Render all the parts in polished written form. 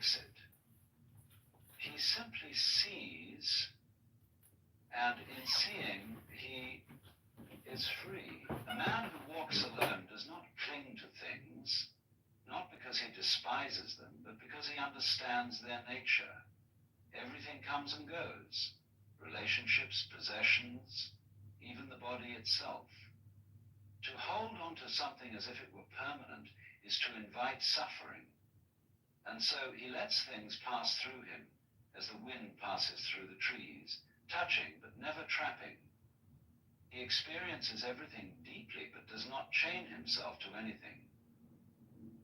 face it. He simply sees, and in seeing, he is free. A man who walks alone does not cling to things, not because he despises them, but because he understands their nature. Everything comes and goes. Relationships, possessions, even the body itself. To hold on to something as if it were permanent is to invite suffering. And so he lets things pass through him as the wind passes through the trees, touching but never trapping. He experiences everything deeply but does not chain himself to anything.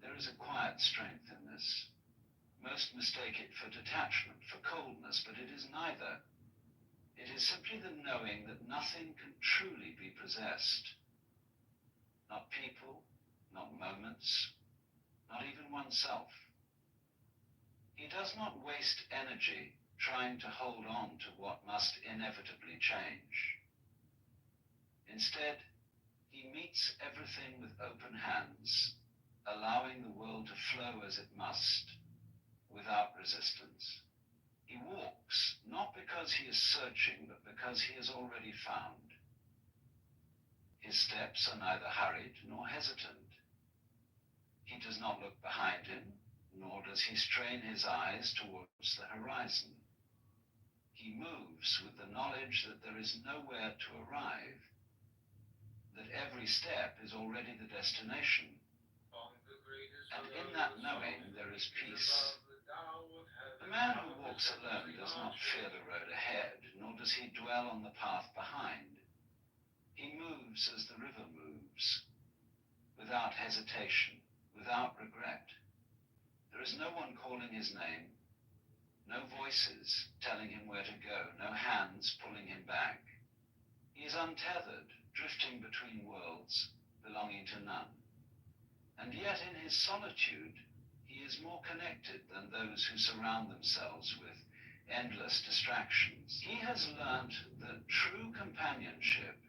There is a quiet strength in this. Most mistake it for detachment, for coldness, but it is neither. It is simply the knowing that nothing can truly be possessed. Not people, not moments, not even oneself. He does not waste energy trying to hold on to what must inevitably change. Instead, he meets everything with open hands, allowing the world to flow as it must, without resistance. He walks, not because he is searching, but because he has already found. His steps are neither hurried nor hesitant. He does not look behind him, nor does he strain his eyes towards the horizon. He moves with the knowledge that there is nowhere to arrive, that every step is already the destination. And in that knowing there is peace. The man who walks alone does not fear the road ahead, nor does he dwell on the path behind. He moves as the river moves, without hesitation, without regret. There is no one calling his name, no voices telling him where to go, no hands pulling him back. He is untethered, drifting between worlds, belonging to none. And yet in his solitude, he is more connected than those who surround themselves with endless distractions. He has learnt that true companionship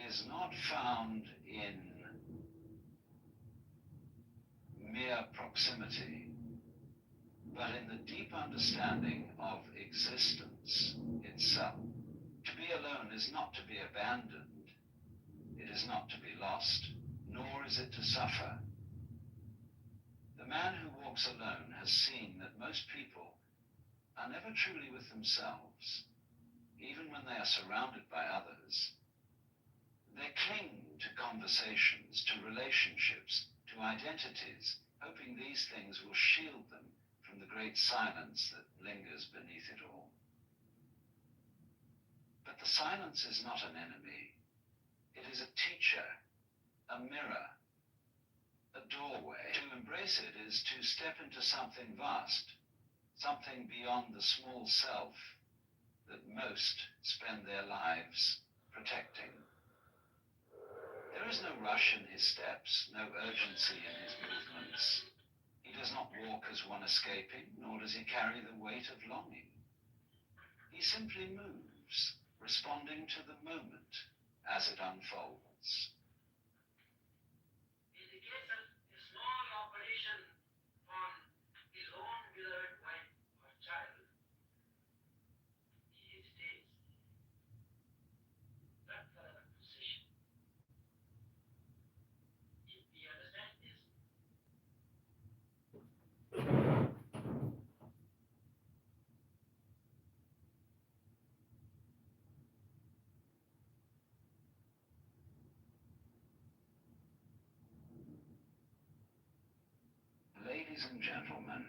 is not found in mere proximity, but in the deep understanding of existence itself. To be alone is not to be abandoned. It is not to be lost, nor is it to suffer. The man who walks alone has seen that most people are never truly with themselves, even when they are surrounded by others. They cling to conversations, to relationships, to identities, hoping these things will shield them from the great silence that lingers beneath it all. But the silence is not an enemy. It is a teacher, a mirror, a doorway. To embrace it is to step into something vast, something beyond the small self that most spend their lives protecting. There is no rush in his steps, no urgency in his movements. He does not walk as one escaping, nor does he carry the weight of longing. He simply moves, responding to the moment as it unfolds. In the case of a small operation on his own beloved wife or child, he stays. Not for a position. If we understand this, Ladies and gentlemen,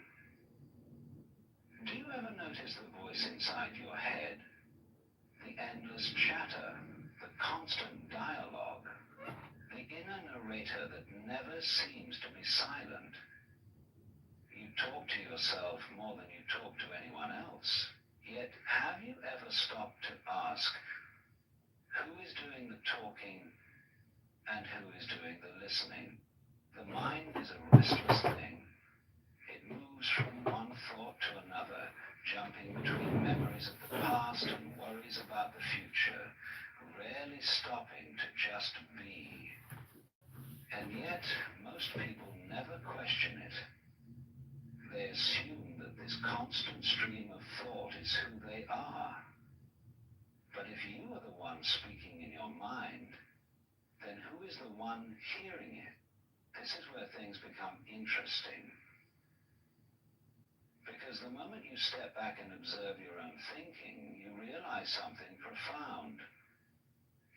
do you ever notice the voice inside your head? The endless chatter, the constant dialogue, the inner narrator that never seems to be silent. You talk to yourself more than you talk to anyone else. Yet, have you ever stopped to ask, who is doing the talking and who is doing the listening? The mind is a restless thing. It moves from one thought to another, jumping between memories of the past and worries about the future, rarely stopping to just be. And yet, most people never question it. They assume that this constant stream of thought is who they are. But if you are the one speaking in your mind, then who is the one hearing it? This is where things become interesting. Because the moment you step back and observe your own thinking, you realize something profound.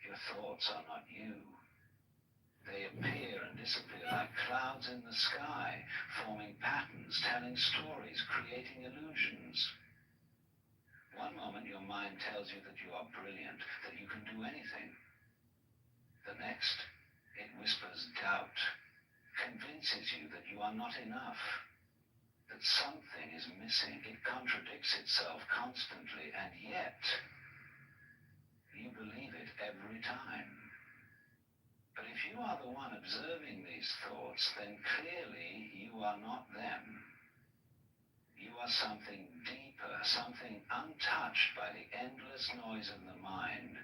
Your thoughts are not you. They appear and disappear like clouds in the sky, forming patterns, telling stories, creating illusions. One moment your mind tells you that you are brilliant, that you can do anything. The next, it whispers doubt, convinces you that you are not enough, that something is missing. It contradicts itself constantly, and yet you believe it every time. But if you are the one observing these thoughts, then clearly you are not them. You are something deeper, something untouched by the endless noise of the mind.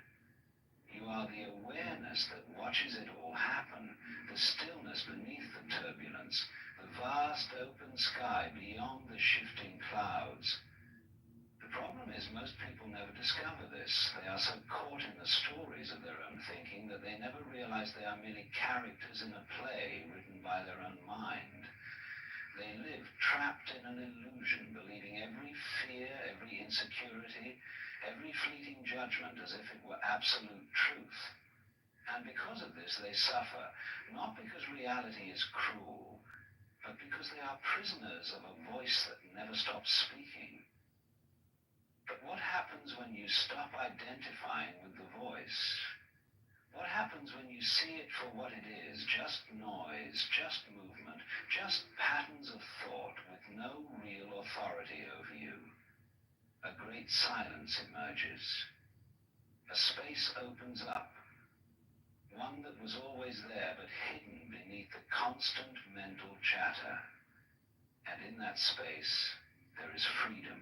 You are the awareness that watches it all happen, the stillness beneath the turbulence, the vast open sky beyond the shifting clouds. The problem is most people never discover this. They are so caught in the stories of their own thinking that they never realize they are merely characters in a play written by their own mind. They live trapped in an illusion, believing every fear, every insecurity, every fleeting judgment as if it were absolute truth. And because of this, they suffer, not because reality is cruel, but because they are prisoners of a voice that never stops speaking. But what happens when you stop identifying with the voice? What happens when you see it for what it is, just noise, just movement, just patterns of thought with no real authority over you? A great silence emerges. A space opens up, one that was always there but hidden beneath the constant mental chatter. And in that space, there is freedom.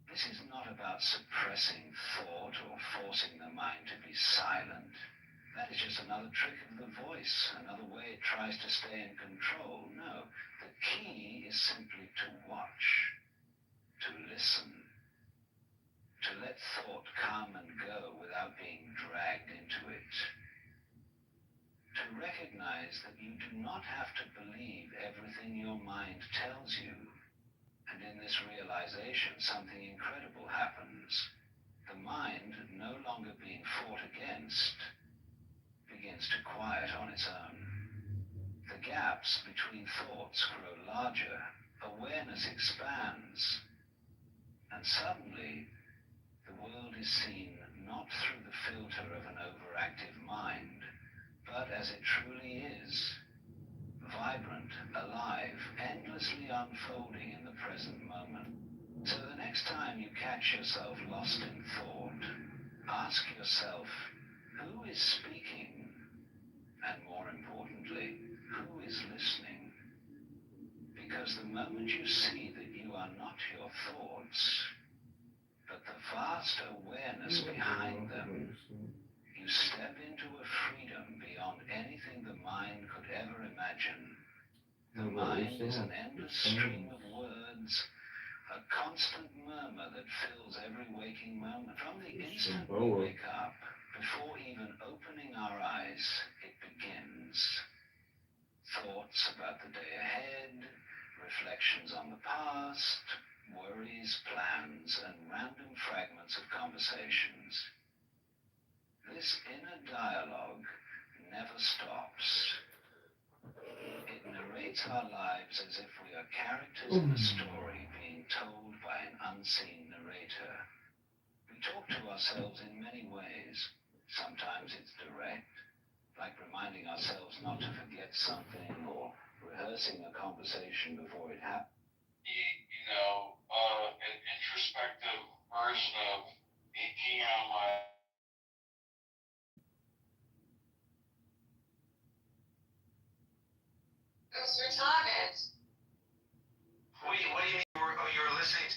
This is not about suppressing thought or forcing the mind to be silent. That is just another trick of the voice, another way it tries to stay in control. No, the key is simply to watch, to listen, to let thought come and go without being dragged into it. To recognize that you do not have to believe everything your mind tells you. And in this realization, something incredible happens. The mind, no longer being fought against, begins to quiet on its own. The gaps between thoughts grow larger, awareness expands, and suddenly the world is seen not through the filter of an overactive mind, but as it truly is. Vibrant, alive, endlessly unfolding in the present moment. So the next time you catch yourself lost in thought, ask yourself, who is speaking? And more importantly, who is listening? Because the moment you see that you are not your thoughts, but the vast awareness behind them, you step into a freedom beyond anything the mind could ever imagine. The mind is an endless stream of words, a constant murmur that fills every waking moment. From the instant we wake up, before even opening our eyes, it begins. Thoughts about the day ahead, reflections on the past, worries, plans, and random fragments of conversations. This inner dialogue never stops. It narrates our lives as if we are characters in a story being told by an unseen narrator. We talk to ourselves in many ways. Sometimes it's direct, like reminding ourselves not to forget something or rehearsing a conversation before it happens. An introspective version of me peeing on my. It's retarded. What do you mean? You were listening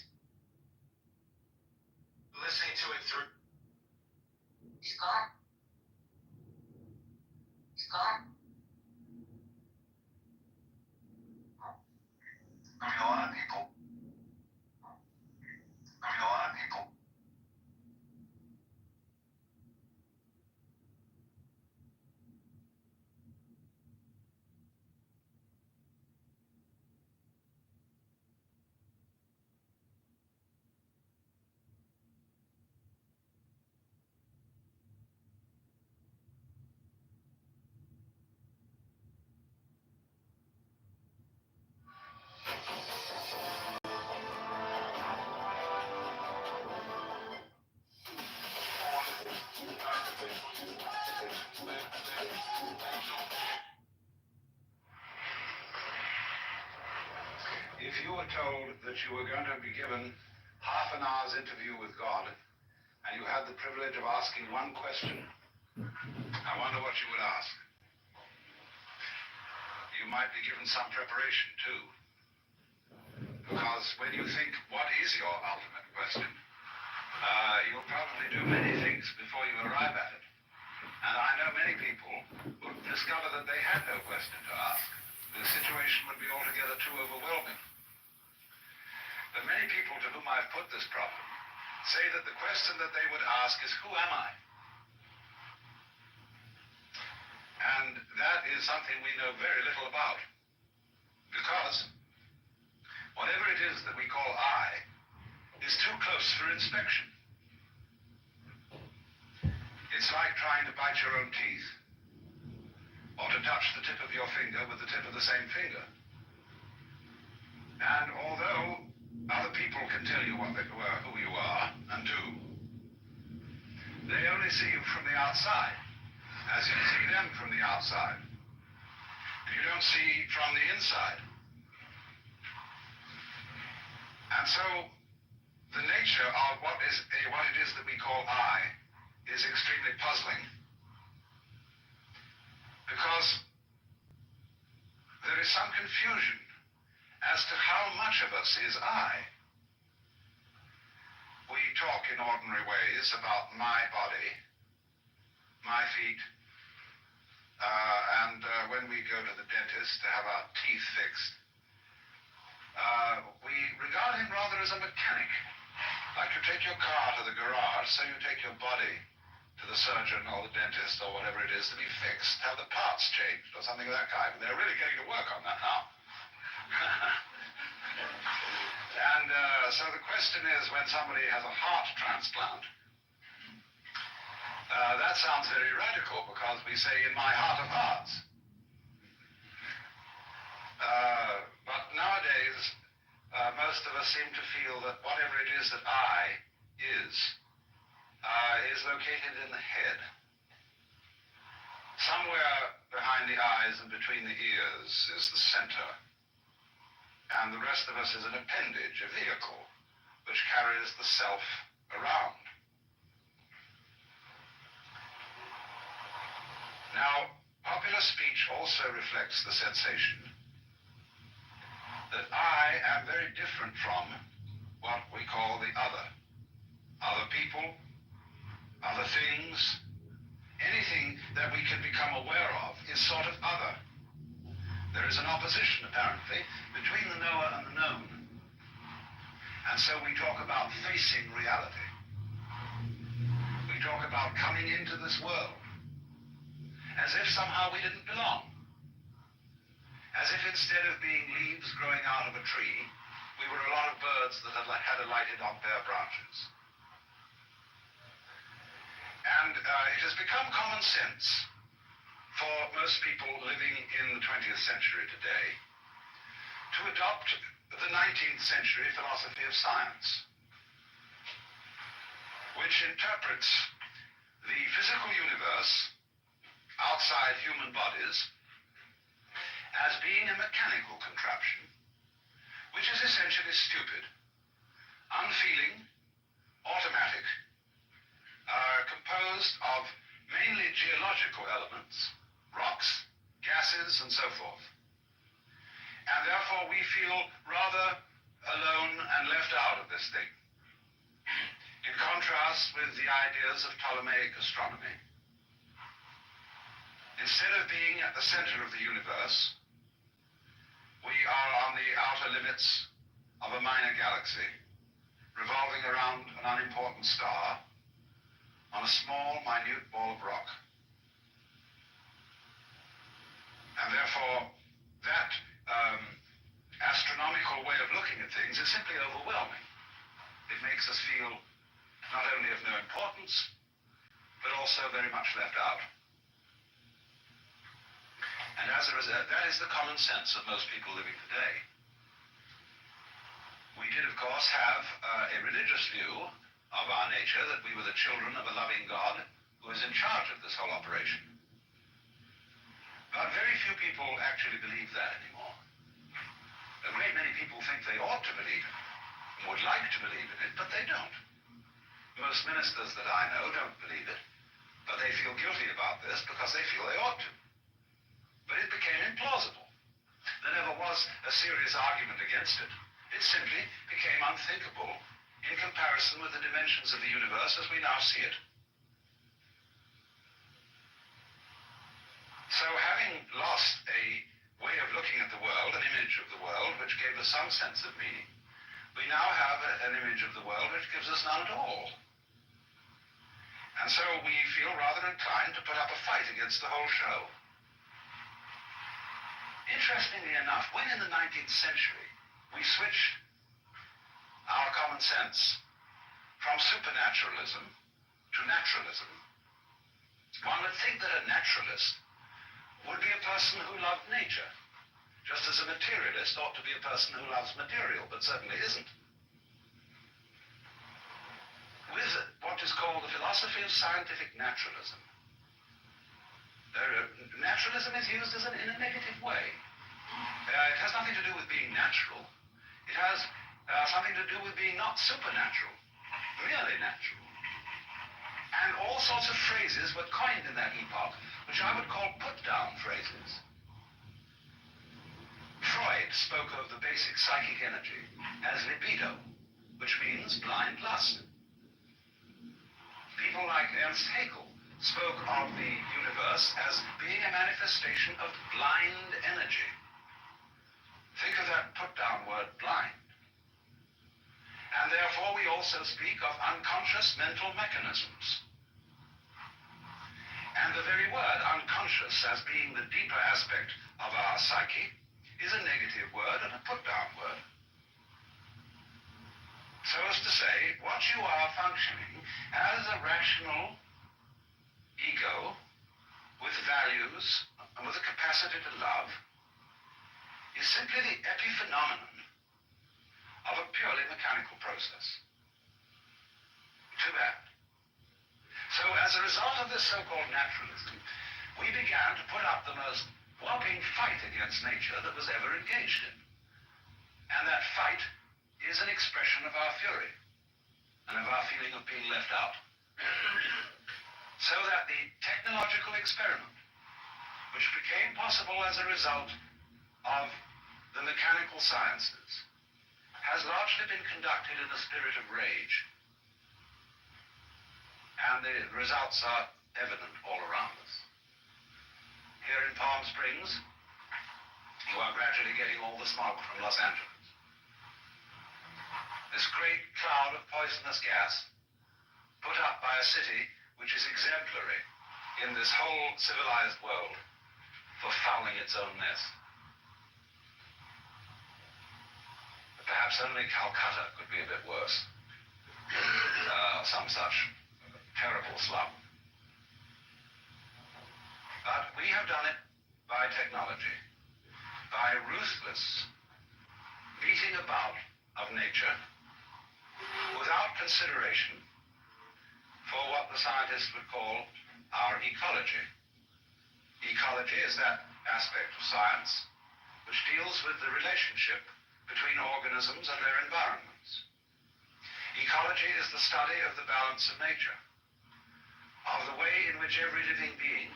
to it through. He's gone. He's gone. I mean, a lot of people told that you were going to be given half an hour's interview with God, and you had the privilege of asking one question, I wonder what you would ask. You might be given some preparation, too. Because when you think, what is your ultimate question, you'll probably do many things before you arrive at it. And I know many people who discover that they had no question to ask. The situation would be altogether too overwhelming. But many people to whom I've put this problem say that the question that they would ask is, who am I? And that is something we know very little about. Because whatever it is that we call I is too close for inspection. It's like trying to bite your own teeth, or to touch the tip of your finger with the tip of the same finger. And although other people can tell you who you are and do, they only see you from the outside, as you see them from the outside. You don't see from the inside. And so the nature of what it is that we call I is extremely puzzling, because there is some confusion as to how much of us is I. We talk in ordinary ways about my body, my feet, and when we go to the dentist to have our teeth fixed, we regard him rather as a mechanic. Like you take your car to the garage, so you take your body to the surgeon or the dentist or whatever it is to be fixed, have the parts changed or something of that kind. They're really getting to work on that now. And so the question is, when somebody has a heart transplant, that sounds very radical, because we say, in my heart of hearts. But nowadays, most of us seem to feel that whatever it is that I is located in the head. Somewhere behind the eyes and between the ears is the center. And the rest of us is an appendage, a vehicle, which carries the self around. Now, popular speech also reflects the sensation that I am very different from what we call the other. Other people, other things, anything that we can become aware of is sort of other. There is an opposition, apparently, between the knower and the known. And so we talk about facing reality. We talk about coming into this world as if somehow we didn't belong. As if instead of being leaves growing out of a tree, we were a lot of birds that had alighted on bare branches. And it has become common sense for most people living in the 20th century today to adopt the 19th century philosophy of science, which interprets the physical universe outside human bodies as being a mechanical contraption, which is essentially stupid, unfeeling, automatic, composed of mainly geological elements, rocks, gases, and so forth. And therefore we feel rather alone and left out of this thing, in contrast with the ideas of Ptolemaic astronomy. Instead of being at the center of the universe, we are on the outer limits of a minor galaxy, revolving around an unimportant star on a small, minute ball of rock. And therefore, that astronomical way of looking at things is simply overwhelming. It makes us feel not only of no importance, but also very much left out. And as a result, that is the common sense of most people living today. We did, of course, have a religious view of our nature, that we were the children of a loving God who is in charge of this whole operation. But very few people actually believe that anymore. A great many people think they ought to believe it, would like to believe in it, but they don't. Most ministers that I know don't believe it, but they feel guilty about this because they feel they ought to. But it became implausible. There never was a serious argument against it. It simply became unthinkable in comparison with the dimensions of the universe as we now see it. So having lost a way of looking at the world, an image of the world which gave us some sense of meaning, we now have an image of the world which gives us none at all. And so we feel rather inclined to put up a fight against the whole show. Interestingly enough, when in the 19th century we switched our common sense from supernaturalism to naturalism, one would think that a naturalist would be a person who loved nature, just as a materialist ought to be a person who loves material, but certainly isn't. With what is called the philosophy of scientific naturalism, naturalism is used in a negative way. It has nothing to do with being natural. It has something to do with being not supernatural, merely natural. And all sorts of phrases were coined in that epoch, which I would call put-down phrases. Freud spoke of the basic psychic energy as libido, which means blind lust. People like Ernst Haeckel spoke of the universe as being a manifestation of blind energy. Think of that put-down word, blind. And therefore we also speak of unconscious mental mechanisms. And the very word unconscious as being the deeper aspect of our psyche is a negative word and a put-down word. So as to say, what you are functioning as a rational ego with values and with a capacity to love is simply the epiphenomenon of a purely mechanical process. Too bad. So as a result of this so-called naturalism, we began to put up the most whopping fight against nature that was ever engaged in. And that fight is an expression of our fury and of our feeling of being left out. So that the technological experiment, which became possible as a result of the mechanical sciences, has largely been conducted in a spirit of rage. And the results are evident all around us. Here in Palm Springs, you are gradually getting all the smog from Los Angeles. This great cloud of poisonous gas put up by a city which is exemplary in this whole civilized world for fouling its own nest. But perhaps only Calcutta could be a bit worse. Some such terrible slum. But we have done it by technology, by ruthless beating about of nature without consideration for what the scientists would call our ecology. Ecology is that aspect of science which deals with the relationship between organisms and their environments. Ecology is the study of the balance of nature, of the way in which every living being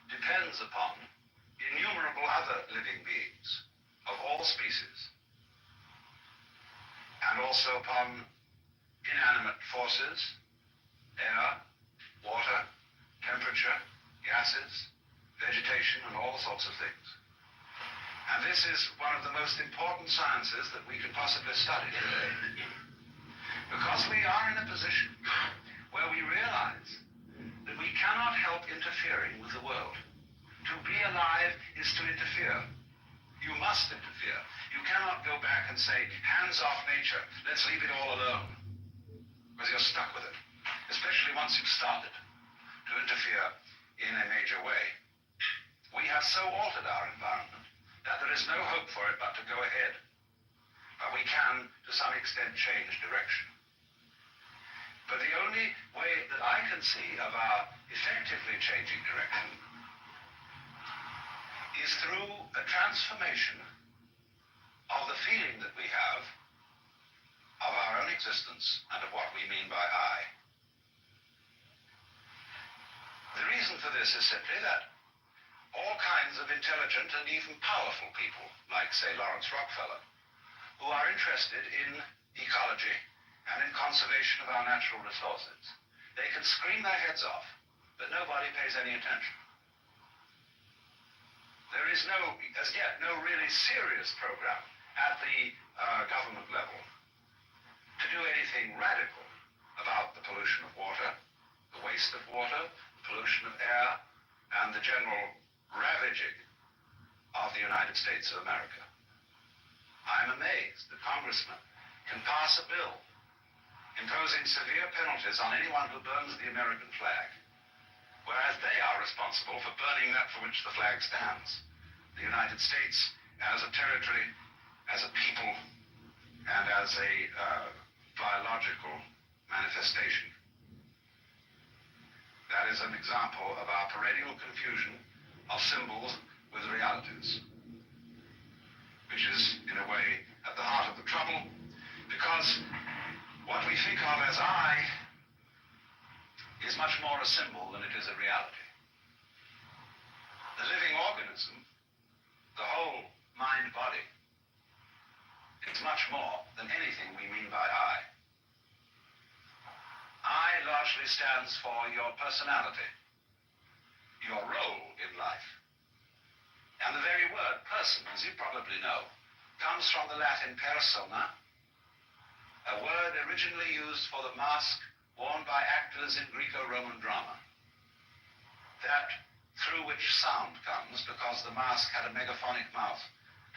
depends upon innumerable other living beings of all species, and also upon inanimate forces, air, water, temperature, gases, vegetation, and all sorts of things. And this is one of the most important sciences that we can possibly study today. Because we are in a position where we realize that we cannot help interfering with the world. To be alive is to interfere. You must interfere. You cannot go back and say, hands off nature, let's leave it all alone. Because you're stuck with it, especially once you've started to interfere in a major way. We have so altered our environment that there is no hope for it but to go ahead. But we can, to some extent, change direction. But the only way that I can see of our effectively changing direction is through a transformation of the feeling that we have of our own existence and of what we mean by I. The reason for this is simply that all kinds of intelligent and even powerful people, like, say, Lawrence Rockefeller, who are interested in ecology and in conservation of our natural resources, they can scream their heads off, but nobody pays any attention. There is as yet, no really serious program at the government level to do anything radical about the pollution of water, the waste of water, the pollution of air, and the general ravaging of the United States of America. I'm amazed that Congressmen can pass a bill imposing severe penalties on anyone who burns the American flag, whereas they are responsible for burning that for which the flag stands. The United States as a territory, as a people, and as a biological manifestation. That is an example of our perennial confusion of symbols with realities, which is, in a way, at the heart of the trouble, because what we think of as I is much more a symbol than it is a reality. The living organism, the whole mind-body, is much more than anything we mean by I. I largely stands for your personality, your role in life. And the very word person, as you probably know, comes from the Latin persona, a word originally used for the mask worn by actors in Greco-Roman drama. That through which sound comes because the mask had a megaphonic mouth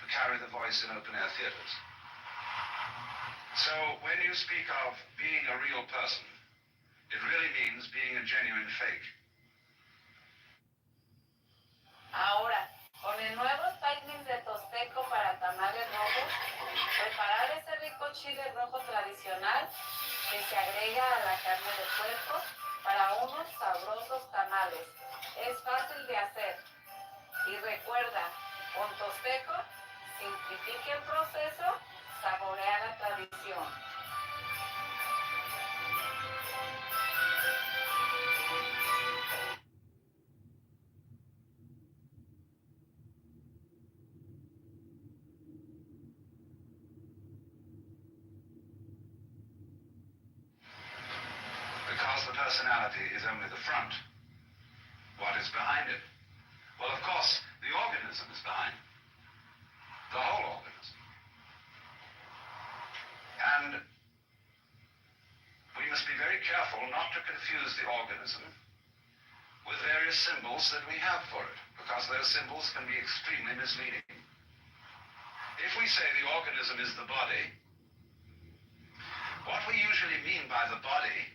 to carry the voice in open-air theaters. So when you speak of being a real person, it really means being a genuine fake. Ahora, con el nuevo timing de tosteco para tamales rojos, preparar ese rico chile rojo tradicional que se agrega a la carne de puerco para unos sabrosos tamales. Es fácil de hacer. Y recuerda, con tosteco, simplifique el proceso, saborea la tradición. Because the personality is only the front. What is behind it? Well, of course, the organism is behind it. The whole organism. And we must be very careful not to confuse the organism with various symbols that we have for it, because those symbols can be extremely misleading. If we say the organism is the body, what we usually mean by the body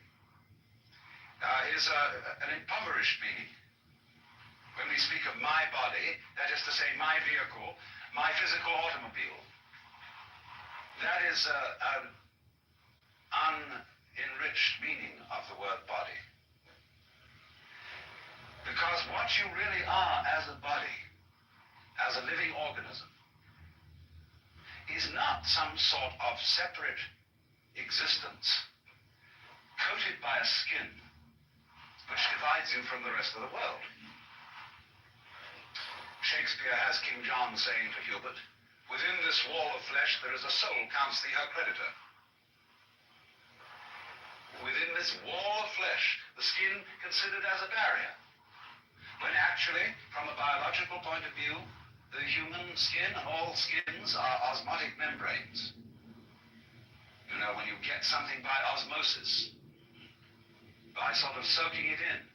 is an impoverished meaning. When we speak of my body, that is to say my vehicle, my physical automobile, that is an unenriched meaning of the word body. Because what you really are as a body, as a living organism, is not some sort of separate existence coated by a skin which divides you from the rest of the world. Shakespeare has King John saying to Hubert, "Within this wall of flesh there is a soul, counts thee her creditor." Within this wall of flesh, the skin considered as a barrier, when actually, from a biological point of view, the human skin and all skins are osmotic membranes. You know, when you get something by osmosis, by sort of soaking it in.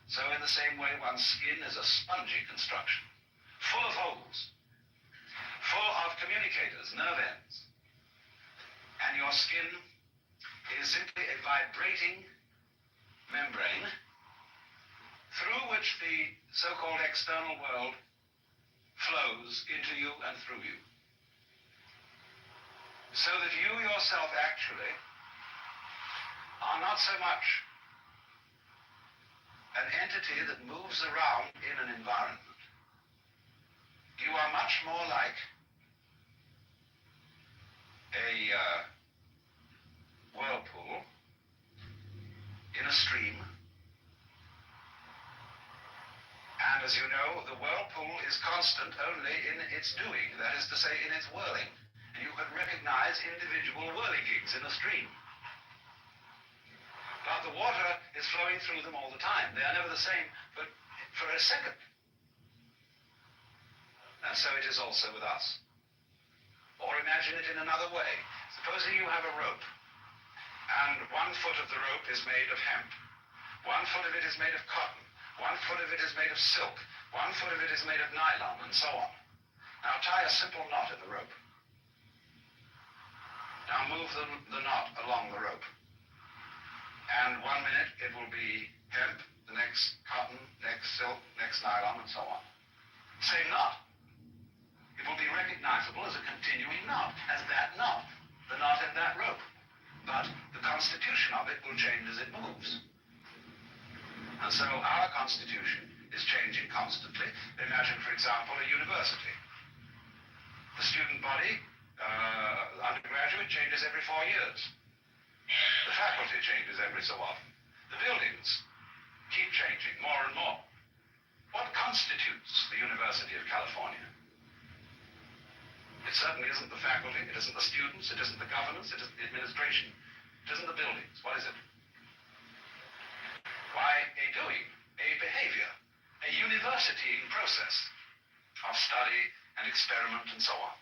So in the same way, one's skin is a spongy construction, full of holes, full of communicators, nerve ends. And your skin is simply a vibrating membrane through which the so-called external world flows into you and through you. So that you yourself actually are not so much an entity that moves around in an environment. You are much more like a whirlpool in a stream. And as you know, the whirlpool is constant only in its doing, that is to say, in its whirling. And you can recognize individual whirligigs in a stream. But the water is flowing through them all the time. They are never the same, but for a second. And so it is also with us. Or imagine it in another way. Supposing you have a rope, and 1 foot of the rope is made of hemp. 1 foot of it is made of cotton. 1 foot of it is made of silk. 1 foot of it is made of nylon, and so on. Now tie a simple knot in the rope. Now move the knot along the rope. And 1 minute it will be hemp, the next cotton, next silk, next nylon, and so on. Same knot. It will be recognizable as a continuing knot, as that knot, the knot in that rope. But the constitution of it will change as it moves. And so our constitution is changing constantly. Imagine, for example, a university. The student body, undergraduate, changes every 4 years. The faculty changes every so often. The buildings keep changing more and more. What constitutes the University of California? It certainly isn't the faculty, it isn't the students, it isn't the governance, it isn't the administration, it isn't the buildings. What is it? Why, a doing, a behavior, a universitying process of study and experiment and so on.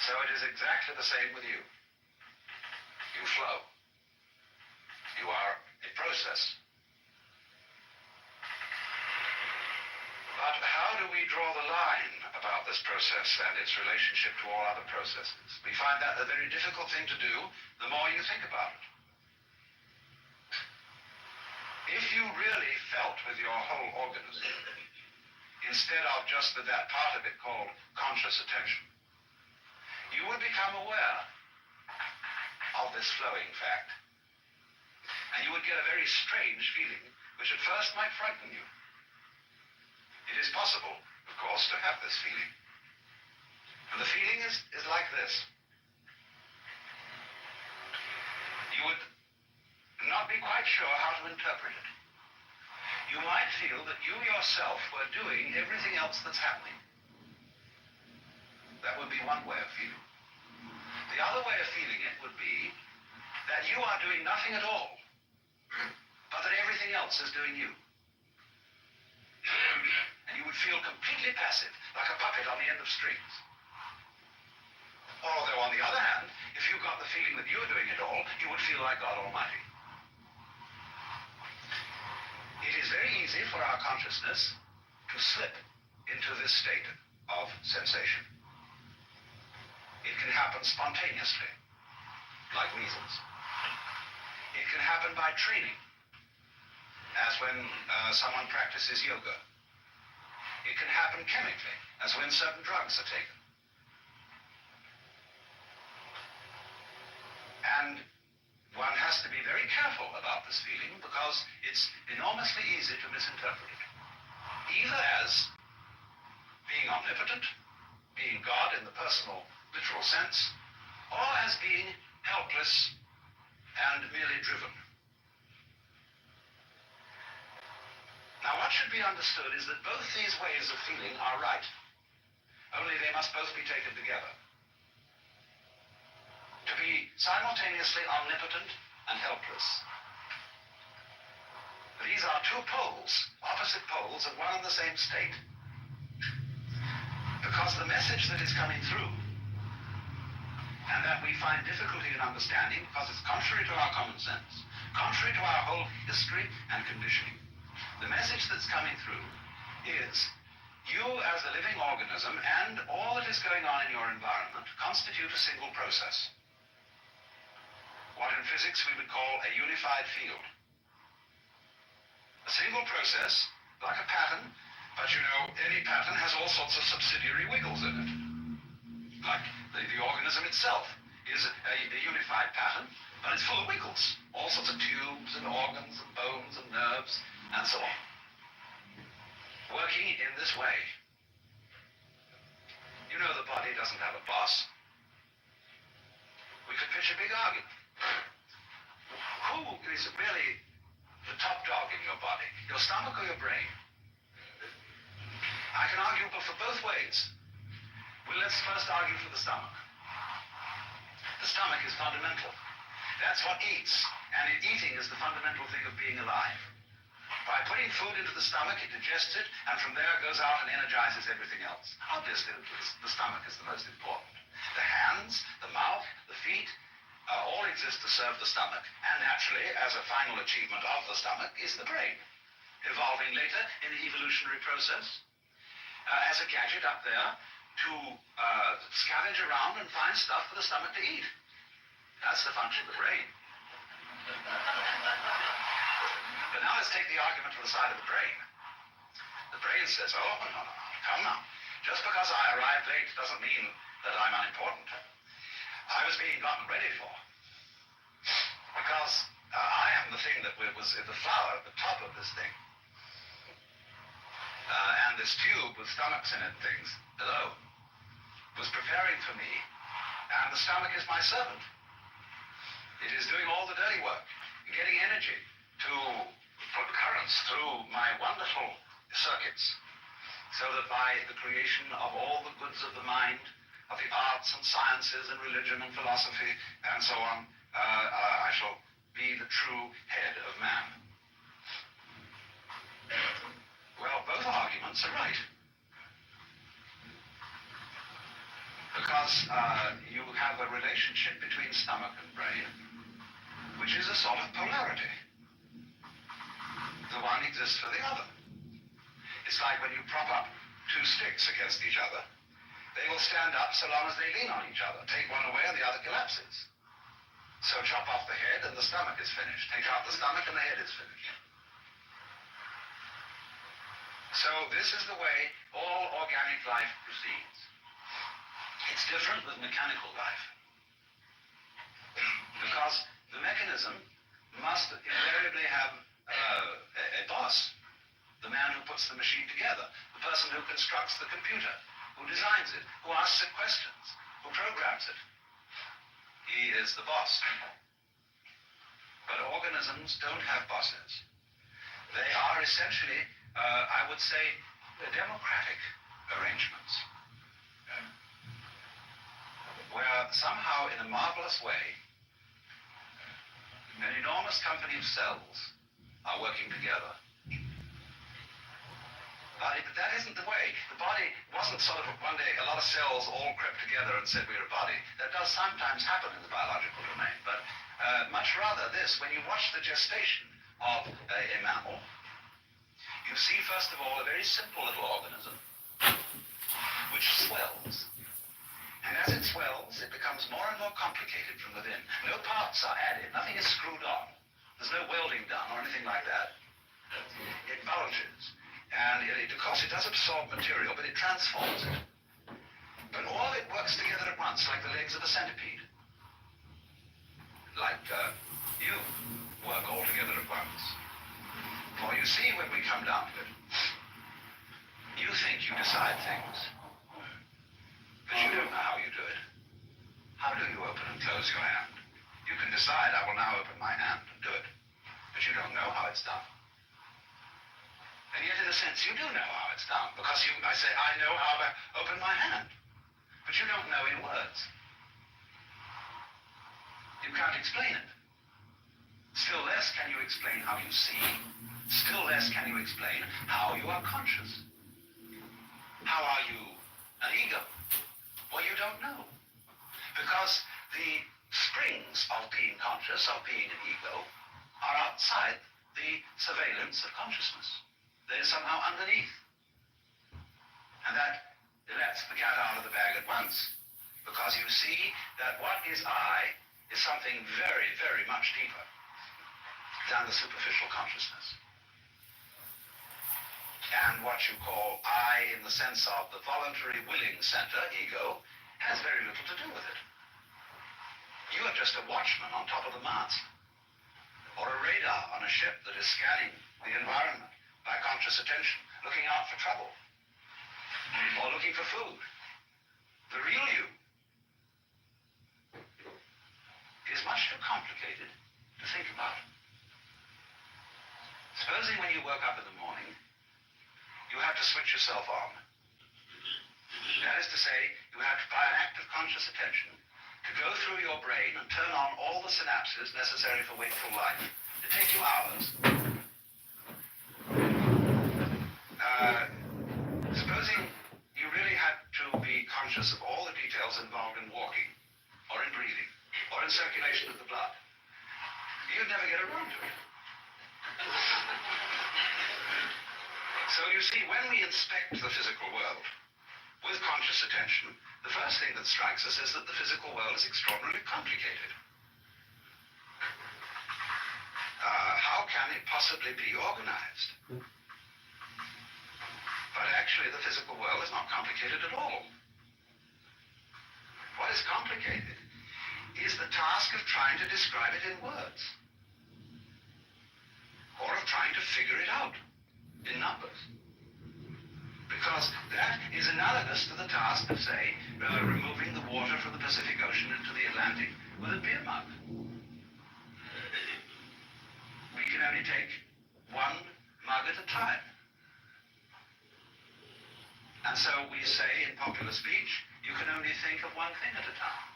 So it is exactly the same with you. You flow. You are a process. But how do we draw the line about this process and its relationship to all other processes? We find that a very difficult thing to do the more you think about it. If you really felt with your whole organism, instead of just with that part of it called conscious attention, you would become aware of this flowing fact. And you would get a very strange feeling, which at first might frighten you. It is possible, of course, to have this feeling. And the feeling is like this. You would not be quite sure how to interpret it. You might feel that you yourself were doing everything else that's happening. That would be one way of feeling. The other way of feeling it would be that you are doing nothing at all, but that everything else is doing you. And you would feel completely passive, like a puppet on the end of strings. Although, on the other hand, if you got the feeling that you were doing it all, you would feel like God Almighty. It is very easy for our consciousness to slip into this state of sensation. It can happen spontaneously, like measles. It can happen by training, as when someone practices yoga. It can happen chemically, as when certain drugs are taken. And one has to be very careful about this feeling because it's enormously easy to misinterpret it. Either as being omnipotent, being God in the personal, literal sense, or as being helpless and merely driven. Now, what should be understood is that both these ways of feeling are right, only they must both be taken together. To be simultaneously omnipotent and helpless. These are two poles, opposite poles of one and the same state. Because the message that is coming through, and that we find difficulty in understanding because it's contrary to our common sense, contrary to our whole history and conditioning, the message that's coming through is you as a living organism and all that is going on in your environment constitute a single process. What in physics we would call a unified field. A single process, like a pattern, but you know, any pattern has all sorts of subsidiary wiggles in it. Like the organism itself is a unified pattern, but it's full of wiggles. All sorts of tubes and organs and bones and nerves and so on. Working in this way. You know the body doesn't have a boss. big argument. Who is really the top dog in your body? Your stomach or your brain? I can argue for both ways. Well, let's first argue for the stomach. The stomach is fundamental. That's what eats, and eating is the fundamental thing of being alive. By putting food into the stomach, it digests it, and from there it goes out and energizes everything else. Obviously, the stomach is the most important. The hands, the mouth, the feet, all exist to serve the stomach, and naturally, as a final achievement of the stomach, is the brain, evolving later in the evolutionary process as a gadget up there to scavenge around and find stuff for the stomach to eat. That's the function of the brain. But now let's take the argument to the side of the brain. The brain says, oh, no, come now. Just because I arrived late doesn't mean that I'm unimportant. I was being gotten ready for. Because I am the thing that was the flower at the top of this thing. And this tube with stomachs in it, things below, was preparing for me, and the stomach is my servant. It is doing all the dirty work, getting energy to put currents through my wonderful circuits, so that by the creation of all the goods of the mind, of the arts and sciences and religion and philosophy and so on, I shall be the true head of man. Well, both arguments are right. Because you have a relationship between stomach and brain, which is a sort of polarity. The one exists for the other. It's like when you prop up two sticks against each other. They will stand up so long as they lean on each other. Take one away and the other collapses. So chop off the head and the stomach is finished. Take out the stomach and the head is finished. So this is the way all organic life proceeds. It's different with mechanical life. Because the mechanism must invariably have a boss, the man who puts the machine together, the person who constructs the computer, who designs it, who asks it questions, who programs it. He is the boss. But organisms don't have bosses. They are essentially, I would say, democratic arrangements, where somehow in a marvelous way, an enormous company of cells are working together. But that isn't the way. The body wasn't sort of one day a lot of cells all crept together and said we're a body. That does sometimes happen in the biological domain, but much rather this, when you watch the gestation of a mammal, you see first of all a very simple little organism which swells. And as it swells, it becomes more and more complicated from within. No parts are added, nothing is screwed on. There's no welding done or anything like that. It bulges. And of course it does absorb material, but it transforms it. But all of it works together at once, like the legs of a centipede. Like you work all together at once. For you see, when we come down to it, you think you decide things, but you don't know how you do it. How do you open and close your hand? You can decide, I will now open my hand and do it, but you don't know how it's done. And yet, in a sense, you do know how it's done, because I say, I know how to open my hand. But you don't know in words. You can't explain it. Still less can you explain how you see. Still less can you explain how you are conscious. How are you an ego? Well, you don't know. Because the springs of being conscious, of being an ego, are outside the surveillance of consciousness. They're somehow underneath. And that lets the cat out of the bag at once. Because you see that what is I is something very, very much deeper than the superficial consciousness. And what you call I in the sense of the voluntary willing center, ego, has very little to do with it. You are just a watchman on top of the mast, or a radar on a ship that is scanning the environment by conscious attention, looking out for trouble, or looking for food. The real you is complicated to think about. Supposing when you woke up in the morning, you had to switch yourself on. That is to say, you had to, by an act of conscious attention, to go through your brain and turn on all the synapses necessary for wakeful life. It take you hours. Supposing you really had to be conscious of all the details involved in walking, or in breathing, or in circulation of the blood, you'd never get around to it. So you see, when we inspect the physical world with conscious attention, the first thing that strikes us is that the physical world is extraordinarily complicated. How can it possibly be organized? But actually, the physical world is not complicated at all. What is complicated is the task of trying to describe it in words, or of trying to figure it out in numbers. Because that is analogous to the task of, say, removing the water from the Pacific Ocean into the Atlantic with a beer mug. We can only take one mug at a time. And so we say in popular speech, you can only think of one thing at a time.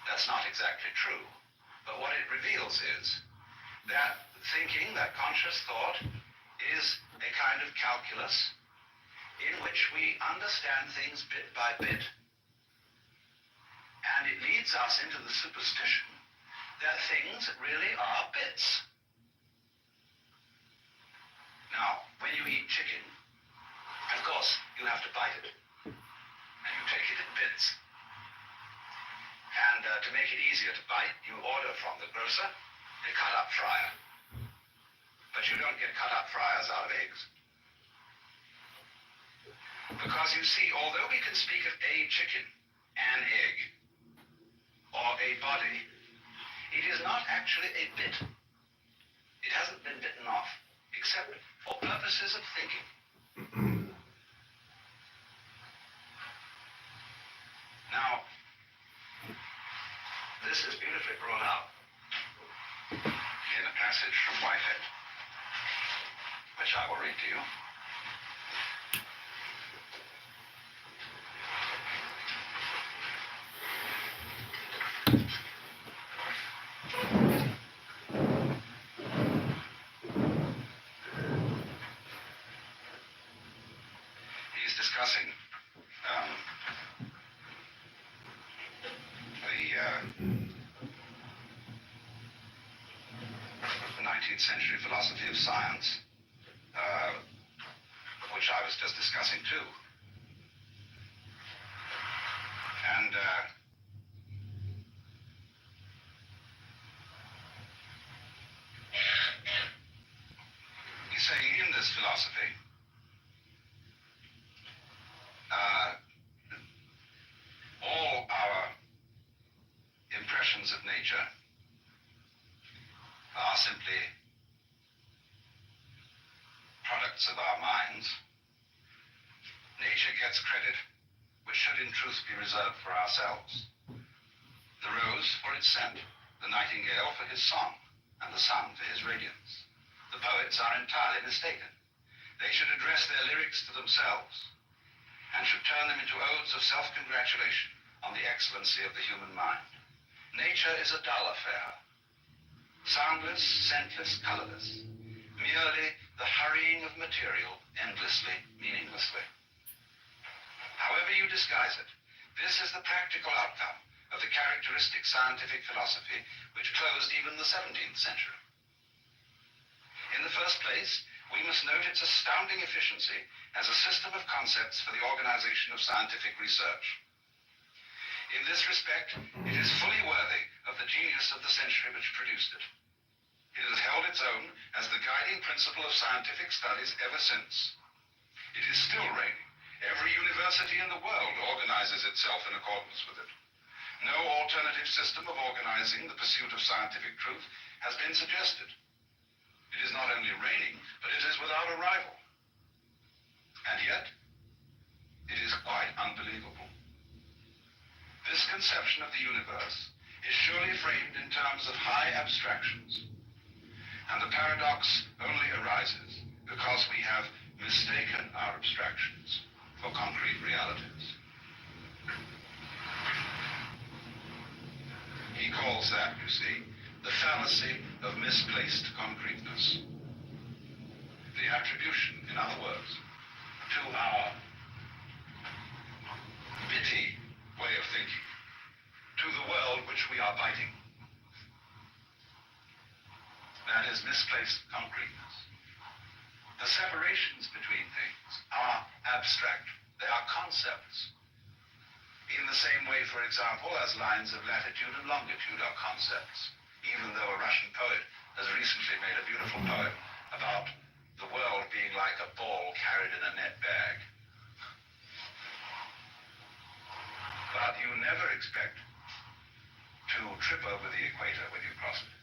That's not exactly true. But what it reveals is that thinking, that conscious thought, is a kind of calculus in which we understand things bit by bit. And it leads us into the superstition that things really are bits. Now, when you eat chicken, of course, you have to bite it, and you take it in bits. And to make it easier to bite, you order from the grocer a cut-up fryer. But you don't get cut-up fryers out of eggs. Because you see, although we can speak of a chicken, an egg, or a body, it is not actually a bit. It hasn't been bitten off, except for purposes of thinking. Now, this is beautifully brought out in a passage from Whitehead, which I will read to you. He's discussing the 19th century philosophy of science, which I was just discussing too. And he's saying in this philosophy, all our impressions of nature are simply products of our minds. Nature gets credit which should in truth be reserved for ourselves. The rose for its scent, the nightingale for his song, and the sun for his radiance. The poets are entirely mistaken. They should address their lyrics to themselves, and should turn them into odes of self-congratulation on the excellency of the human mind. Nature is a dull affair, soundless, scentless, colorless, merely the hurrying of material endlessly, meaninglessly. However you disguise it, this is the practical outcome of the characteristic scientific philosophy which closed even the 17th century. In the first place, we must note its astounding efficiency as a system of concepts for the organization of scientific research. In this respect, it is fully worthy of the genius of the century which produced it. It has held its own as the guiding principle of scientific studies ever since. It is still reigning. Every university in the world organizes itself in accordance with it. No alternative system of organizing the pursuit of scientific truth has been suggested. It is not only reigning, but it is without a rival. And yet, it is quite unbelievable. This conception of the universe is surely framed in terms of high abstractions, and the paradox only arises because we have mistaken our abstractions for concrete realities. He calls that, you see, the fallacy of misplaced concreteness. The attribution, in other words, to our bitty way of thinking, to the world which we are biting. That is misplaced concreteness. The separations between things are abstract. They are concepts. In the same way, for example, as lines of latitude and longitude are concepts, even though a Russian poet has recently made a beautiful poem about the world being like a ball carried in a net bag. But you never expect to trip over the equator when you cross it.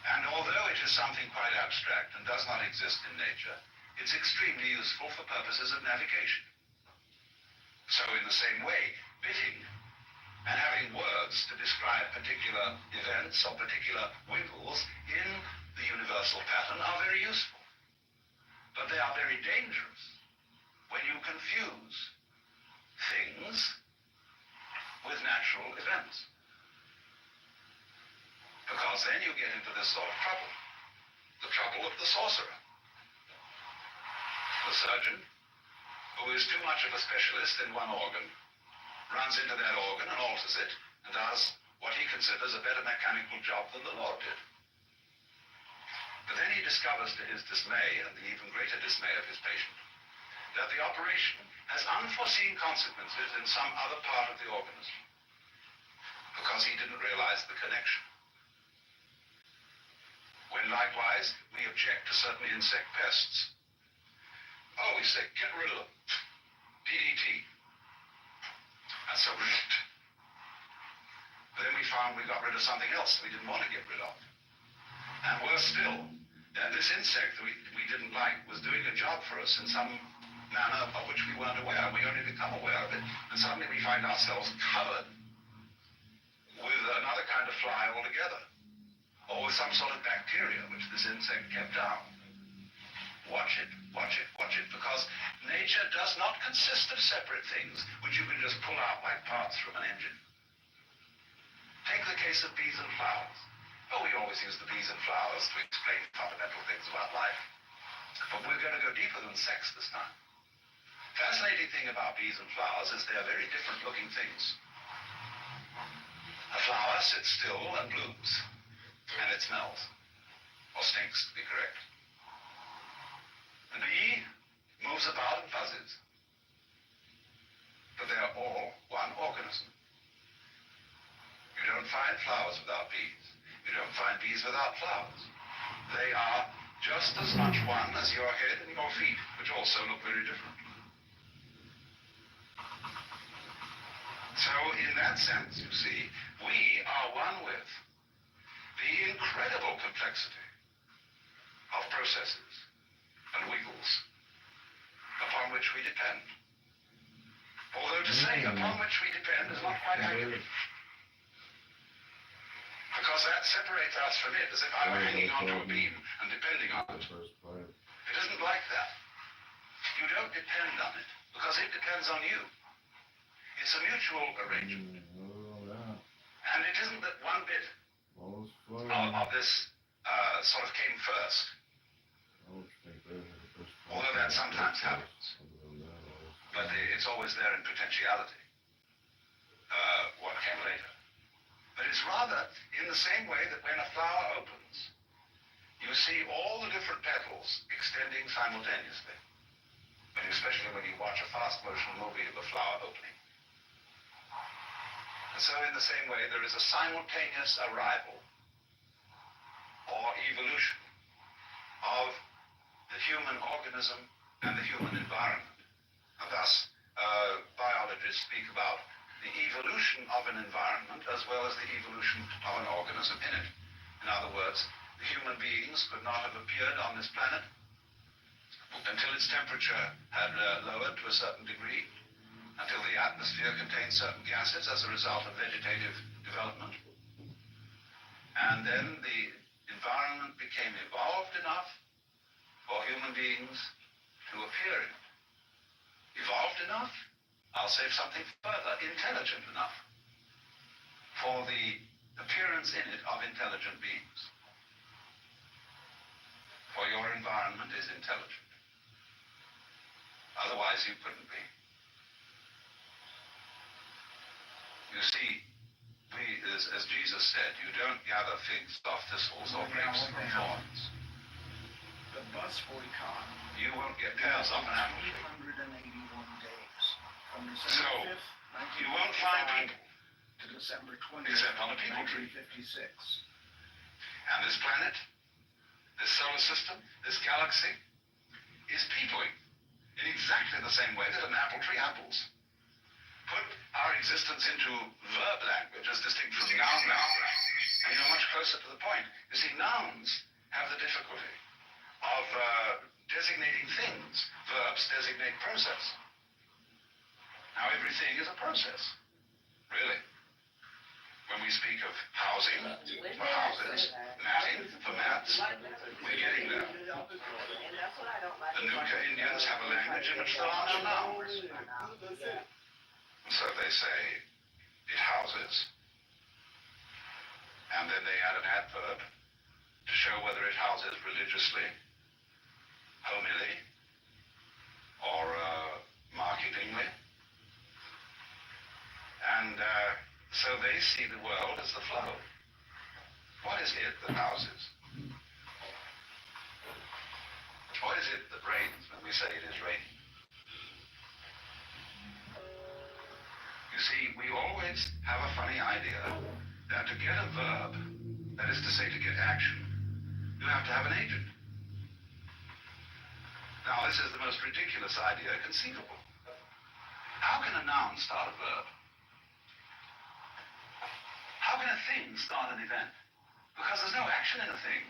And although it is something quite abstract and does not exist in nature, it's extremely useful for purposes of navigation. So in the same way, bitting and having words to describe particular events or particular wiggles in the universal pattern are very useful. But they are very dangerous when you confuse things with natural events. Because then you get into this sort of trouble, the trouble of the sorcerer. The surgeon, who is too much of a specialist in one organ, runs into that organ and alters it and does what he considers a better mechanical job than the Lord did. But then he discovers, to his dismay and the even greater dismay of his patient, that the operation has unforeseen consequences in some other part of the organism because he didn't realize the connection. When likewise we object to certain insect pests, oh, we say, get rid of them. DDT. And so, but then we found we got rid of something else we didn't want to get rid of. And worse still, this insect that we didn't like was doing a job for us in some manner of which we weren't aware. We only become aware of it, and suddenly we find ourselves covered with another kind of fly altogether, or with some sort of bacteria which this insect kept down. Watch it, watch it, watch it, because nature does not consist of separate things which you can just pull out like parts from an engine. Take the case of bees and flowers. Oh, we always use the bees and flowers to explain fundamental things about life. But we're going to go deeper than sex this time. Fascinating thing about bees and flowers is they are very different looking things. A flower sits still and blooms, and it smells, or stinks to be correct. The bee moves about and buzzes, but they are all one organism. You don't find flowers without bees. You don't find bees without flowers. They are just as much one as your head and your feet, which also look very different. So in that sense, you see, we are one with the incredible complexity of processes and wiggles upon which we depend. Although to say upon which we depend is not quite accurate. Because that separates us from it, as if I were hanging onto a beam and depending on it. It isn't like that. You don't depend on it, because it depends on you. It's a mutual arrangement. And it isn't that one bit of this sort of came first. Although that sometimes happens. But it's always there in potentiality. What came later. But it's rather in the same way that when a flower opens, you see all the different petals extending simultaneously. Especially when you watch a fast motion movie of a flower opening. And so in the same way, there is a simultaneous arrival or evolution of the human organism and the human environment. And thus, biologists speak about the evolution of an environment as well as the evolution of an organism in it. In other words, the human beings could not have appeared on this planet until its temperature had lowered to a certain degree, until the atmosphere contained certain gases as a result of vegetative development. And then the environment became evolved enough for human beings to appear in it. Evolved enough, I'll say something further, intelligent enough for the appearance in it of intelligent beings. For your environment is intelligent. Otherwise you couldn't be. You see, as Jesus said, you don't gather figs off thistles or grapes from thorns. The bus boycott. You won't get pears off an apple tree. 881 days. From So, December 5th, you won't find people to December 20th, except on a people tree. 1956. And this planet, this solar system, this galaxy, is peopling in exactly the same way that an apple tree apples. Put our existence into verb language as distinct from noun language, and you're much closer to the point. You see, nouns have the difficulty of designating things. Verbs designate process. Now, everything is a process, really. When we speak of housing, for houses, matting, for mats, we're getting there. The Nuka Indians have a language in which there are no nouns. So they say, it houses. And then they add an adverb to show whether it houses religiously, homily, or marketingly. And so they see the world as the flow. What is it that houses? What is it that rains when we say it is raining? You see, we always have a funny idea that to get a verb, that is to say to get action, you have to have an agent. Now, this is the most ridiculous idea conceivable. How can a noun start a verb? How can a thing start an event? Because there's no action in a thing.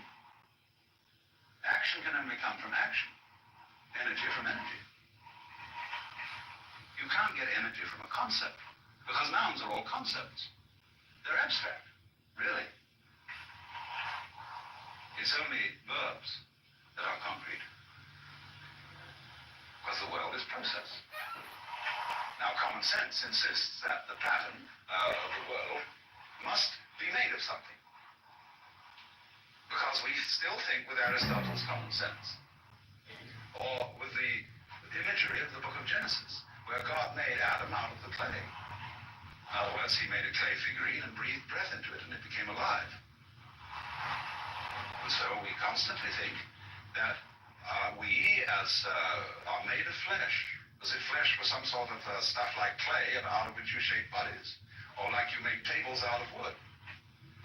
Action can only come from action. Energy from energy. You can't get energy from a concept, because nouns are all concepts. They're abstract, really. It's only verbs that are concrete, because the world is process. Now, common sense insists that the pattern of the world must be made of something, because we still think with Aristotle's common sense, or with the imagery of the book of Genesis, where God made Adam out of the clay. In other words, he made a clay figurine and breathed breath into it, and it became alive. And so we constantly think that we are made of flesh, as if flesh was some sort of stuff like clay out of which you shape bodies, or like you make tables out of wood.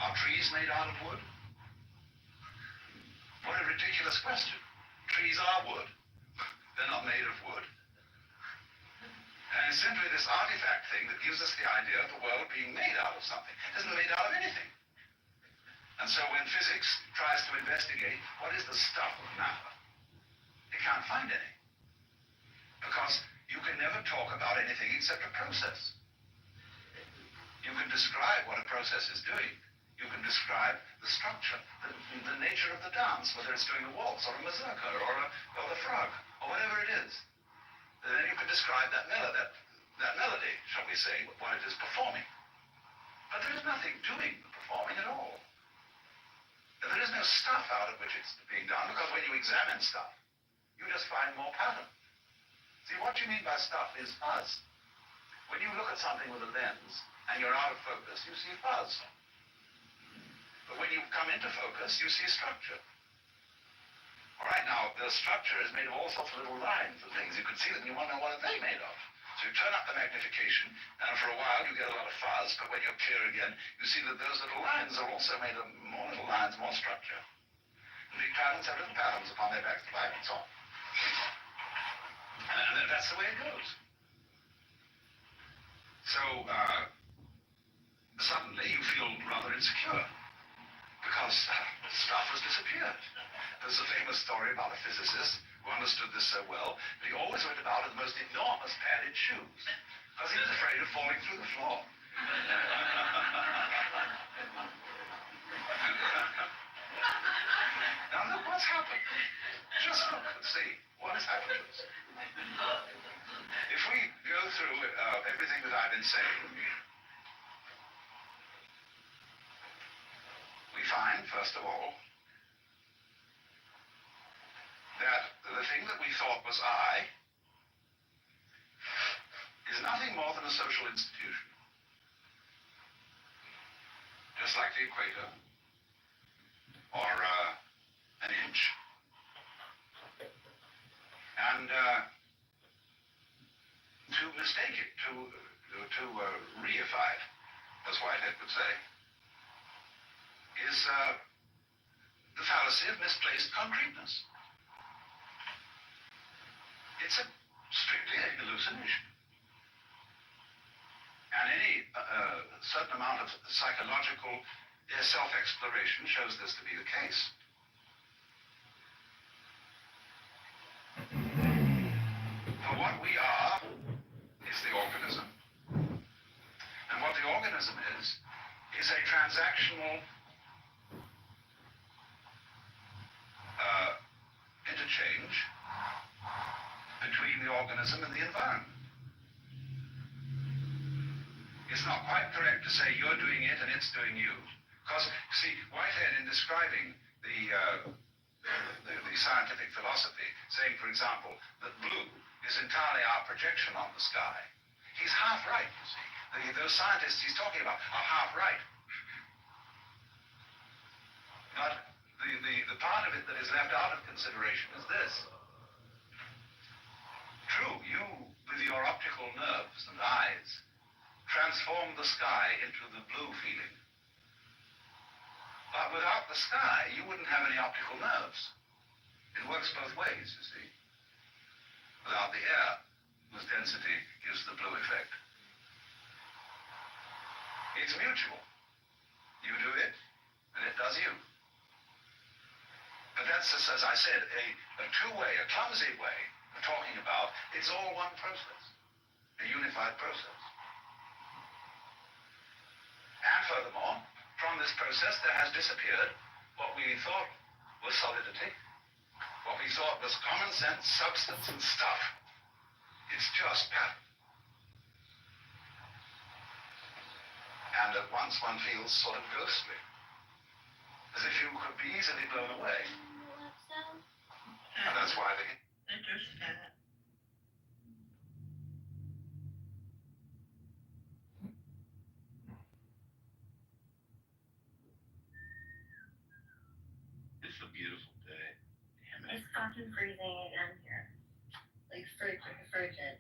Are trees made out of wood? What a ridiculous question. Trees are wood. They're not made of wood. And it's simply this artifact thing that gives us the idea of the world being made out of something. It isn't made out of anything. And so when physics tries to investigate what is the stuff of matter, it can't find any. Because you can never talk about anything except a process. You can describe what a process is doing. You can describe the structure, the nature of the dance, whether it's doing a waltz or a mazurka or the frog or whatever it is. And then you can describe that melody, shall we say, what it is performing. But there is nothing doing the performing at all. And there is no stuff out of which it's being done, because when you examine stuff, you just find more pattern. See, what you mean by stuff is fuzz. When you look at something with a lens and you're out of focus, you see fuzz. But when you come into focus, you see structure. All right, now, the structure is made of all sorts of little lines and things. You can see them and you want to know what are they made of. So you turn up the magnification, and for a while you get a lot of fuzz, but when you appear again, you see that those little lines are also made of more little lines, more structure. And big patterns have little patterns upon their backs, and so on. And that's the way it goes. So, suddenly you feel rather insecure, because stuff has disappeared. There's a famous story about a physicist who understood this so well, but he always went about in the most enormous padded shoes. because he was afraid of falling through the floor. Now look what's happened. Just look and see what has happened to us. If we go through everything that I've been saying, we find, first of all, that the thing that we thought was I is nothing more than a social institution. Just like the equator, or an inch. And to mistake it, to reify it, as Whitehead would say, is the fallacy of misplaced concreteness. It's a strictly a hallucination. And any certain amount of psychological self-exploration shows this to be the case. For what we are is the organism. And what the organism is a transactional interchange between the organism and the environment. It's not quite correct to say you're doing it and it's doing you. Because, see, Whitehead, in describing the scientific philosophy, saying, for example, that blue is entirely our projection on the sky, he's half right, you see. Those scientists he's talking about are half right. But the part of it that is left out of consideration is this. True, you, with your optical nerves and eyes, transform the sky into the blue feeling. But without the sky, you wouldn't have any optical nerves. It works both ways, you see. Without the air, whose density gives the blue effect. It's mutual. You do it, and it does you. But that's, as I said, a two-way, a clumsy way of talking about it's all one process, a unified process. And furthermore, from this process there has disappeared what we thought was solidity, what we thought was common sense, substance, and stuff. It's just pattern. And at once one feels sort of ghostly, as if you could be easily blown away. And that's why they... It's a beautiful day. Damn it. It's fucking freezing again here. Like frigid.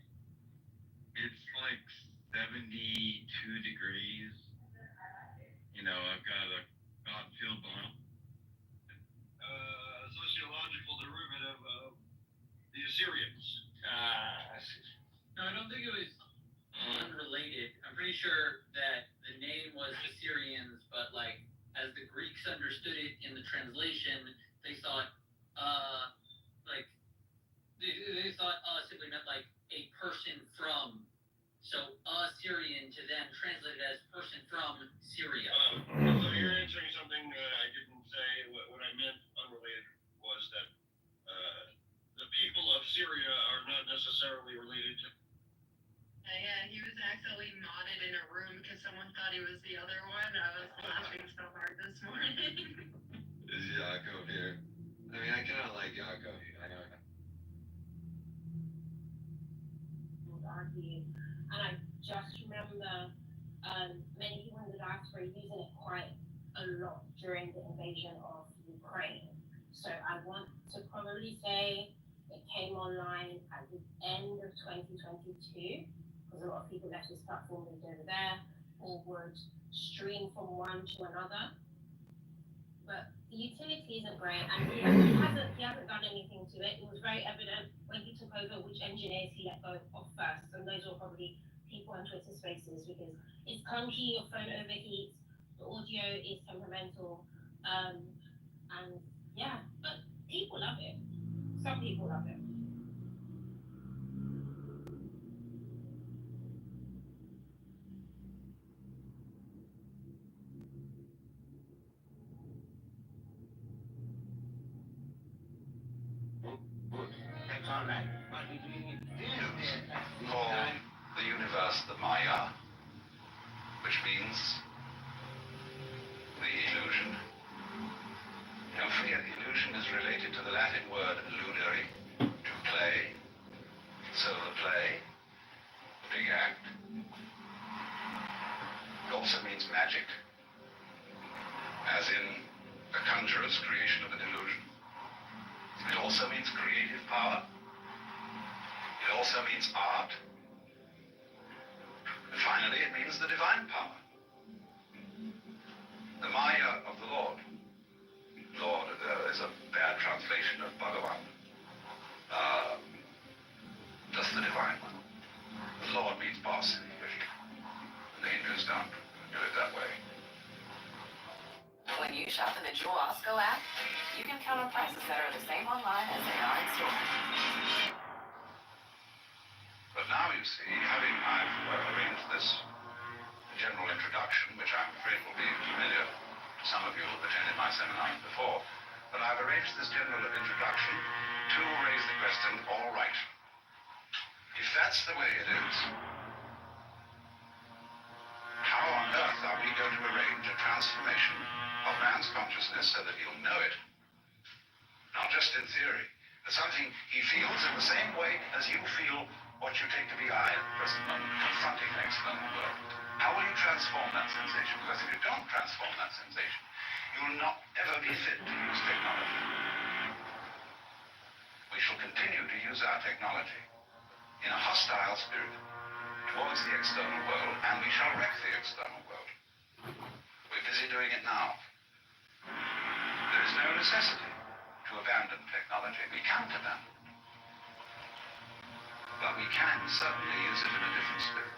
It's like 72 degrees. You know, I've got a Godfield bomb. Sociological derivative of the Assyrians. I see. No, I don't think it was unrelated. I'm pretty sure that the name was Assyrians, but like as the Greeks understood it in the translation, they thought they thought simply meant like a person from. So Assyrian to them translated as person from Syria. So you're answering something I didn't say. What I meant unrelated was that the people of Syria are not necessarily related to. Yeah, he was accidentally modded in a room because someone thought he was the other one. I was laughing so hard this morning. Is Yaakov here? I mean, I kind of like Yaakov. I know. Argue. And I just remember many people in the diaspora using it quite a lot during the invasion of Ukraine. So I want to probably say it came online at the end of 2022, because a lot of people left this platform moved over there, or would stream from one to another. But the utility isn't great, and he hasn't done anything to it. It was very evident when he took over which engineers he let go off first, and those were probably people on Twitter Spaces, because it's clunky, your phone overheats, the audio is temperamental, and yeah, but people love it. Some people love it. also means magic, as in a conjurer's creation of a delusion. It also means creative power. It also means art. And finally, it means the divine power. The Maya of the Lord. Lord is a bad translation of Bhagavan. Just the divine one. The Lord means boss in English. And the Hindus don't do it that way. When you shop in the Jewel Osco app, you can count on prices that are the same online as they are in store. But now you see, I've arranged this general introduction, which I'm afraid will be familiar to some of you who have attended my seminars before, but I've arranged this general introduction to raise the question, all right, if that's the way it is, how on earth are we going to arrange a transformation of man's consciousness so that he'll know it, not just in theory, but something he feels in the same way as you feel what you take to be I at the present moment, confronting the external world. How will you transform that sensation? Because if you don't transform that sensation, you will not ever be fit to use technology. We shall continue to use our technology in a hostile spirit towards the external world, and we shall wreck the external world. We're busy doing it now. There is no necessity to abandon technology. We can't abandon it. But we can certainly use it in a different spirit.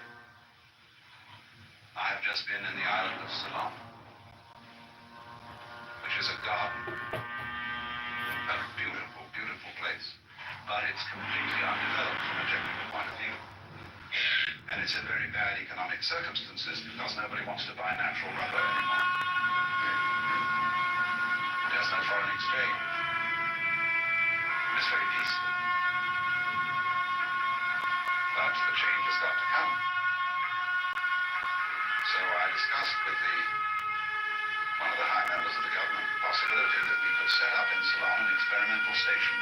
I have just been in the island of Ceylon, which is a garden, a beautiful, beautiful place, but it's completely undeveloped from a technical point of view. And it's in very bad economic circumstances because nobody wants to buy natural rubber anymore. There's no foreign exchange. It's very peaceful. But the change has got to come. So I discussed with one of the high members of the government the possibility that we could set up in Ceylon an experimental station,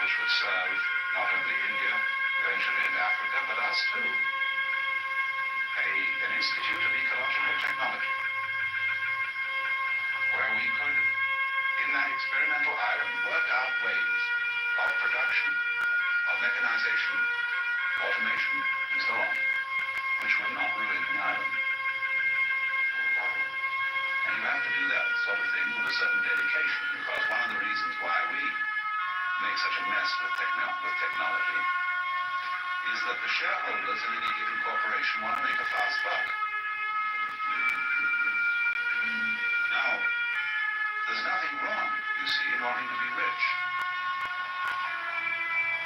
which would serve not only India, eventually in Africa, but us too. An institute of ecological technology, where we could, in that experimental island, work out ways of production, of mechanization, automation, and so on, which would not ruin the island. And you have to do that sort of thing with a certain dedication, because one of the reasons why we make such a mess with technology is that the shareholders in any given corporation want to make a fast buck. Now, there's nothing wrong, you see, in wanting to be rich.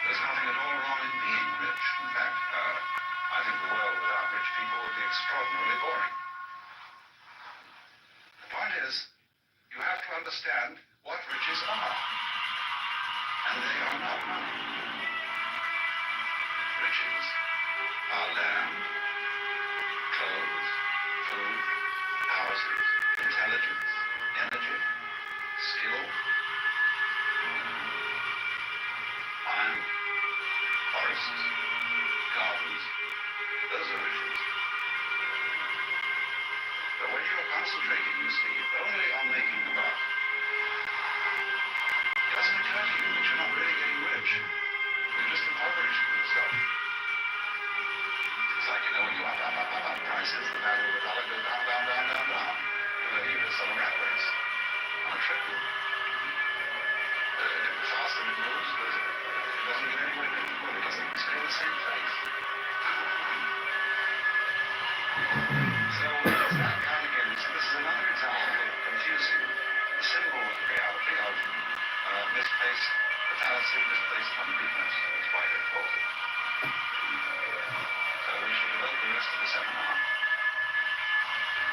There's nothing at all wrong in being rich. In fact, I think the world without rich people would be extraordinarily boring. The point is, you have to understand what riches are. And they are not money. Riches are land, clothes, food, houses, intelligence, energy, skill, iron, forests, gardens. Those are riches. But when you are concentrating, you see, only on making the buck, it doesn't occur to you that you're not really getting rich. You're just impoverishing yourself. It's like, when you up prices, the value of the dollar goes down, down, down, down, down. You're just on a rat race, on a treadmill. The faster it moves, it doesn't get anywhere near the goal. It doesn't stay in the same place. So it's that kind again. So this is another example of confusing the symbol reality of misplaced, the fallacy of misplaced completeness. It's quite important. So we shall devote the rest of the seminar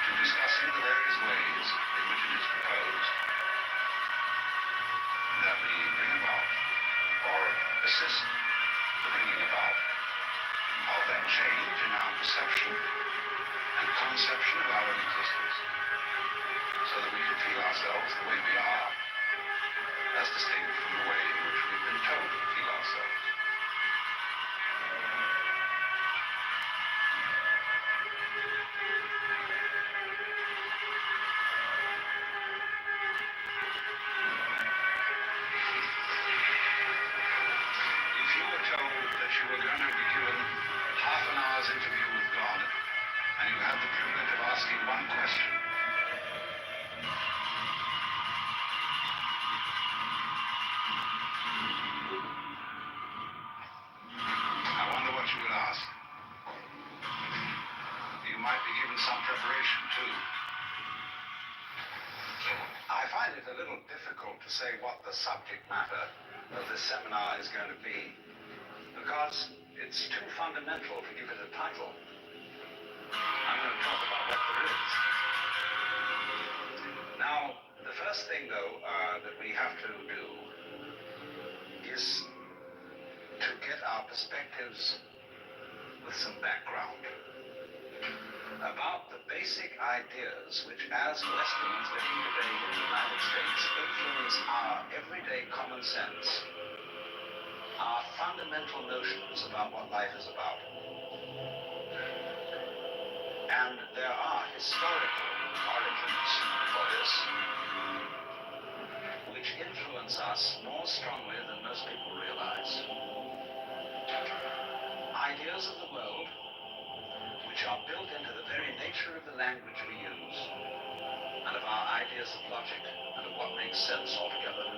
to discussing the various ways in which it is proposed that we bring about, or assist the bringing about, of that change in our perception and conception of our own existence, so that we can feel ourselves the way we are, as distinct from the way in which we've been told to feel ourselves. have the privilege of asking one question. I wonder what you would ask. You might be given some preparation, too. I find it a little difficult to say what the subject matter of this seminar is going to be, because it's too fundamental to give it a title. I'm going to talk about what there is. Now, the first thing, though, that we have to do is to get our perspectives with some background about the basic ideas which, as Westerners living today in the United States, influence our everyday common sense, our fundamental notions about what life is about. And there are historical origins for this, which influence us more strongly than most people realize. Ideas of the world which are built into the very nature of the language we use, and of our ideas of logic, and of what makes sense altogether.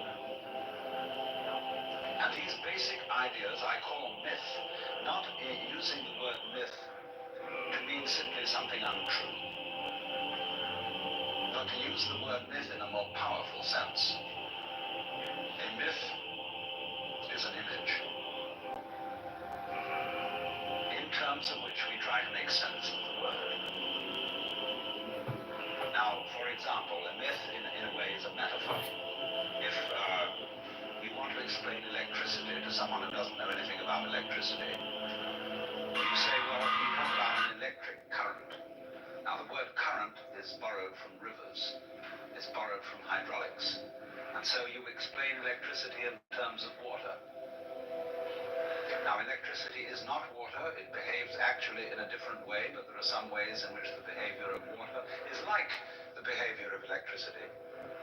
And these basic ideas I call myth, not using the word myth to mean simply something untrue, but to use the word myth in a more powerful sense. A myth is an image, in terms of which we try to make sense of the world. Now, for example, a myth in a way is a metaphor. If you want to explain electricity to someone who doesn't know anything about electricity, you say, well, you talk about an electric current. Now, the word current is borrowed from rivers. It's borrowed from hydraulics. And so you explain electricity in terms of water. Now, electricity is not water. It behaves actually in a different way, but there are some ways in which the behavior of water is like the behavior of electricity.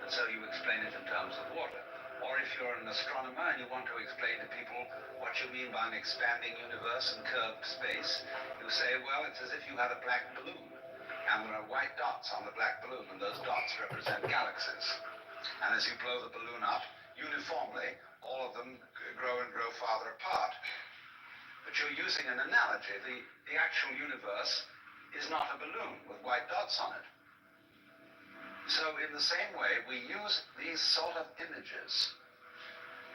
And so you explain it in terms of water. Or if you're an astronomer and you want to explain to people what you mean by an expanding universe and curved space, you say, well, it's as if you had a black balloon, and there are white dots on the black balloon, and those dots represent galaxies. And as you blow the balloon up, uniformly, all of them grow and grow farther apart. But you're using an analogy. The actual universe is not a balloon with white dots on it. So in the same way, we use these sort of images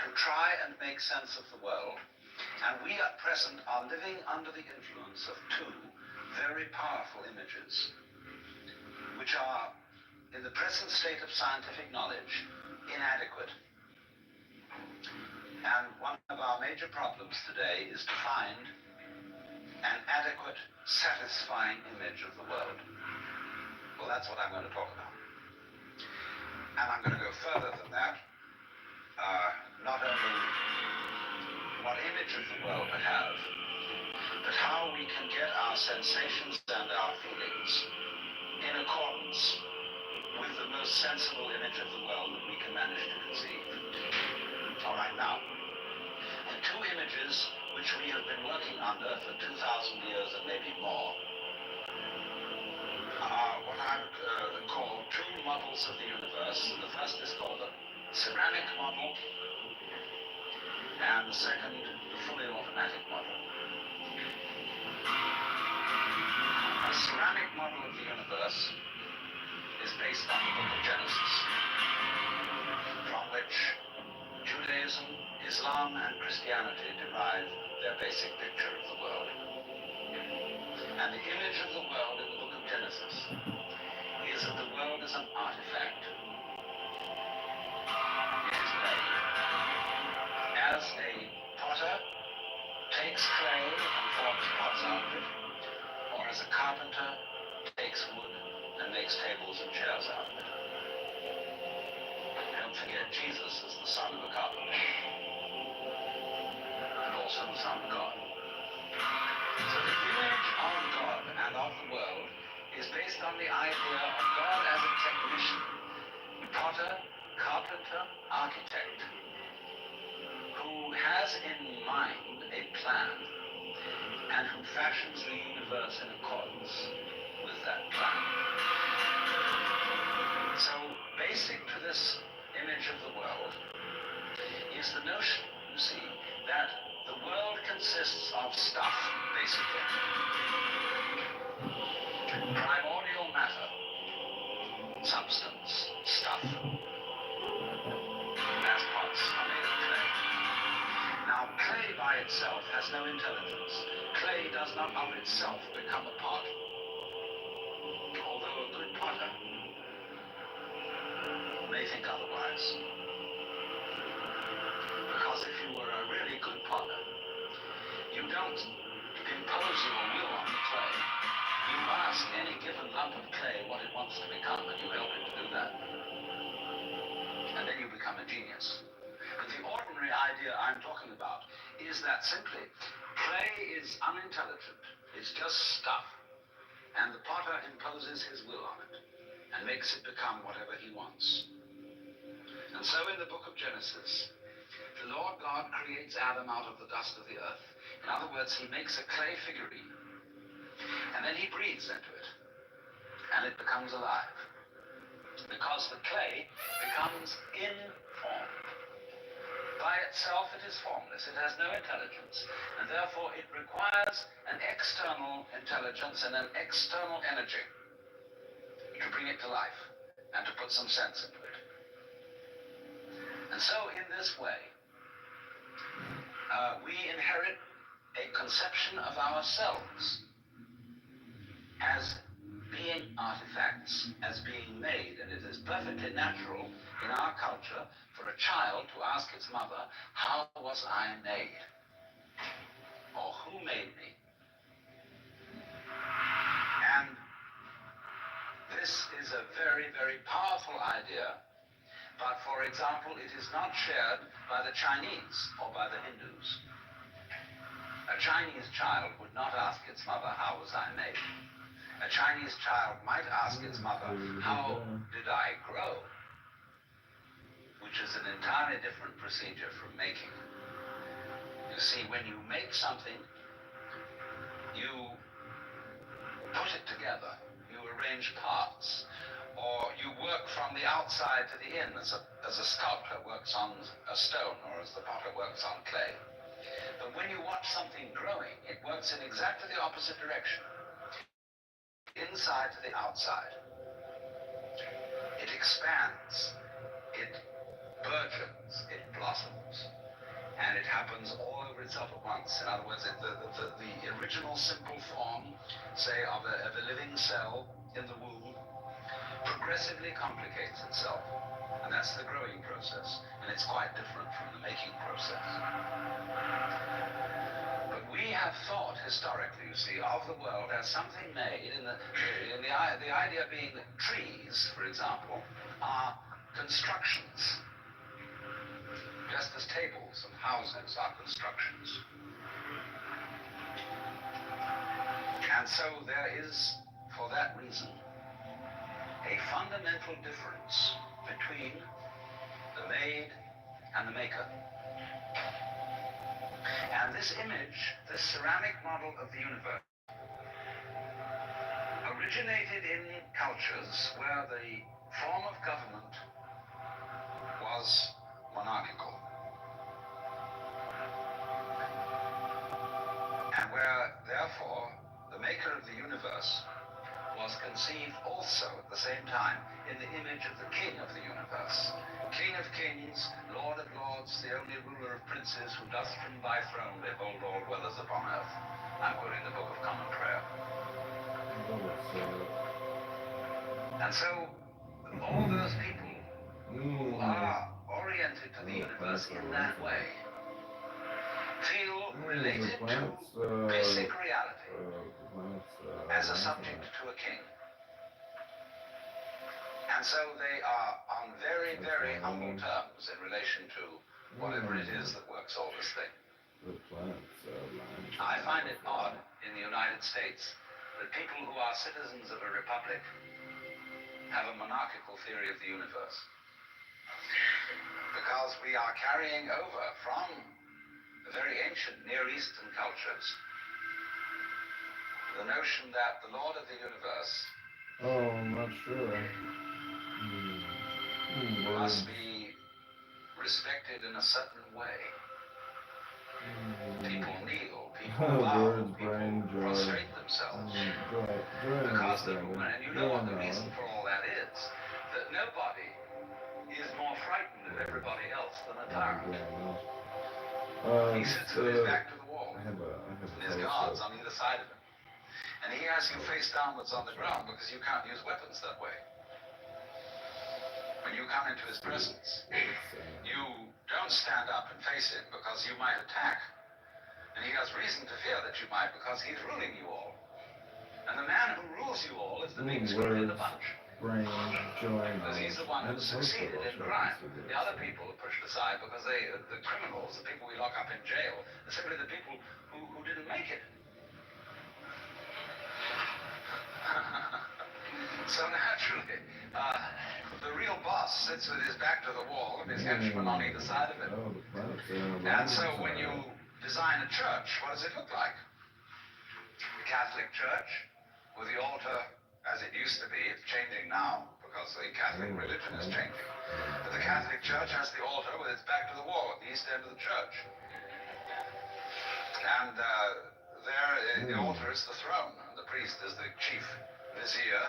to try and make sense of the world, and we at present are living under the influence of two very powerful images, which are, in the present state of scientific knowledge, inadequate. And one of our major problems today is to find an adequate, satisfying image of the world. Well, that's what I'm going to talk about. And I'm going to go further than that. Not only what image of the world to have, but how we can get our sensations and our feelings in accordance with the most sensible image of the world that we can manage to conceive. All right, now, the two images which we have been working under for 2,000 years and maybe more are what I would call two models of the universe. The first is called the ceramic model, and the second, the fully automatic model. The ceramic model of the universe is based on the book of Genesis, from which Judaism, Islam, and Christianity derive their basic picture of the world. And the image of the world in the book of Genesis is that the world is an artifact. It is made as a potter takes clay and forms pots out of it, or as a carpenter takes wood and makes tables and chairs out of it. Don't forget, Jesus is the son of a carpenter, and also the son of God. So the image of God and of the world is based on the idea of God as a technician, potter, carpenter, architect, who has in mind a plan and who fashions the universe in accordance with that is the notion, you see, that the world consists of stuff, basically. Primordial matter, substance, stuff. As parts are made of clay. Now, clay by itself has no intelligence. Clay does not of itself become a part. Although a good potter may think otherwise. Because if you were a really good potter, you don't impose your will on the clay. You ask any given lump of clay what it wants to become, and you help it to do that. And then you become a genius. But the ordinary idea I'm talking about is that simply clay is unintelligent. It's just stuff. And the potter imposes his will on it and makes it become whatever he wants. And so in the book of Genesis, the Lord God creates Adam out of the dust of the earth. In other words, he makes a clay figurine, and then he breathes into it, and it becomes alive. Because the clay becomes informed. By itself, it is formless. It has no intelligence, and therefore it requires an external intelligence and an external energy to bring it to life and to put some sense into it. And so, in this way, we inherit a conception of ourselves as being artifacts, as being made, and it is perfectly natural in our culture for a child to ask its mother, how was I made? Or who made me? And this is a very, very powerful idea, but for example, it is not shared by the Chinese or by the Hindus. A Chinese child would not ask its mother, how was I made? A Chinese child might ask its mother, how did I grow? Which is an entirely different procedure from making. You see, when you make something, you put it together, you arrange parts, or you work from the outside to the in, as a sculptor works on a stone, or as the potter works on clay. But when you watch something growing, it works in exactly the opposite direction. Inside to the outside. It expands, it burgeons, it blossoms, and it happens all over itself at once. In other words, the original simple form, say, of a living cell in the womb, progressively complicates itself. And that's the growing process, and it's quite different from the making process. But we have thought historically, you see, of the world as something made, the idea being that trees, for example, are constructions, just as tables and houses are constructions. And so there is, for that reason, a fundamental difference between the made and the maker. And this image, this ceramic model of the universe, originated in cultures where the form of government was monarchical. And where, therefore, the maker of the universe was conceived also at the same time in the image of the king of the universe. King of kings, Lord of lords, the only ruler of princes, who doth from thy throne behold all dwellers upon earth. I'm quoting the Book of Common Prayer. And so, all those people who are oriented to the universe in that way feel related to basic reality as a subject to a king. And so they are on very, very humble terms in relation to whatever it is that works all this thing. I find it odd in the United States that people who are citizens of a republic have a monarchical theory of the universe. Because we are carrying over from the very ancient Near Eastern cultures the notion that the Lord of the universe I'm not sure. must be respected in a certain way. People kneel, people Oh, bow, birds, people brain, joy. prostrate themselves. Joy Because the understanding. woman, and you Joy know what the knowledge. reason for all that is, that nobody is more frightened of everybody else than a tyrant. He sits with his back to the wall, I have a and his guards on either side of him. And he has you face downwards on the ground because you can't use weapons that way. When you come into his presence, you don't stand up and face him because you might attack. And he has reason to fear that you might because he's ruling you all. And the man who rules you all is the big screw in the bunch. Brain, joy, Because he's the one who succeeded in crime. The other people are pushed aside because the criminals, the people we lock up in jail, are simply the people who didn't make it. So naturally, the real boss sits with his back to the wall and his henchmen on either side of him. And so when you design a church, what does it look like? The Catholic Church with the altar as it used to be. It's changing now because the Catholic religion is changing. But the Catholic Church has the altar with its back to the wall at the east end of the church. And there, the altar is the throne, and the priest is the chief vizier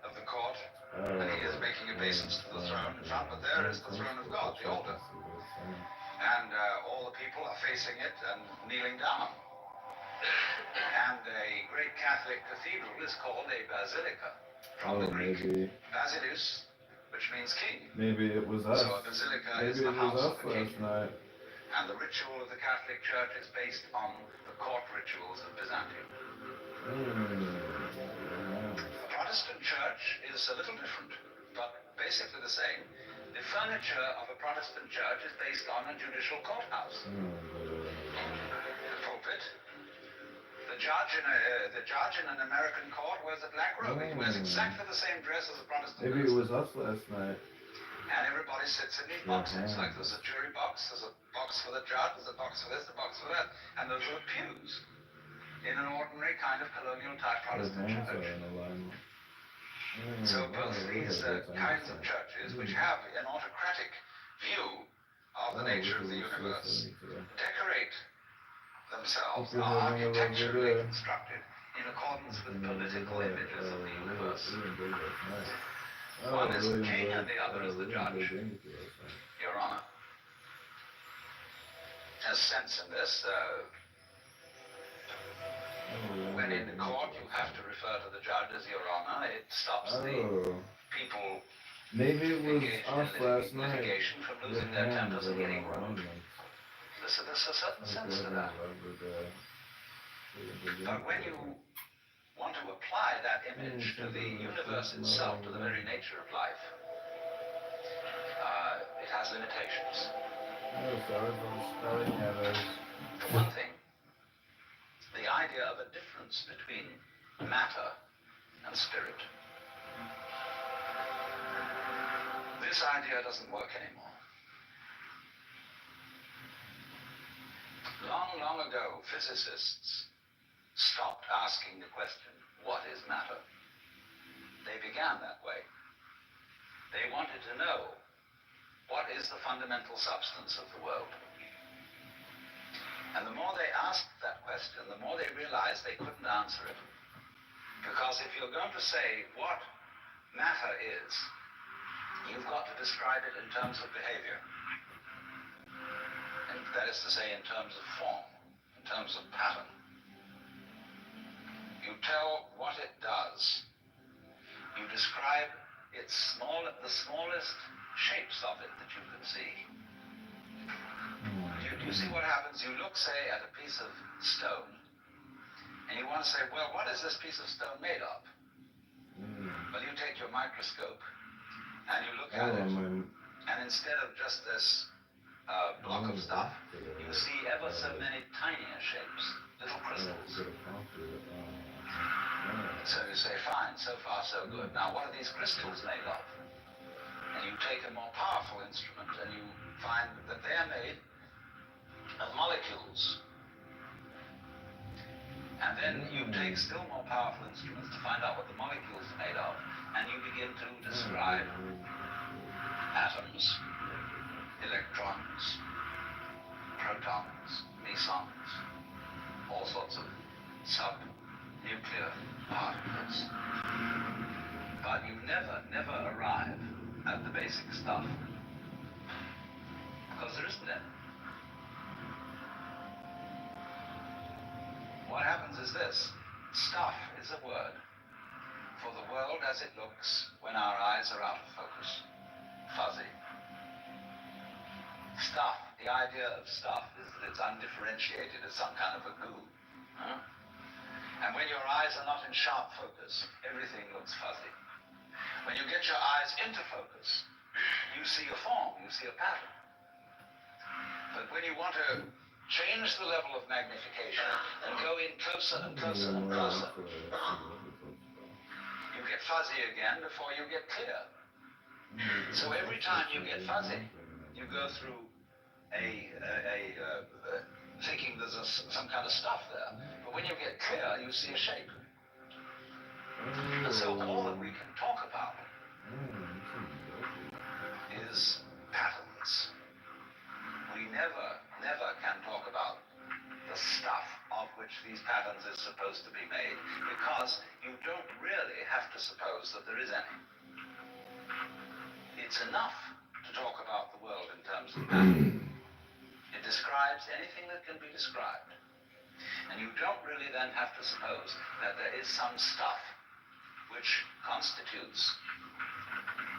of the court, and he is making obeisance to the throne in front, but there is the throne of God, the altar. And all the people are facing it and kneeling down. And a great Catholic cathedral is called a basilica, from the Greek basileus, which means king. Maybe it was us. So a basilica Maybe is the it house was of us the king. last night. And the ritual of the Catholic Church is based on the court rituals of Byzantium. The Protestant Church is a little different, but basically the same. The furniture of a Protestant church is based on a judicial courthouse. The pulpit. The judge in an American court wears a black robe. He wears exactly the same dress as a Protestant. Maybe it was us last night. And everybody sits in these boxes. Like there's a jury box, there's a box for the judge, there's a box for this, a box for that, and those are pews in an ordinary kind of colonial type Protestant church. So both these kinds of churches, which have an autocratic view of the nature of the universe, decorate themselves, are architecturally constructed in accordance with political images of the universe. One is the king and the other is the judge, Your Honor. There's sense in this. When in the court you have to refer to the judge as Your Honor, it stops the people Maybe it was us last night. litigation from losing their tempers and getting rude. There's a certain sense to that. But when you want to apply that image to the universe itself, to the very nature of life, it has limitations. For one thing, the idea of a difference between matter and spirit. This idea doesn't work anymore. Long, long ago, physicists stopped asking the question, what is matter? They began that way. They wanted to know, what is the fundamental substance of the world? And the more they asked that question, the more they realized they couldn't answer it. Because if you're going to say what matter is, you've got to describe it in terms of behavior. And that is to say, in terms of form, in terms of pattern. You tell what it does. You describe the smallest shapes of it that you can see. You see what happens? You look, say, at a piece of stone, and you want to say, well, what is this piece of stone made of? Well, you take your microscope, and you look at it, and instead of just this block of stuff, you see ever so many tinier shapes, little crystals. So you say, fine, so far so good. Now, what are these crystals made of? And you take a more powerful instrument, and you find that they're made of molecules. And then you take still more powerful instruments to find out what the molecules are made of, and you begin to describe atoms. electrons, protons, mesons, all sorts of sub-nuclear particles. But you never arrive at the basic stuff, because there isn't any. What happens is this: stuff is a word for the world as it looks when our eyes are out of focus. Fuzzy. Stuff, the idea of stuff is that it's undifferentiated as some kind of a goo. Huh? And when your eyes are not in sharp focus, everything looks fuzzy. When you get your eyes into focus, you see a form, you see a pattern. But when you want to change the level of magnification and go in closer and closer and closer, you get fuzzy again before you get clear. So every time you get fuzzy, you go through thinking there's some kind of stuff there. But when you get clear, you see a shape. And so all that we can talk about is patterns. We never can talk about the stuff of which these patterns is supposed to be made, because you don't really have to suppose that there is any. It's enough to talk about the world in terms of pattern. It describes anything that can be described. And you don't really then have to suppose that there is some stuff which constitutes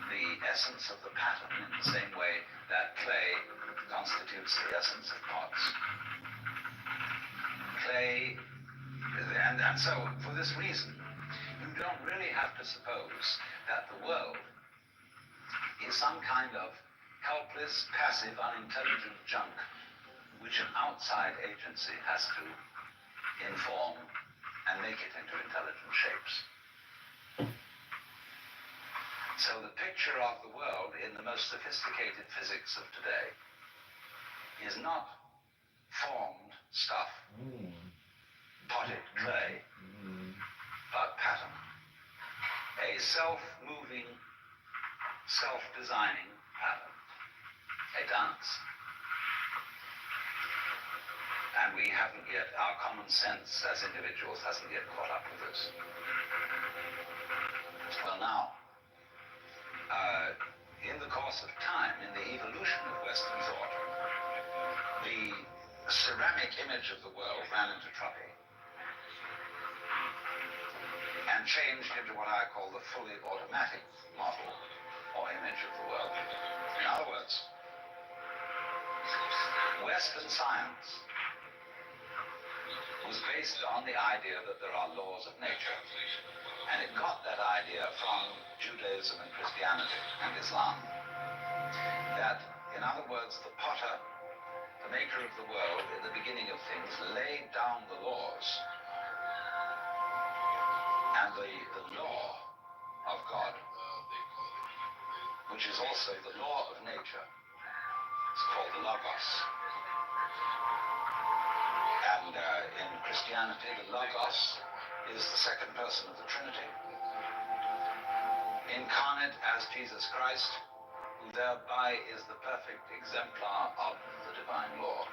the essence of the pattern in the same way that clay constitutes the essence of pots. Clay, and so for this reason, you don't really have to suppose that the world is some kind of helpless, passive, unintelligent junk which an outside agency has to inform and make it into intelligent shapes. So the picture of the world in the most sophisticated physics of today is not formed stuff, potted clay, but pattern. A self-moving, self-designing pattern. A dance. And we haven't yet, our common sense as individuals hasn't yet caught up with this. Well now, in the course of time, in the evolution of Western thought, the ceramic image of the world ran into trouble and changed into what I call the fully automatic model or image of the world. In other words, Western science was based on the idea that there are laws of nature. And it got that idea from Judaism and Christianity and Islam. That, in other words, the potter, the maker of the world, in the beginning of things, laid down the laws. And the law of God, which is also the law of nature, is called the Logos. And in Christianity, the Logos is the second person of the Trinity, incarnate as Jesus Christ, who thereby is the perfect exemplar of the divine law.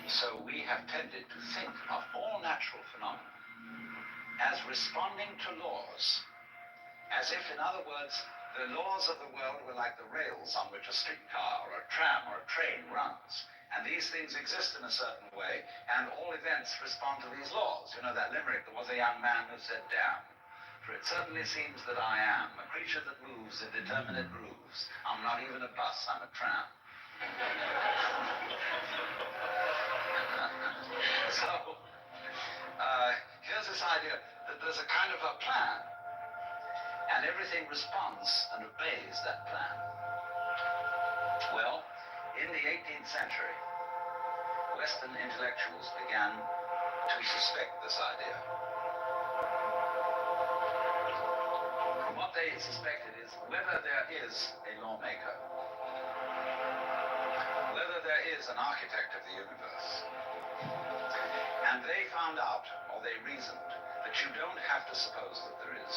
So we have tended to think of all natural phenomena as responding to laws, as if, in other words, the laws of the world were like the rails on which a streetcar or a tram or a train runs. And these things exist in a certain way, and all events respond to these laws. You know that limerick, there was a young man who said, "Damn, for it certainly seems that I am a creature that moves in determinate grooves. I'm not even a bus, I'm a tram." So, here's this idea that there's a kind of a plan, and everything responds and obeys that plan. Well, in the 18th century, Western intellectuals began to suspect this idea. And what they suspected is whether there is a lawmaker, whether there is an architect of the universe. And they found out, or they reasoned, that you don't have to suppose that there is.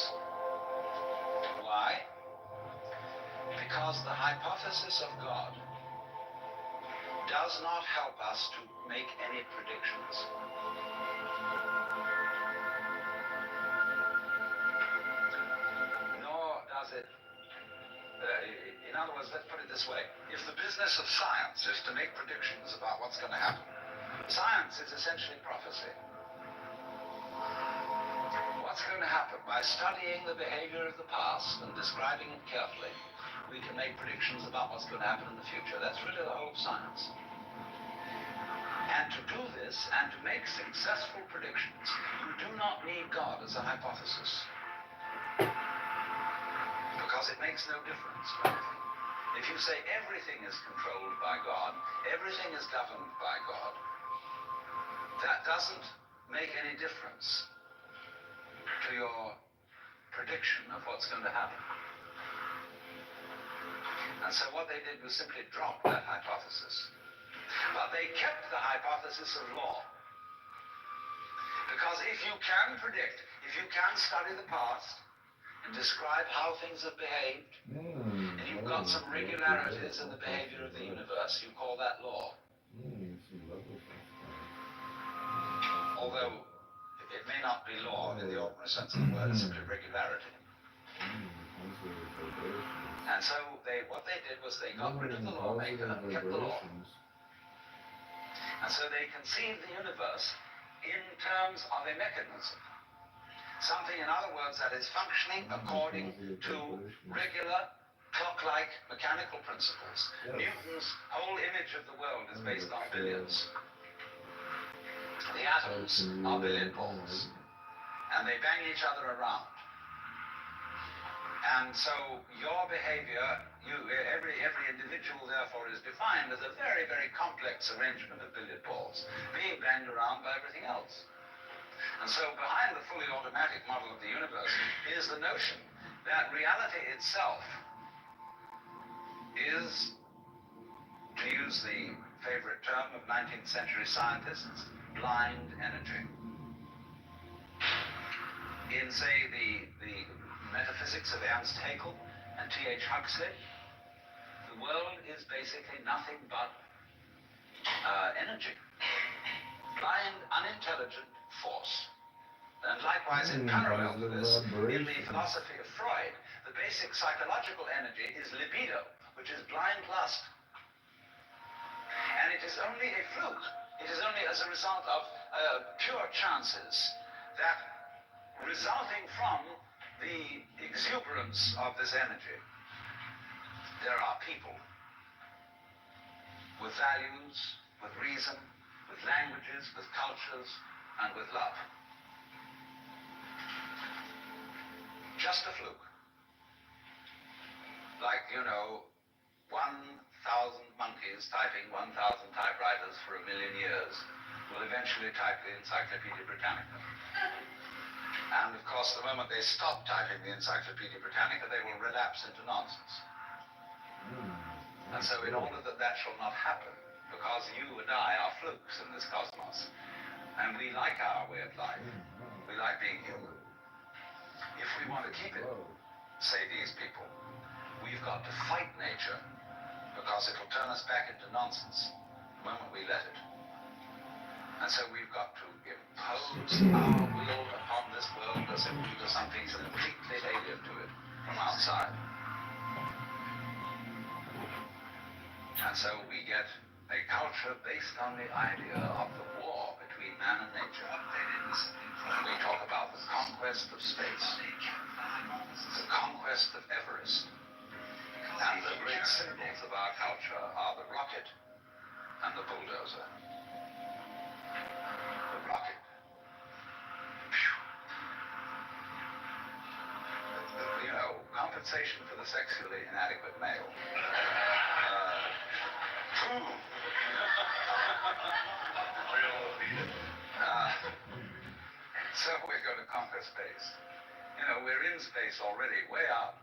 Why? Because the hypothesis of God does not help us to make any predictions. Nor does it, in other words, let's put it this way. If the business of science is to make predictions about what's going to happen, science is essentially prophecy. What's going to happen? By studying the behavior of the past and describing it carefully, we can make predictions about what's going to happen in the future. That's really the whole of science. And to do this, and to make successful predictions, you do not need God as a hypothesis. Because it makes no difference to anything. If you say everything is controlled by God, everything is governed by God, that doesn't make any difference to your prediction of what's going to happen. And so what they did was simply drop that hypothesis. But they kept the hypothesis of law. Because if you can predict, if you can study the past and describe how things have behaved, and you've got some regularities in the behavior of the universe, you call that law. Although it may not be law in the ordinary sense of the word, it's simply regularity. And so what they did was they got rid of the lawmaker and kept the law. And so they conceived the universe in terms of a mechanism. Something, in other words, that is functioning according to regular, clock-like mechanical principles. Newton's whole image of the world is based on billiards. The atoms are billiard balls, and they bang each other around. And so your behavior, every individual therefore is defined as a very, very complex arrangement of billiard balls, being banged around by everything else. And so behind the fully automatic model of the universe is the notion that reality itself is, to use the favorite term of 19th century scientists, blind energy. In, say, the metaphysics of Ernst Haeckel and T.H. Huxley, the world is basically nothing but energy. Blind, unintelligent force. And likewise, in parallel to this, in the philosophy of Freud, the basic psychological energy is libido, which is blind lust. And it is only a fluke. It is only as a result of pure chances that, resulting from the exuberance of this energy, there are people with values, with reason, with languages, with cultures, and with love. Just a fluke. Like, 1,000 monkeys typing 1,000 typewriters for 1 million years will eventually type the Encyclopedia Britannica. And of course, the moment they stop typing the Encyclopedia Britannica, they will relapse into nonsense. And so in order that that shall not happen, because you and I are flukes in this cosmos, and we like our way of life, we like being human. If we want to keep it, say these people, we've got to fight nature, because it'll turn us back into nonsense the moment we let it. And so we've got to impose our will upon this world as if we were something completely alien to it from outside. And so we get a culture based on the idea of the war between man and nature. We talk about the conquest of space, the conquest of Everest. And the great symbols of our culture are the rocket and the bulldozer. The rocket. Compensation for the sexually inadequate male. So we're going to conquer space. We're in space already, way out.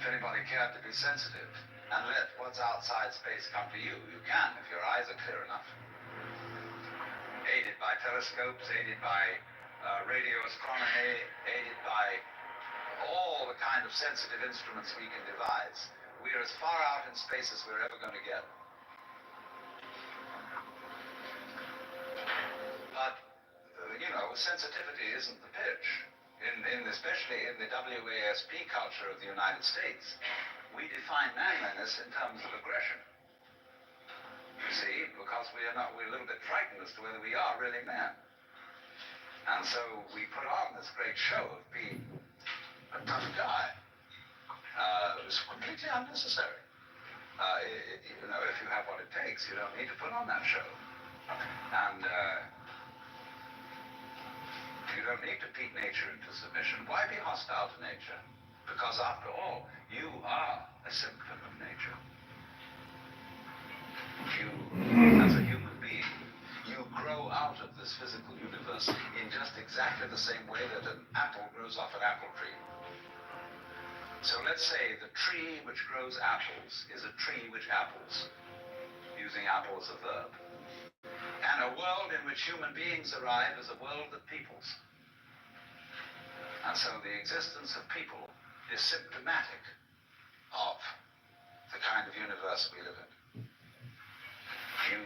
If anybody cared to be sensitive and let what's outside space come to you, you can if your eyes are clear enough. Aided by telescopes, aided by radio astronomy, aided by all the kind of sensitive instruments we can devise. We are as far out in space as we're ever going to get. But, sensitivity isn't the pitch. Especially in the WASP culture of the United States, we define manliness in terms of aggression. You see, because we're a little bit frightened as to whether we are really men. And so we put on this great show of being a tough guy. It was completely unnecessary. If you have what it takes, you don't need to put on that show. And you don't need to beat nature into submission. Why be hostile to nature? Because after all, you are a symptom of nature. You, as a human being, you grow out of this physical universe in just exactly the same way that an apple grows off an apple tree. So let's say the tree which grows apples is a tree which apples, using apple as a verb. And a world in which human beings arrive is a world that peoples. And so the existence of people is symptomatic of the kind of universe we live in. You,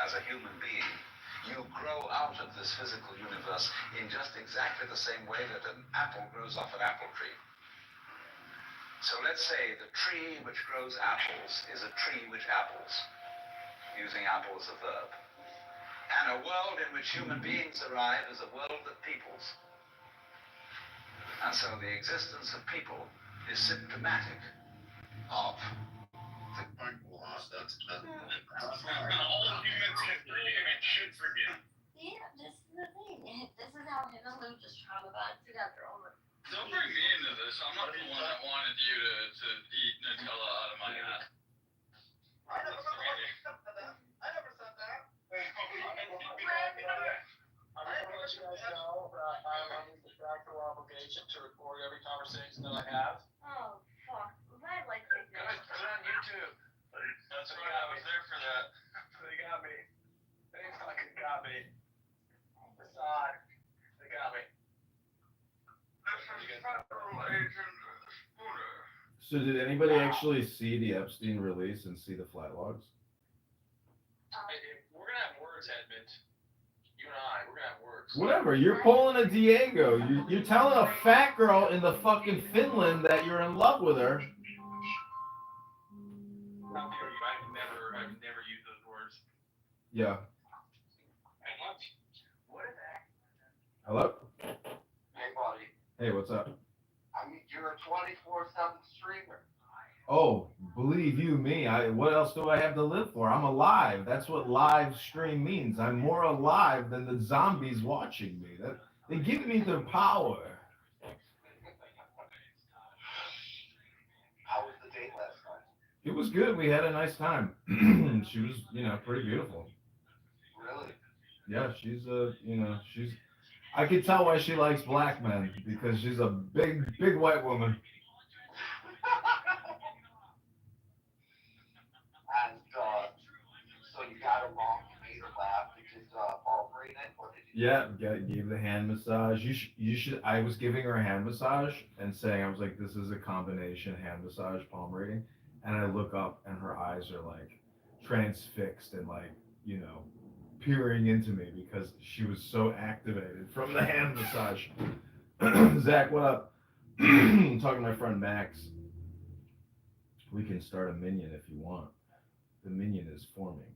as a human being, you grow out of this physical universe in just exactly the same way that an apple grows off an apple tree. So let's say the tree which grows apples is a tree which apples, using apple as a verb. And a world in which human beings arrive is a world that peoples. And so the existence of people is symptomatic of the Lost. That's all of human history and should forget. Yeah, this is the thing. This is how him and Lou just traumatized together over. Don't bring me into this. I'm not the one that wanted you to eat Nutella out of my ass. I never said that. I'm going to let you guys know that I'm under contractual obligation to record every conversation that I have. Oh, fuck. I like to Good, put it on YouTube. That's right, I was there for that. They got me. They fucking got me. Facade. They got me. This is Federal Agent Spooner. So did anybody actually see the Epstein release and see the flight logs? We're going to have words, Edmund. You and I, we're going to have words. Whatever, you're pulling a Diego. You're telling a fat girl in the fucking Finland that you're in love with her. I've never used those words. Yeah. What is that? Hello? Hey, buddy. Hey, what's up? I mean, you're a 24/7 streamer. Oh, believe you me, what else do I have to live for? I'm alive. That's what live stream means. I'm more alive than the zombies watching me. They give me their power. How was the date last night? It was good. We had a nice time. She was, pretty beautiful. Really? Yeah, she's I could tell why she likes black men, because she's a big white woman. And so you got along, you made her laugh, you just offering it, or did you? Yeah, gave the hand massage. You should. I was giving her a hand massage and saying, I was like, this is a combination hand massage palm reading, and I look up and her eyes are like transfixed and like peering into me because she was so activated from the hand massage. Zach, what up? I'm talking to my friend Max. We can start a minion if you want. The minion is forming.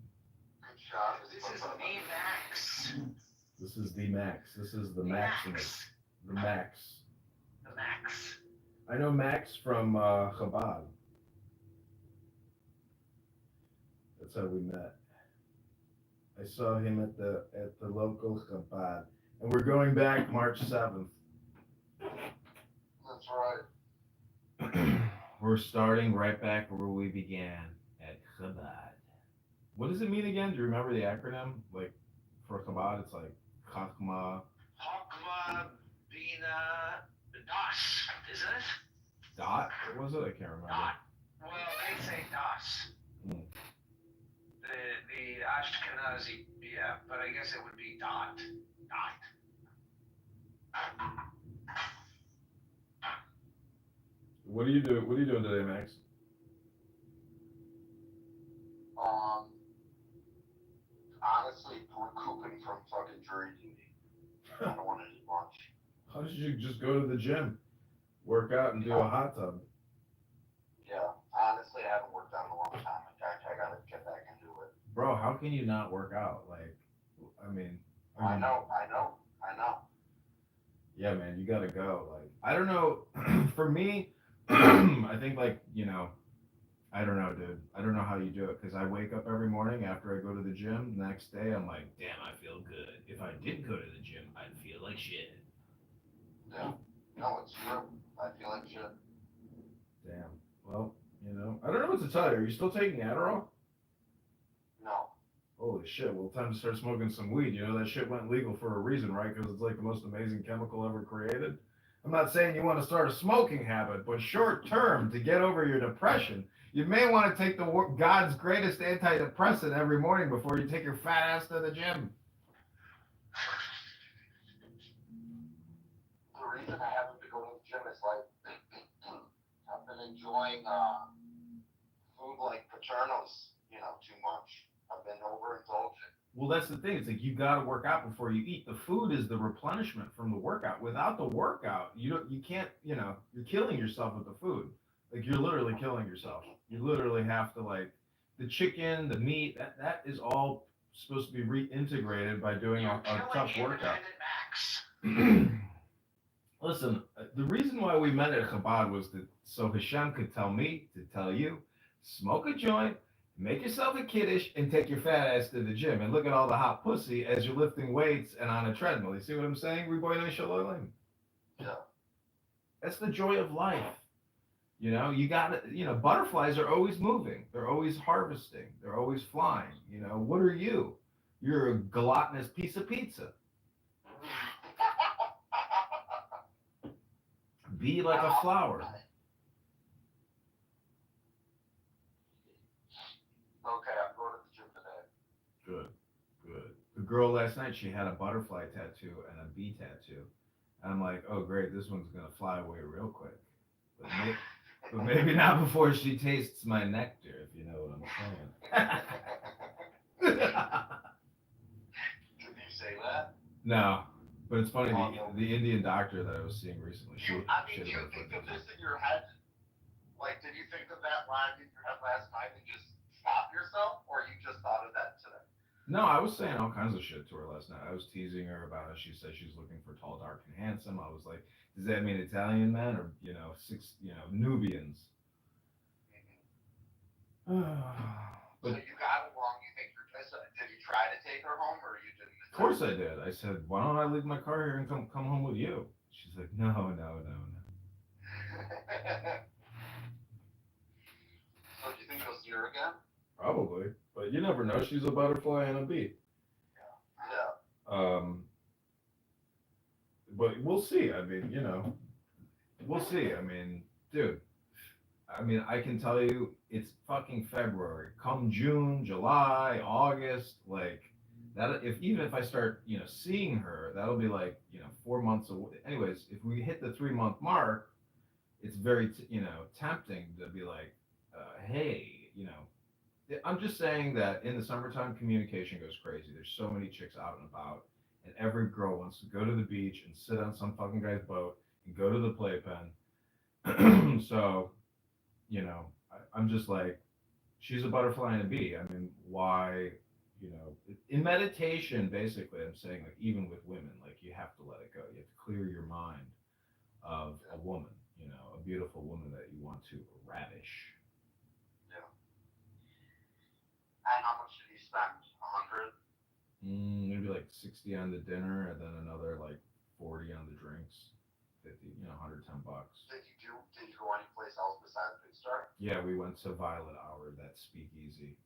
Good job. This is the Max. This is the Max. This is the Maximus. The Max. The Max. I know Max from Chabad. That's how we met. I saw him at the local Chabad, and we're going back March 7th. That's right. We're starting right back where we began at Chabad. What does it mean again? Do you remember the acronym? Like for Chabad, it's like Chachma. Chokma, Bina, Das, isn't it? Dot? What was it? I can't remember. Dot. Well, they say Das. Hmm. The Ashkenazi, yeah, but I guess it would be dot. Dot. What are you doing? What are you doing today, Max? Honestly, recouping from fucking jury duty. I don't want to eat lunch. How did you just go to the gym, work out, and do a hot tub? Yeah, honestly, I haven't worked out in a long time. I gotta get back into it. Bro, how can you not work out? Like, I mean, I know. Yeah, man, you gotta go. Like, I don't know. For me, I think like, I don't know, dude. I don't know how you do it because I wake up every morning after I go to the gym. The next day, I'm like, damn, I feel good. If I didn't go to the gym, I'd feel like shit. Yeah. No, it's true. I feel like shit. Damn. Well, I don't know what to tell you. Are you still taking Adderall? No. Holy shit. Well, time to start smoking some weed. You know, that shit went legal for a reason, right? Because it's like the most amazing chemical ever created. I'm not saying you want to start a smoking habit, but short term, to get over your depression, you may want to take God's greatest antidepressant every morning before you take your fat ass to the gym. The reason I haven't been going to the gym is like I've been enjoying food like Paterno's, too much. I've been overindulgent. Well, that's the thing. It's like you got to work out before you eat. The food is the replenishment from the workout. Without the workout, you can't. You're killing yourself with the food. Like you're literally killing yourself. You literally have to like the chicken, the meat. That is all supposed to be reintegrated by doing a tough workout. Listen, the reason why we met at Chabad was so Hashem could tell me to tell you, smoke a joint, make yourself a kiddish, and take your fat ass to the gym and look at all the hot pussy as you're lifting weights and on a treadmill. You see what I'm saying? Yeah. That's the joy of life. You got to, butterflies are always moving. They're always harvesting. They're always flying. What are you? You're a gluttonous piece of pizza. Be like a flower. Okay, I'm going to the gym today. Good. The girl last night, she had a butterfly tattoo and a bee tattoo. And I'm like, oh great, this one's gonna fly away real quick. But maybe not before she tastes my nectar, if you know what I'm saying. Did you say that? No. But it's funny, the Indian doctor that I was seeing recently, you think of this in your head? Like, did you think of that line in your head last night and just stop yourself? Or you just thought of that today? No, I was saying all kinds of shit to her last night. I was teasing her about how she said she's looking for tall, dark, and handsome. I was like, does that mean Italian men or, Nubians? So you got along, you think did you try to take her home or you didn't? Of course I did. I said, why don't I leave my car here and come home with you? She's like, no. So do you think you'll see her again? Probably, but you never know. She's a butterfly and a bee. Yeah. But we'll see. I mean, we'll see. I mean, dude. I can tell you, it's fucking February. Come June, July, August, like that. Even if I start, seeing her, that'll be like, 4 months away. Anyways, if we hit the 3-month mark, it's very, tempting to be like, hey, I'm just saying that in the summertime, communication goes crazy. There's so many chicks out and about, and every girl wants to go to the beach and sit on some fucking guy's boat and go to the playpen. So, I'm just like, she's a butterfly and a bee. I mean, why, in meditation, basically, I'm saying, like, even with women, like, you have to let it go. You have to clear your mind of a woman, a beautiful woman that you want to ravish. And how much did you spend? 100? Maybe like 60 on the dinner, and then another like 40 on the drinks. 50, $110. Did you go anyplace else besides Big Star? Yeah, we went to Violet Hour, that speakeasy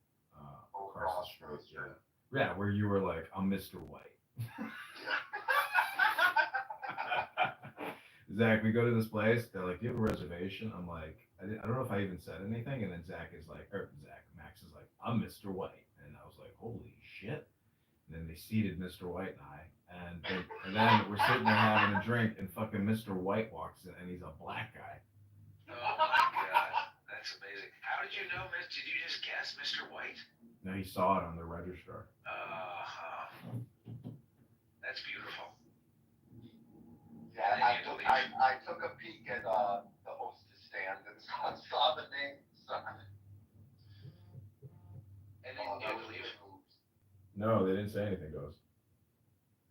across the street. Street. Yeah, where you were like, I'm Mr. White. Zach, we go to this place. They're like, do you have a reservation? I'm like, I don't know if I even said anything. And then Max is like, I'm Mr. White. And I was like, holy shit. And then they seated Mr. White and I. And then we're sitting there having a drink, and fucking Mr. White walks in, and he's a black guy. Oh my God, that's amazing. How did you know, Did you just guess Mr. White? No, he saw it on the registrar. That's beautiful. Yeah, I took a peek at the hostess stand and saw the name. And then you that was leave. good moves. No, they didn't say anything to us.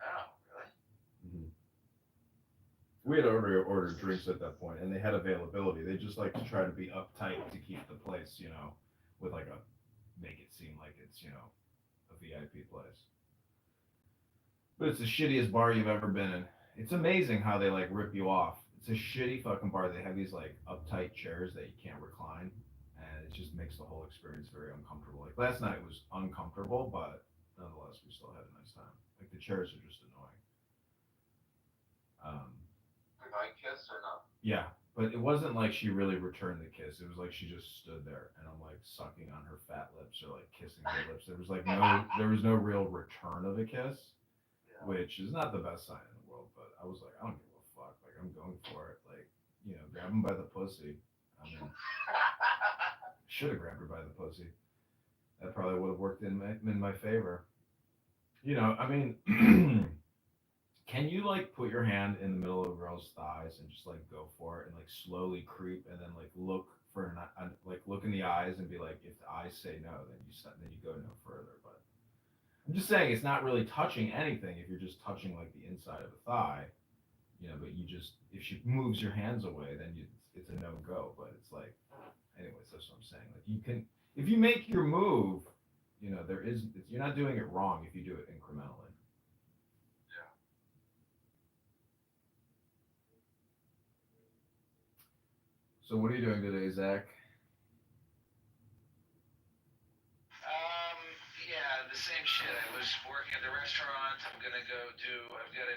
Oh, really? Mm-hmm. We had already ordered drinks at that point, and they had availability. They just like to try to be uptight to keep the place, you know, with like a make it seem like it's, you know, a VIP place. But it's the shittiest bar you've ever been in. It's amazing how they like rip you off. It's a shitty fucking bar. They have these like uptight chairs that you can't recline, and it just makes the whole experience very uncomfortable. Like last night was uncomfortable, but nonetheless we still had a nice time. Like the chairs are just annoying. Good night kiss or no? Yeah, but it wasn't like she really returned the kiss. It was like she just stood there and I'm like sucking on her fat lips or like kissing her lips. There was like there was no real return of a kiss, which is not the best sign in the world. But I was like, I don't give a fuck. Like I'm going for it. Like, you know, grab him by the pussy. I mean, should have grabbed her by the pussy. That probably would have worked in my favor. You know, I mean. Can you like put your hand in the middle of a girl's thighs and just like go for it and like slowly creep and then like look for like look in the eyes and be like, if the eyes say no, then you go no further. But I'm just saying it's not really touching anything if you're just touching like the inside of the thigh, you know. But you just if she moves your hands away, then it's a no go. But it's like, anyways, that's what I'm saying. Like you can if you make your move, you know, you're not doing it wrong if you do it incrementally. So what are you doing today, Zach? Yeah, the same shit. I was working at the restaurant. I've got a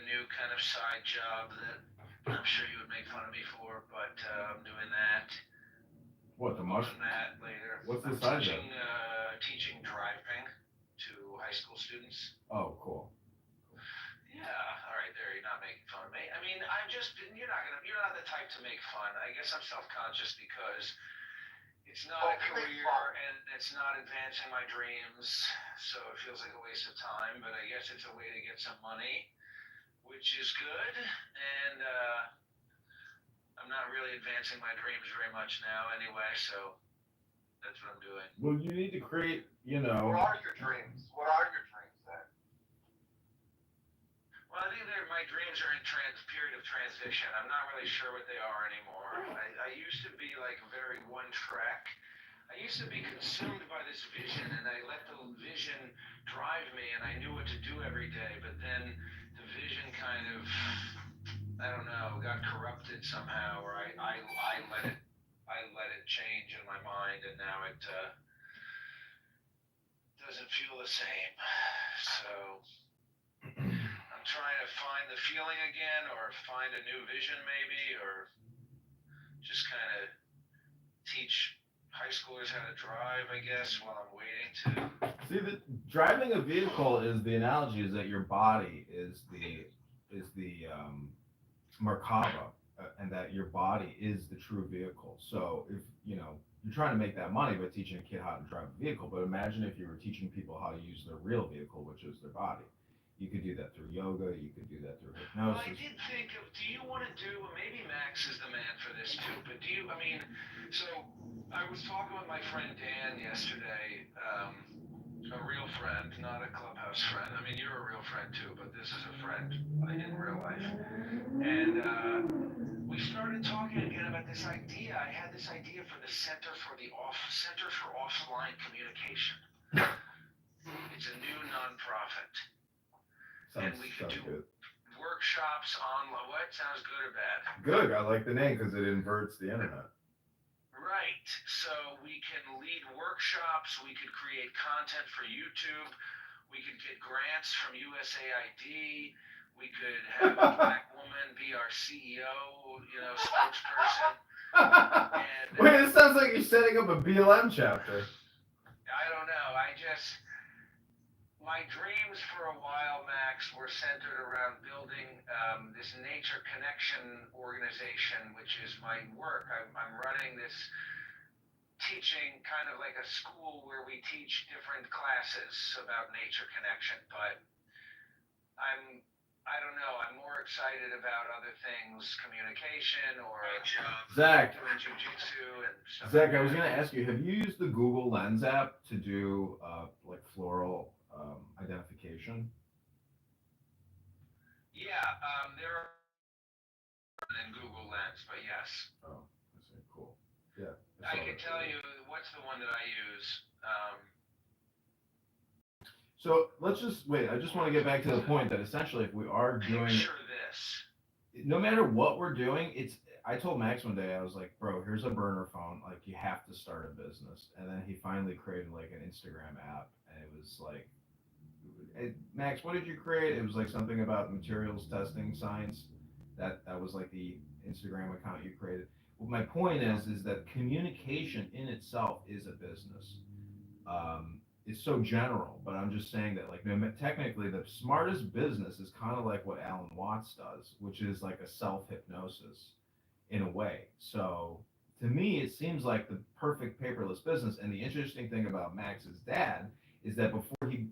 new kind of side job that I'm sure you would make fun of me for, but I'm doing that. What, the mushroom? That later. What's the side job? Teaching driving to high school students. Oh, cool. Yeah, all right, there, you're not making fun of me. I mean, you're not the type to make fun. I guess I'm self-conscious because it's not a career and it's not advancing my dreams, so it feels like a waste of time, but I guess it's a way to get some money, which is good, and I'm not really advancing my dreams very much now anyway, so that's what I'm doing. Well, you need to create, you know... What are your dreams? What are your dreams then? Well, I think my dreams are in period of transition. I'm not really sure what they are anymore. I used to be like very one track. I used to be consumed by this vision, and I let the vision drive me, and I knew what to do every day. But then the vision kind of, I don't know, got corrupted somehow, or I let it change in my mind, and now it doesn't feel the same. So I'm trying to find the feeling again, or find a new vision maybe, or just kind of teach high schoolers how to drive, I guess, while I'm waiting to... See, driving a vehicle is the analogy is that your body is the Merkaba, and that your body is the true vehicle. So if, you know, you're trying to make that money by teaching a kid how to drive a vehicle, but imagine if you were teaching people how to use their real vehicle, which is their body. You could do that through yoga, you could do that through hypnosis. Well, I did think of, do you want to do, maybe Max is the man for this too, but so I was talking with my friend Dan yesterday, a real friend, not a clubhouse friend. I mean, you're a real friend too, but this is a friend in real life. And we started talking again about this idea. I had this idea for the Center for Offline Communication. It's a new nonprofit. And we could do workshops online. What? Sounds good or bad? Good. I like the name because it inverts the internet. Right. So we can lead workshops. We could create content for YouTube. We could get grants from USAID. We could have a black woman be our CEO, spokesperson. Wait, this sounds like you're setting up a BLM chapter. I don't know. My dreams for a while, Max, were centered around building this nature connection organization, which is my work. I'm running this teaching kind of like a school where we teach different classes about nature connection, but I don't know, I'm more excited about other things, communication or Zach, doing jujitsu and stuff. Zach, like I was that. gonna ask you, have you used the Google Lens app to do like floral identification? Yeah, there are in Google Lens, but yes. Oh, I see. Cool. Yeah. I saw can that. tell you what's the one that I use. So let's just wait. I just want to get back to the point that essentially, if we are doing, Picture this. no matter what we're doing, it's. I told Max one day, I was like, bro, here's a burner phone. Like, you have to start a business. And then he finally created like an Instagram app, and it was like, Max, what did you create? It was like something about materials testing science. That was like the Instagram account you created. Well, my point is that communication in itself is a business. It's so general, but I'm just saying that like technically the smartest business is kind of like what Alan Watts does, which is like a self hypnosis in a way. So to me, it seems like the perfect paperless business. And the interesting thing about Max's dad is that before he,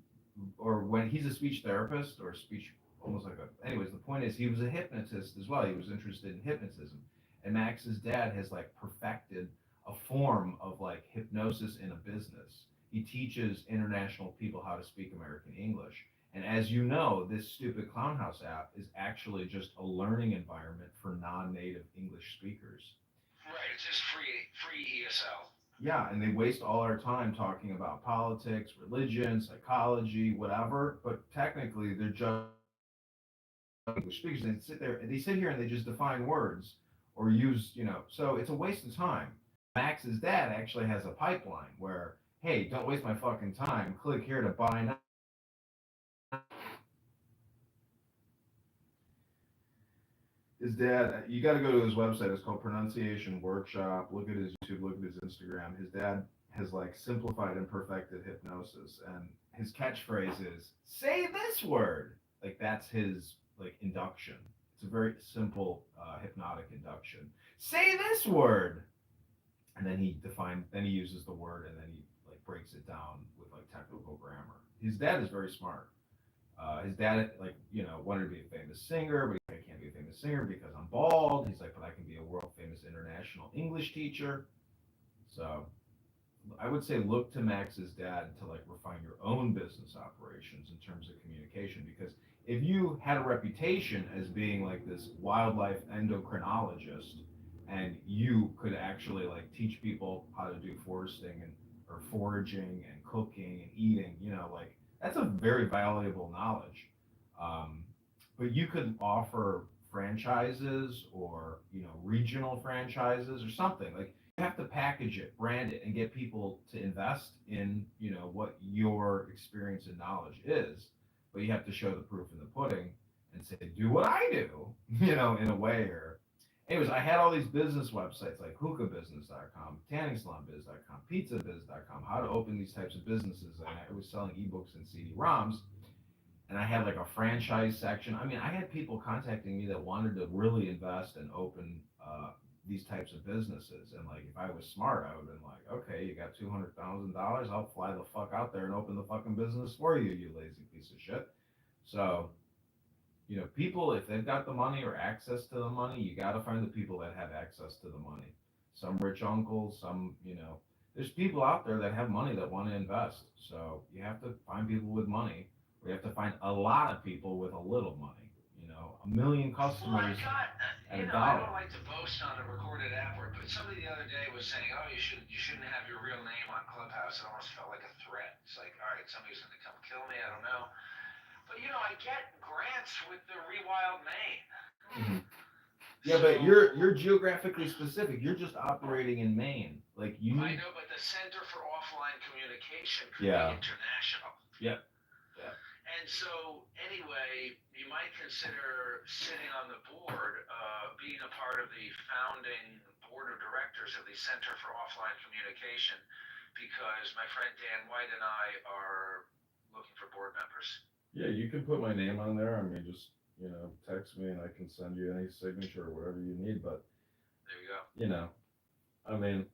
or when he's a speech therapist or speech, almost like a, anyways, the point is he was a hypnotist as well. He was interested in hypnotism. And Max's dad has like perfected a form of like hypnosis in a business. He teaches international people how to speak American English. And as you know, this stupid Clownhouse app is actually just a learning environment for non-native English speakers. Right, it's just free ESL. Yeah, and they waste all our time talking about politics, religion, psychology, whatever. But technically, they're just English speakers. They sit here and they just define words or use, so it's a waste of time. Max's dad actually has a pipeline where, hey, don't waste my fucking time. Click here to buy now. His dad, you got to go to his website. It's called Pronunciation Workshop. Look at his YouTube. Look at his Instagram. His dad has like simplified and perfected hypnosis, and his catchphrase is "Say this word." Like that's his like induction. It's a very simple hypnotic induction. Say this word, and then then he uses the word, and then he like breaks it down with like technical grammar. His dad is very smart. His dad, like, wanted to be a famous singer, but I can't be a famous singer because I'm bald. He's like, but I can be a world famous international English teacher. So I would say look to Max's dad to like refine your own business operations in terms of communication. Because if you had a reputation as being like this wildlife endocrinologist, and you could actually like teach people how to do foresting and or foraging and cooking and eating, like that's a very valuable knowledge. Um, but you could offer franchises or regional franchises or something like you have to package it, brand it, and get people to invest in what your experience and knowledge is. But you have to show the proof in the pudding and say, do what I do, in a way. Or anyways, I had all these business websites like hookahbusiness.com, tanningsalonbiz.com, pizzabiz.com, how to open these types of businesses. And I was selling ebooks and CD-ROMs, and I had like a franchise section. I mean, I had people contacting me that wanted to really invest and open these types of businesses. And like, if I was smart, I would have been like, okay, you got $200,000, I'll fly the fuck out there and open the fucking business for you, you lazy piece of shit. So, people, if they've got the money or access to the money, you got to find the people that have access to the money. Some rich uncles, there's people out there that have money that want to invest. So you have to find people with money. We have to find a lot of people with a little money. 1 million customers at $1. I don't like to boast on a recorded app, but somebody the other day was saying, "Oh, you shouldn't have your real name on Clubhouse." It almost felt like a threat. It's like, all right, somebody's going to come kill me. I don't know. But I get grants with the Rewild name. Mm-hmm. Yeah, but you're geographically specific. You're just operating in Maine. Like you. I know, but the Center for Offline Communication could be international. Yep. And so, anyway, you might consider sitting on the board, being a part of the founding board of directors of the Center for Offline Communication, because my friend Dan White and I are looking for board members. Yeah, you can put my name on there. I mean, just, text me and I can send you any signature or whatever you need. But, There you go. I mean,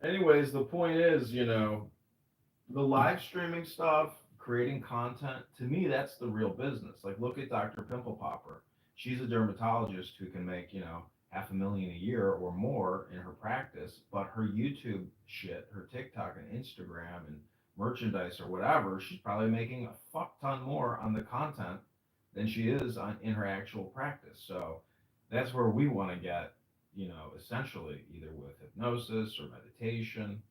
anyways, the point is, the live streaming stuff, creating content, to me, that's the real business. Like, look at Dr. Pimple Popper. She's a dermatologist who can make, $500,000 a year or more in her practice, but her YouTube shit, her TikTok and Instagram and merchandise or whatever, she's probably making a fuck ton more on the content than she is in her actual practice. So that's where we want to get, essentially either with hypnosis or meditation,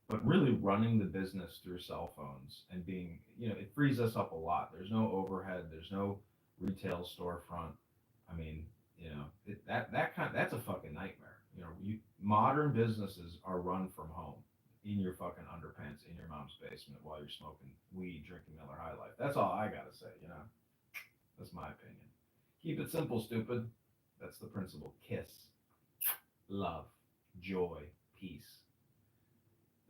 but really running the business through cell phones and being, it frees us up a lot. There's no overhead, there's no retail storefront. I mean, that's a fucking nightmare. Modern businesses are run from home in your fucking underpants in your mom's basement while you're smoking weed, drinking Miller High Life. That's all I gotta say. That's my opinion. Keep it simple, stupid. That's the principle. Kiss, love, joy, peace.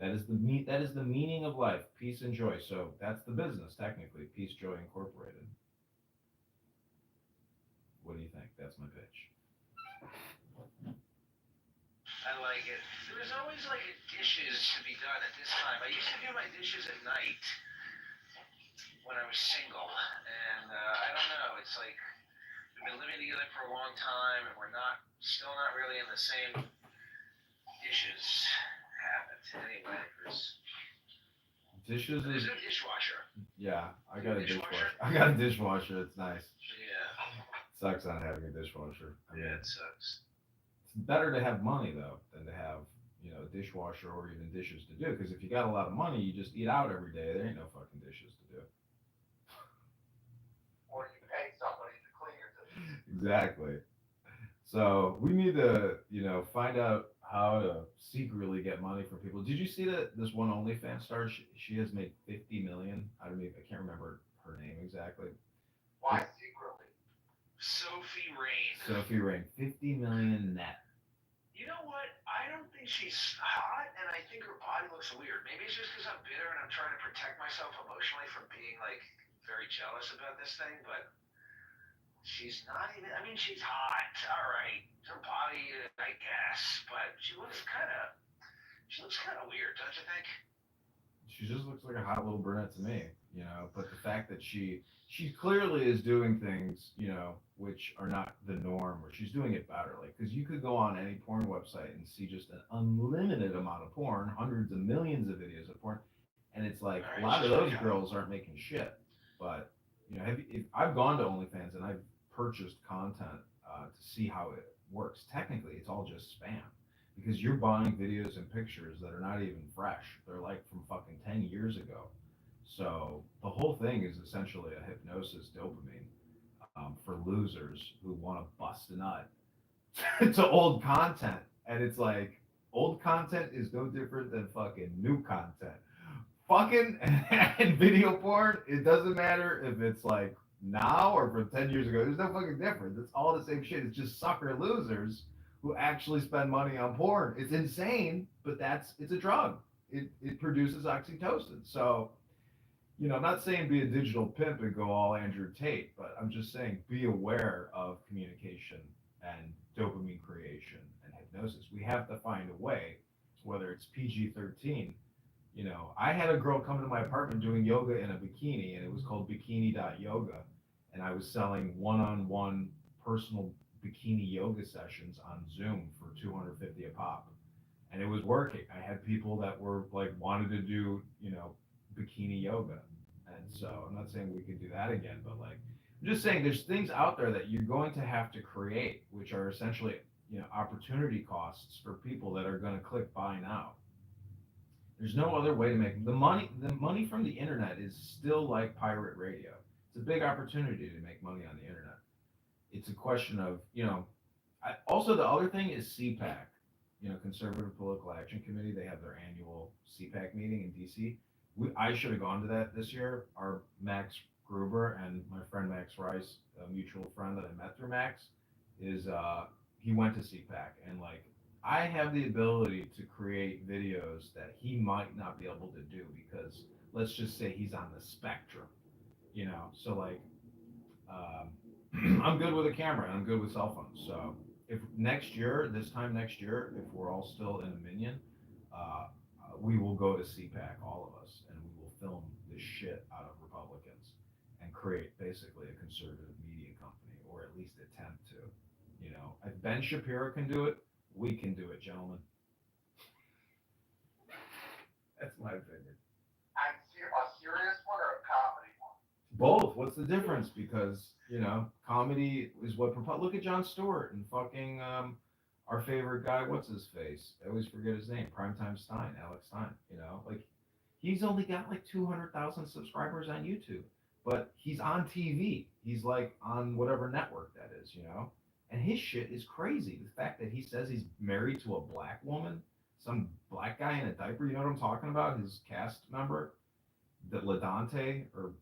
That is the meaning of life, peace and joy. So that's the business, technically, Peace Joy Incorporated. What do you think? That's my pitch. I like it. There was always like dishes to be done at this time. I used to do my dishes at night when I was single, and I don't know. It's like we've been living together for a long time, and we're still not really in the same dishes habit. Anyway, Dishes there's is no dishwasher. Yeah, I got a Dishwasher? dishwasher. I got a dishwasher. It's nice. Yeah. Sucks not having a dishwasher. I mean, Yeah, it sucks. it's better to have money though than to have a dishwasher or even dishes to do. Because if you got a lot of money, you just eat out every day. There ain't no fucking dishes to do. Or you pay somebody to clean your dishes. Exactly. So we need to, find out how to secretly get money from people. Did you see that this one OnlyFans star? She has made 50 million. I can't remember her name exactly. Why secretly? Sophie Rain. Sophie Rain, 50 million net. You know what? I don't think she's hot, and I think her body looks weird. Maybe it's just because I'm bitter and I'm trying to protect myself emotionally from being like very jealous about this thing, but she's not even. I mean, she's hot. All right, her body, I guess, but she looks kind of weird, don't you think? She just looks like a hot little brunette to me, But the fact that she clearly is doing things, which are not the norm, or she's doing it better. Like, because you could go on any porn website and see just an unlimited amount of porn, hundreds of millions of videos of porn, and it's like a lot of those girls aren't making shit. But I've gone to OnlyFans and I've purchased content to see how it works. Technically, it's all just spam because you're buying videos and pictures that are not even fresh. They're like from fucking 10 years ago. So the whole thing is essentially a hypnosis dopamine for losers who want to bust a nut to old content. And it's like, old content is no different than fucking new content. Fucking and video porn, it doesn't matter if it's like now or from 10 years ago. There's no fucking difference. It's all the same shit. It's just sucker losers who actually spend money on porn. It's insane, but it's a drug. It produces oxytocin. So, I'm not saying be a digital pimp and go all Andrew Tate, but I'm just saying be aware of communication and dopamine creation and hypnosis. We have to find a way, whether it's PG-13. I had a girl come to my apartment doing yoga in a bikini, and it was called bikini.yoga. And I was selling one-on-one personal bikini yoga sessions on Zoom for $250 a pop. And it was working. I had people that were like wanted to do, bikini yoga. And so I'm not saying we could do that again, but like I'm just saying there's things out there that you're going to have to create, which are essentially, opportunity costs for people that are going to click buy now. There's no other way to make the money. The money from the internet is still like pirate radio. It's a big opportunity to make money on the internet. It's a question of, also the other thing is CPAC, Conservative Political Action Committee. They have their annual CPAC meeting in DC. I should have gone to that this year. Our Max Gruber and my friend Max Rice, a mutual friend that I met through Max, he went to CPAC, and like I have the ability to create videos that he might not be able to do because let's just say he's on the spectrum, you know. So like, I'm good with a camera and I'm good with cell phones. So if next year, this time next year, if we're all still in a minion, we will go to CPAC, all of us, and we will film this shit out of Republicans and create basically a conservative media company, or at least attempt to. You know, if Ben Shapiro can do it, we can do it, gentlemen. That's my opinion. A serious one or a comedy one? Both. What's the difference? Because you know, comedy is what look at Jon Stewart and fucking our favorite guy. What's his face? I always forget his name. Primetime Stein, Alex Stein. You know, like he's only got like 200,000 subscribers on YouTube, but he's on TV. He's like on whatever network that is. You know, and his shit is crazy. The fact that he says he's married to a black woman, some black guy in a diaper. You know what I'm talking about? His cast member, the Ladante, or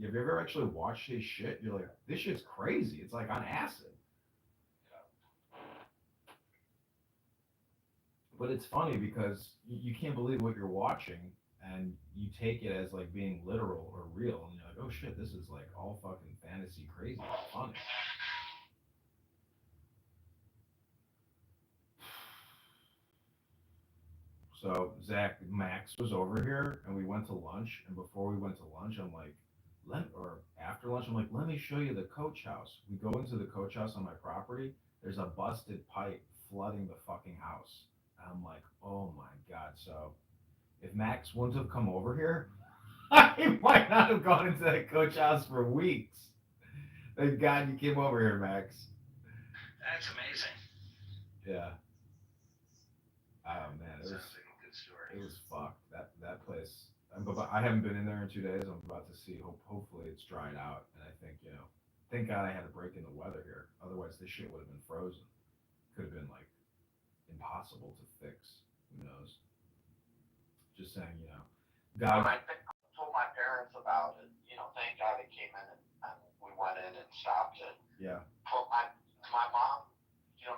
have you ever actually watched his shit? You're like, this shit's crazy. It's like on acid. But it's funny because you can't believe what you're watching, and you take it as like being literal or real, and you're like, oh shit, this is like all fucking fantasy crazy. It's funny. So Zach, Max was over here, and we went to lunch. And before we went to lunch, I'm like, or after lunch, I'm like, let me show you the coach house. We go into the coach house on my property. There's a busted pipe flooding the fucking house. And I'm like, oh my god. So if Max wouldn't have come over here, I might not have gone into that coach house for weeks. Thank God you came over here, Max. That's amazing. Yeah. Oh man, it was. Sounds like a good story. It was fucked. That place. I haven't been in there in 2 days. I'm about to see. Hopefully it's dried out. And I think thank God I had a break in the weather here. Otherwise this shit would have been frozen. Could have been like impossible to fix. Who knows? Just saying, When God. I told my parents about it, thank God it came in and we went in and stopped it. Yeah. But my mom,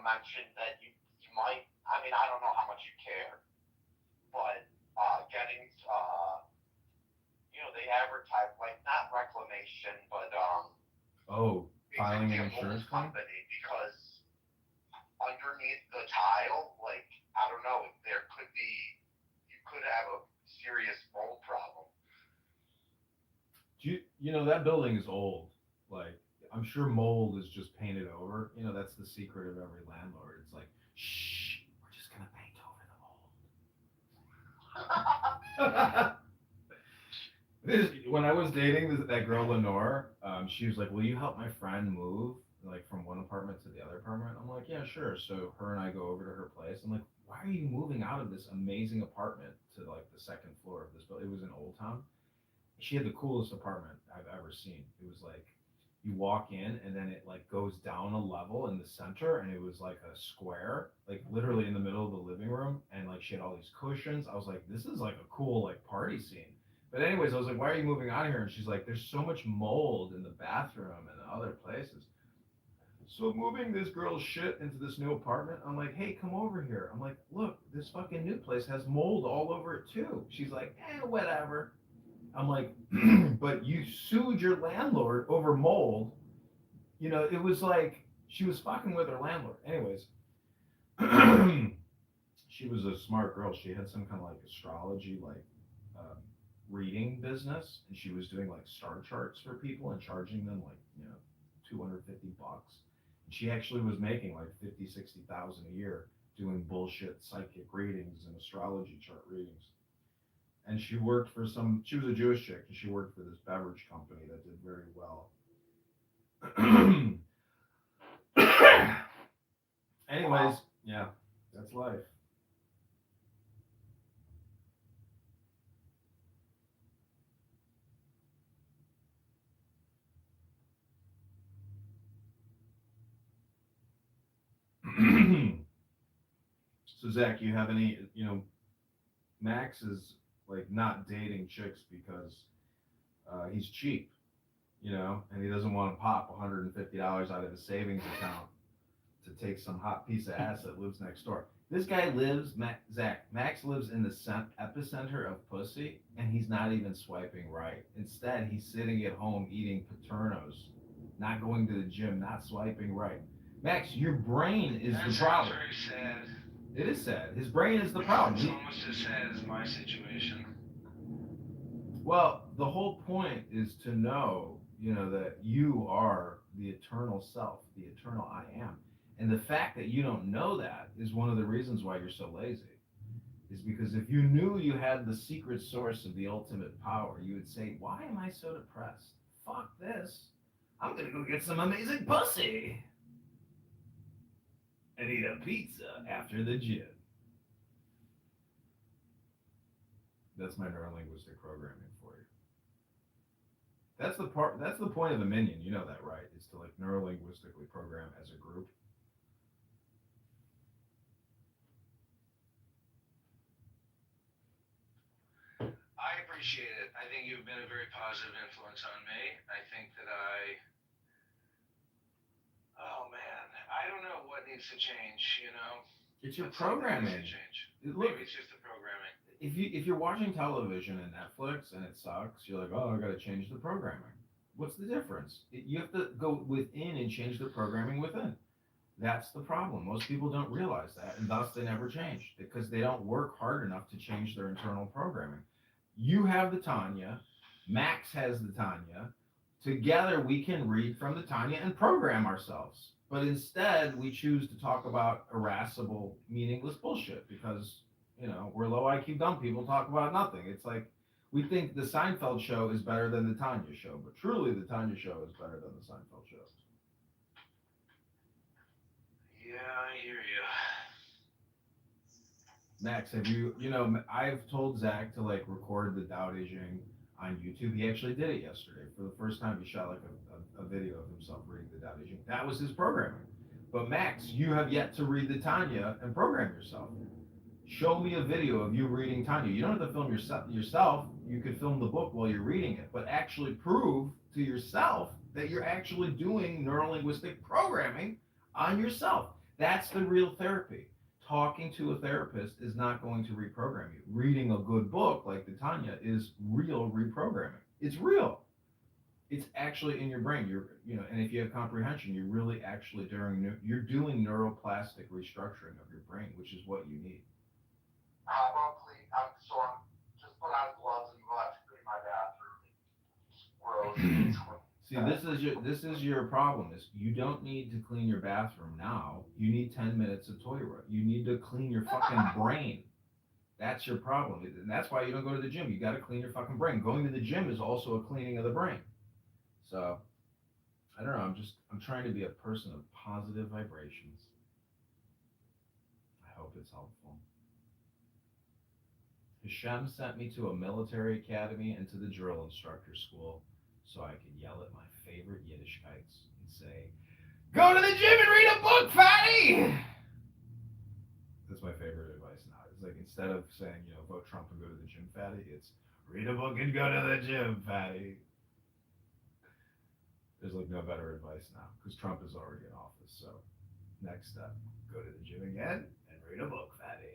mentioned that you might, I don't know how much you care, but getting, they advertise, like, not reclamation, but, filing basically an a insurance mold claim? company, because underneath the tile, like, I don't know, you could have a serious mold problem. That building is old. Like, I'm sure mold is just painted over. That's the secret of every landlord. It's like, shh, we're just gonna paint over the mold. When I was dating that girl Lenore, she was like, "Will you help my friend move like from one apartment to the other apartment?" I'm like, "Yeah, sure." So her and I go over to her place. I'm like, "Why are you moving out of this amazing apartment to like the second floor of this building?" It was in Old Town. She had the coolest apartment I've ever seen. It was like you walk in and then it like goes down a level in the center, and it was like a square, like literally in the middle of the living room, and like she had all these cushions. I was like, this is like a cool like party scene. But anyways, I was like, why are you moving out of here? And she's like, there's so much mold in the bathroom and other places. So moving this girl's shit into this new apartment, I'm like, hey, come over here. I'm like, look, this fucking new place has mold all over it too. She's like, whatever. I'm like, but you sued your landlord over mold. It was like she was fucking with her landlord. Anyways, she was a smart girl. She had some kind of like astrology, like um, reading business, and she was doing like star charts for people and charging them like $250. And she actually was making like 50, 60,000 a year doing bullshit psychic readings and astrology chart readings. And she worked for she was a Jewish chick, and she worked for this beverage company that did very well. Anyways, yeah, that's life. So Zach, you have any, Max is like not dating chicks because he's cheap, and he doesn't want to pop $150 out of his savings account to take some hot piece of ass that lives next door. This guy lives, Max lives in the epicenter of pussy, and he's not even swiping right. Instead, he's sitting at home eating Paternos, not going to the gym, not swiping right. Max, your brain is That the sounds problem. very sad. It is sad. His brain is the problem. It's almost as sad as my situation. Well, the whole point is to know, that you are the eternal self, the eternal I am. And the fact that you don't know that is one of the reasons why you're so lazy. Is because if you knew you had the secret source of the ultimate power, you would say, why am I so depressed? Fuck this. I'm going to go get some amazing pussy and eat a pizza after the gym. That's my neurolinguistic programming for you. That's the point of a minion, you know that, right? Is to like neurolinguistically program as a group. I appreciate it. I think you've been a very positive influence on me. I think that oh man, I don't know what needs to change, It's your Let's see what programming. needs to change. Look, Maybe it's just the programming. if you're watching television and Netflix and it sucks, you're like, oh, I got to change the programming. What's the difference? You have to go within and change the programming within. That's the problem. Most people don't realize that, and thus they never change because they don't work hard enough to change their internal programming. You have the Tanya, Max has the Tanya. Together we can read from the Tanya and program ourselves. But instead, we choose to talk about irascible, meaningless bullshit because, we're low IQ dumb people talk about nothing. It's like we think the Seinfeld show is better than the Tanya show, but truly the Tanya show is better than the Seinfeld show. Yeah, I hear you. Max, I've told Zach to like record the Tao Te Ching on YouTube. He actually did it yesterday. For the first time, he shot like a video of himself reading the Tao Te Ching. That was his programming. But Max, you have yet to read the Tanya and program yourself. Show me a video of you reading Tanya. You don't have to film yourself. You could film the book while you're reading it, but actually prove to yourself that you're actually doing neurolinguistic programming on yourself. That's the real therapy. Talking to a therapist is not going to reprogram you. Reading a good book like the Tanya is real reprogramming. It's real. It's actually in your brain. And if you have comprehension, you're really actually you're doing neuroplastic restructuring of your brain, which is what you need. I'm just put on gloves and go out to clean my bathroom. See, this is your problem. Is you don't need to clean your bathroom now. You need 10 minutes of toilet. You need to clean your fucking brain. That's your problem. And that's why you don't go to the gym. You got to clean your fucking brain. Going to the gym is also a cleaning of the brain. So, I don't know. I'm trying to be a person of positive vibrations. I hope it's helpful. Hashem sent me to a military academy and to the drill instructor school so I could yell at my favorite Yiddishkites and say, go to the gym and read a book, fatty! That's my favorite advice now. It's like instead of saying, vote Trump and go to the gym, fatty, it's read a book and go to the gym, fatty. There's like no better advice now because Trump is already in office. So next step, go to the gym again and read a book, fatty.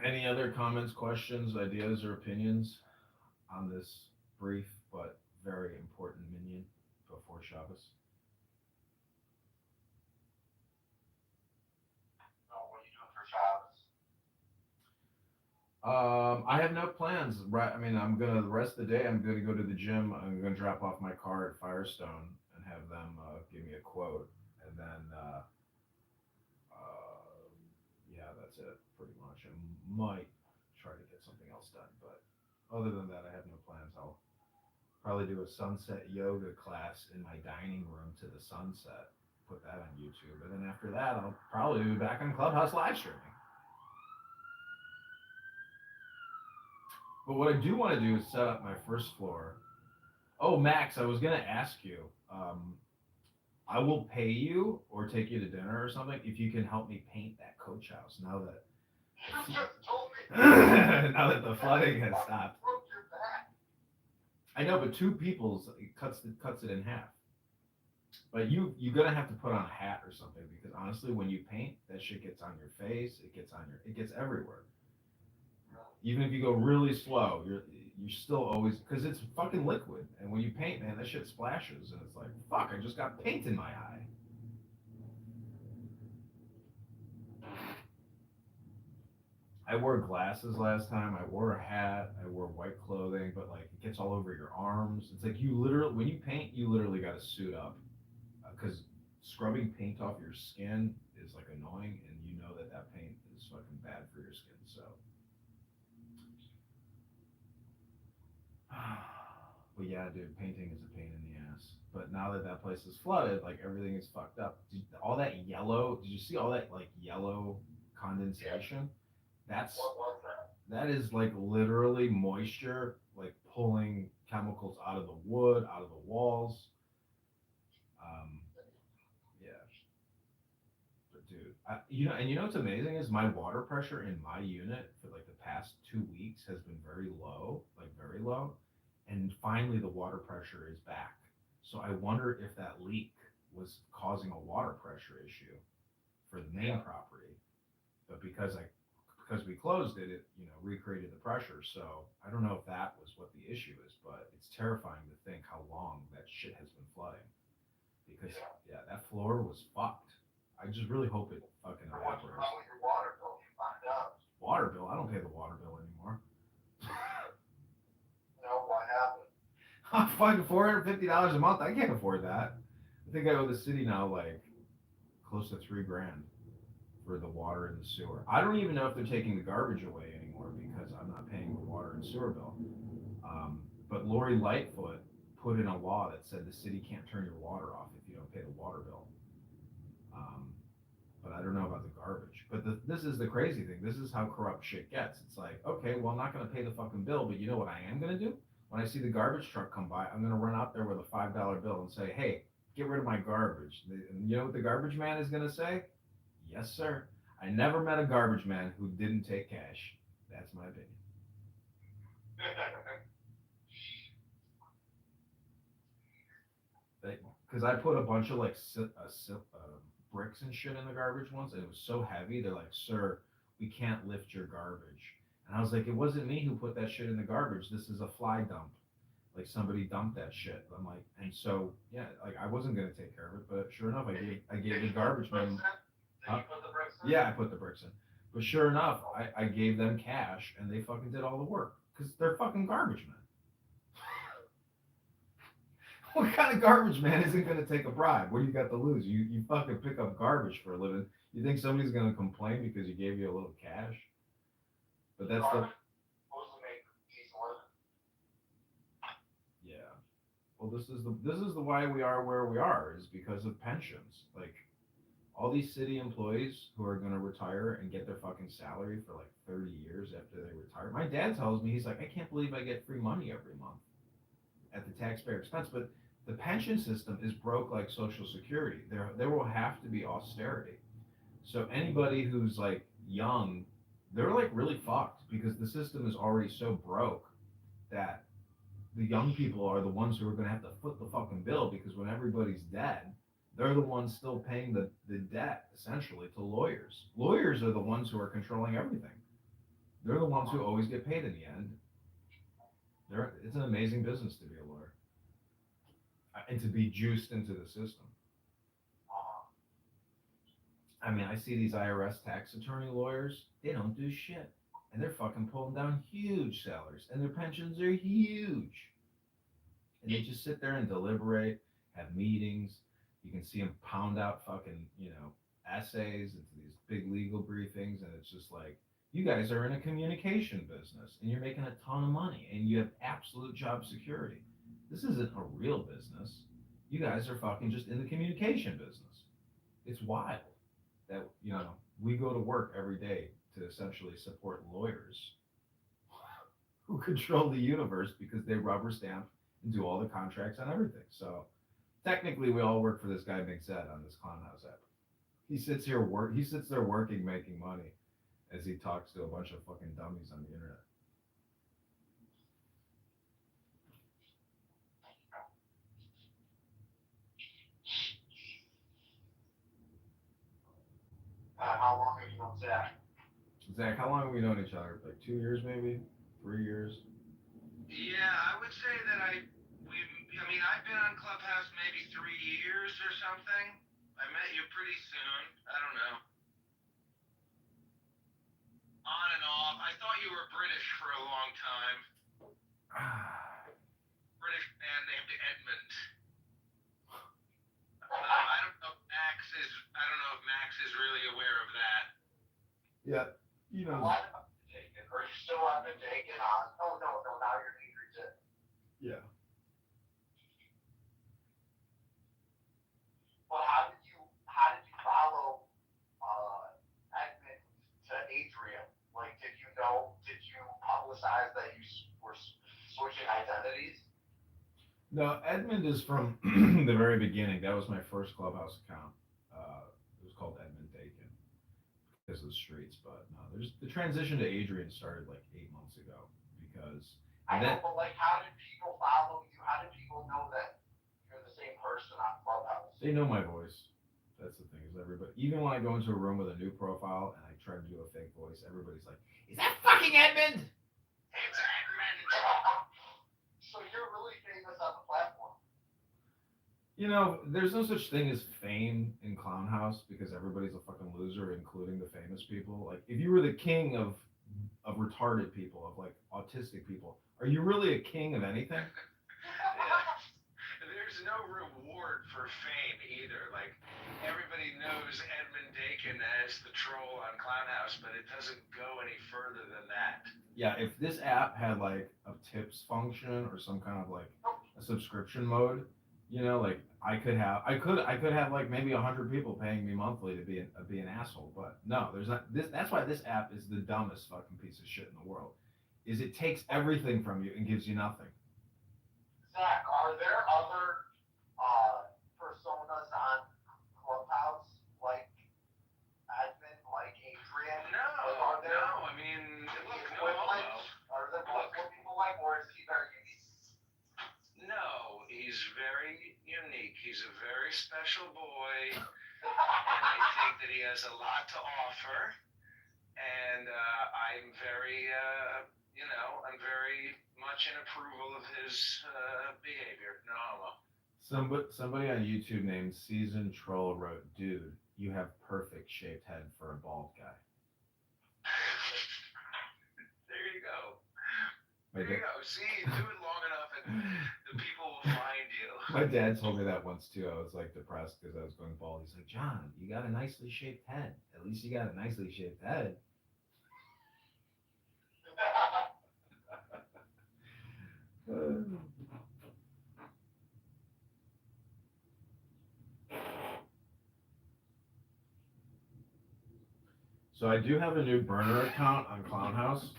Any other comments, questions, ideas, or opinions on this brief but very important minion before Shabbos? What are you doing for Shabbos? I have no plans. Right. I mean, the rest of the day, I'm gonna go to the gym. I'm gonna drop off my car at Firestone and have them give me a quote, and then yeah, that's it pretty much. I might try to get something else done, but other than that, I have no plans. I'll probably do a sunset yoga class in my dining room to the sunset. Put that on YouTube, and then after that, I'll probably be back on Clubhouse live streaming. But what I do want to do is set up my first floor. Oh, Max, I was going to ask you. I will pay you or take you to dinner or something if you can help me paint that coach house now that You just told me. now that the flooding has stopped. Broke your back. I know, but two people's cuts it in half. But you're gonna have to put on a hat or something because honestly, when you paint, that shit gets on your face. It gets everywhere. Even if you go really slow, you're still always because it's fucking liquid. And when you paint, man, that shit splashes, and it's like, fuck, I just got paint in my eye. I wore glasses last time. I wore a hat. I wore white clothing, but like it gets all over your arms. It's like you literally, when you paint, you literally got to suit up because scrubbing paint off your skin is like annoying, and you know that that paint is fucking bad for your skin. So, but yeah, dude, painting is a pain in the ass. But now that that place is flooded, like everything is fucked up. All that yellow, did you see all that like yellow condensation? That's What was that? that is like literally moisture, like pulling chemicals out of the wood, out of the walls. Um, yeah, but dude, and you know what's amazing is my water pressure in my unit for like the past 2 weeks has been very low, like very low, and finally the water pressure is back. So I wonder if that leak was causing a water pressure issue for the main property, but because we closed it, it recreated the pressure. So I don't know if that was what the issue is, but it's terrifying to think how long that shit has been flooding. Because yeah, that floor was fucked. I just really hope it fucking What's evaporates. wrong with your water bill? You find out. Water bill? I don't pay the water bill anymore. No, what happened? Fucking $450 a month. I can't afford that. I think I owe the city now like close to $3 grand for the water and the sewer. I don't even know if they're taking the garbage away anymore because I'm not paying the water and sewer bill. But Lori Lightfoot put in a law that said the city can't turn your water off if you don't pay the water bill. But I don't know about the garbage. But this is the crazy thing. This is how corrupt shit gets. It's like, okay, well, I'm not going to pay the fucking bill, but you know what I am going to do? When I see the garbage truck come by, I'm going to run out there with a $5 bill and say, hey, get rid of my garbage. And you know what the garbage man is going to say? Yes, sir. I never met a garbage man who didn't take cash. That's my opinion. Because I put a bunch of like bricks and shit in the garbage once, and it was so heavy. They're like, "Sir, we can't lift your garbage." And I was like, "It wasn't me who put that shit in the garbage. This is a fly dump. Like somebody dumped that shit." I'm like, and so yeah, like I wasn't gonna take care of it, but sure enough, I gave the garbage man. Yeah, I put the bricks in. But sure enough, I gave them cash, and they fucking did all the work because they're fucking garbage men. What kind of garbage man isn't going to take a bribe? What do you got to lose? You fucking pick up garbage for a living. You think somebody's going to complain because you gave you a little cash? But that's the yeah. Well, this is the why we are where we are is because of pensions. Like all these city employees who are going to retire and get their fucking salary for like 30 years after they retire. My dad tells me he's like, I can't believe I get free money every month at the taxpayer expense, but the pension system is broke like Social Security. There will have to be austerity. So anybody who's like young, they're like really fucked because the system is already so broke that the young people are the ones who are going to have to foot the fucking bill because when everybody's dead, they're the ones still paying the debt essentially to lawyers. Lawyers are the ones who are controlling everything. They're the ones who always get paid in the end. It's an amazing business to be a lawyer and to be juiced into the system. I mean, I see these IRS tax attorney lawyers, they don't do shit. And they're fucking pulling down huge salaries, and their pensions are huge. And they just sit there and deliberate, have meetings. You can see them pound out fucking, essays into these big legal briefings, and it's just like, you guys are in a communication business, and you're making a ton of money, and you have absolute job security. This isn't a real business. You guys are fucking just in the communication business. It's wild that, we go to work every day to essentially support lawyers who control the universe because they rubber stamp and do all the contracts and everything. So technically we all work for this guy Big Zed on this Clownhouse app. He sits there working, making money as he talks to a bunch of fucking dummies on the internet. Zach, how long have we known each other? Like 2 years, maybe 3 years. Yeah, I would say that I mean, I've been on Clubhouse maybe 3 years or something. I met you pretty soon. I don't know. On and off. I thought you were British for a long time. British man named Edmund. I don't know if Max is really aware of that. Yeah, you know. Why am I mistaken? Are you still on the Dakin on? Oh, no, now you're Adrian. Yeah. Well, how did you follow Edmund to Adrian? Like, did you publicize that you were switching identities? No, Edmund is from the very beginning. That was my first Clubhouse account. It was called Edmund Dakin because of the streets. But no, the transition to Adrian started like 8 months ago because. I know, but like, how did people follow you? How did people know that you're the same person on Clubhouse? They know my voice. That's the thing, is everybody. Even when I go into a room with a new profile and I try to do a fake voice, everybody's like, "Is that fucking Edmund?" It's Edmund. So you're really famous on the platform. You know, there's no such thing as fame in Clown House because everybody's a fucking loser, including the famous people. Like, if you were the king of retarded people, of like autistic people, are you really a king of anything? There's no reward for fame either. Like, everybody knows Edmund Dakin as the troll on Clown House, but it doesn't go any further than that. Yeah, if this app had like a tips function or some kind of like a subscription mode, you know, like I could have like maybe 100 people paying me monthly to be an asshole. But no, there's not. That's why this app is the dumbest fucking piece of shit in the world. Is it takes everything from you and gives you nothing. Zach, are there other personas on Clubhouse like Edmund, like Adrian? No. I mean, look, no homo. Are there multiple people like, or is he very unique? No, he's very unique. He's a very special boy, and I think that he has a lot to offer. And I'm very, I'm very much in approval of his behavior. No homo. Somebody on YouTube named Seasoned Troll wrote, "Dude, you have perfect shaped head for a bald guy." There you go. My There you go. See, you do it long enough and the people will find you. My dad told me that once too. I was like depressed because I was going bald. He's like, "John, you got a nicely shaped head. At least you got a nicely shaped head." So I do have a new burner account on Clown House.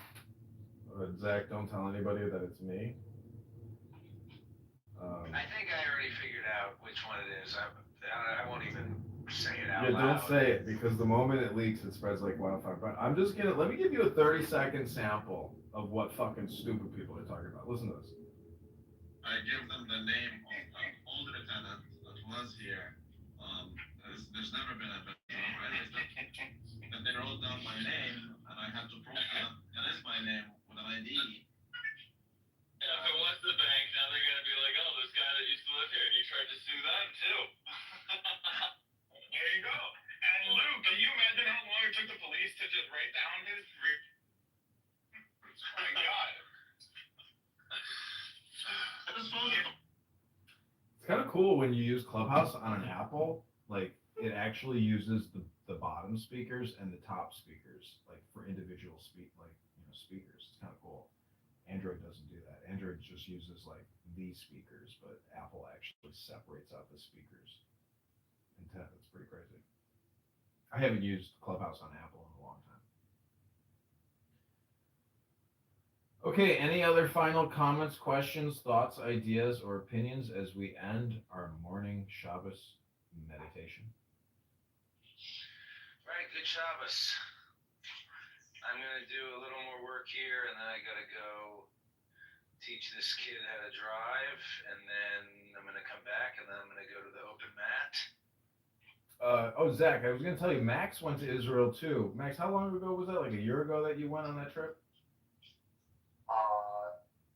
Zach, don't tell anybody that it's me. I think I already figured out which one it is. I won't even say it out Yeah, loud. don't say it because the moment it leaks, it spreads like wildfire. But let me give you a 30-second sample of what fucking stupid people are talking about. Listen to this. I give them the name of an older tenant that was here. There's never been a and they wrote down my name, and I had to prove that is my name with an ID. Yeah, if it was the bank, now they're gonna be like, oh, this guy that used to live here, and you tried to sue them too. There you go. And Lou, can you imagine how long it took the police to just write down his? Oh my God. It's kind of cool when you use Clubhouse on an Apple. Like, it actually uses the bottom speakers and the top speakers, like for individual speakers. It's kind of cool. Android doesn't do that. Android just uses like the speakers, but Apple actually separates out the speakers. It's pretty crazy. I haven't used Clubhouse on Apple in a long time. Okay, any other final comments, questions, thoughts, ideas, or opinions as we end our morning Shabbos meditation? Right, good Shabbos. I'm gonna do a little more work here, and then I gotta go teach this kid how to drive, and then I'm gonna come back, and then I'm gonna go to the open mat. Zach, I was gonna tell you, Max went to Israel too. Max, how long ago was that? Like a year ago that you went on that trip?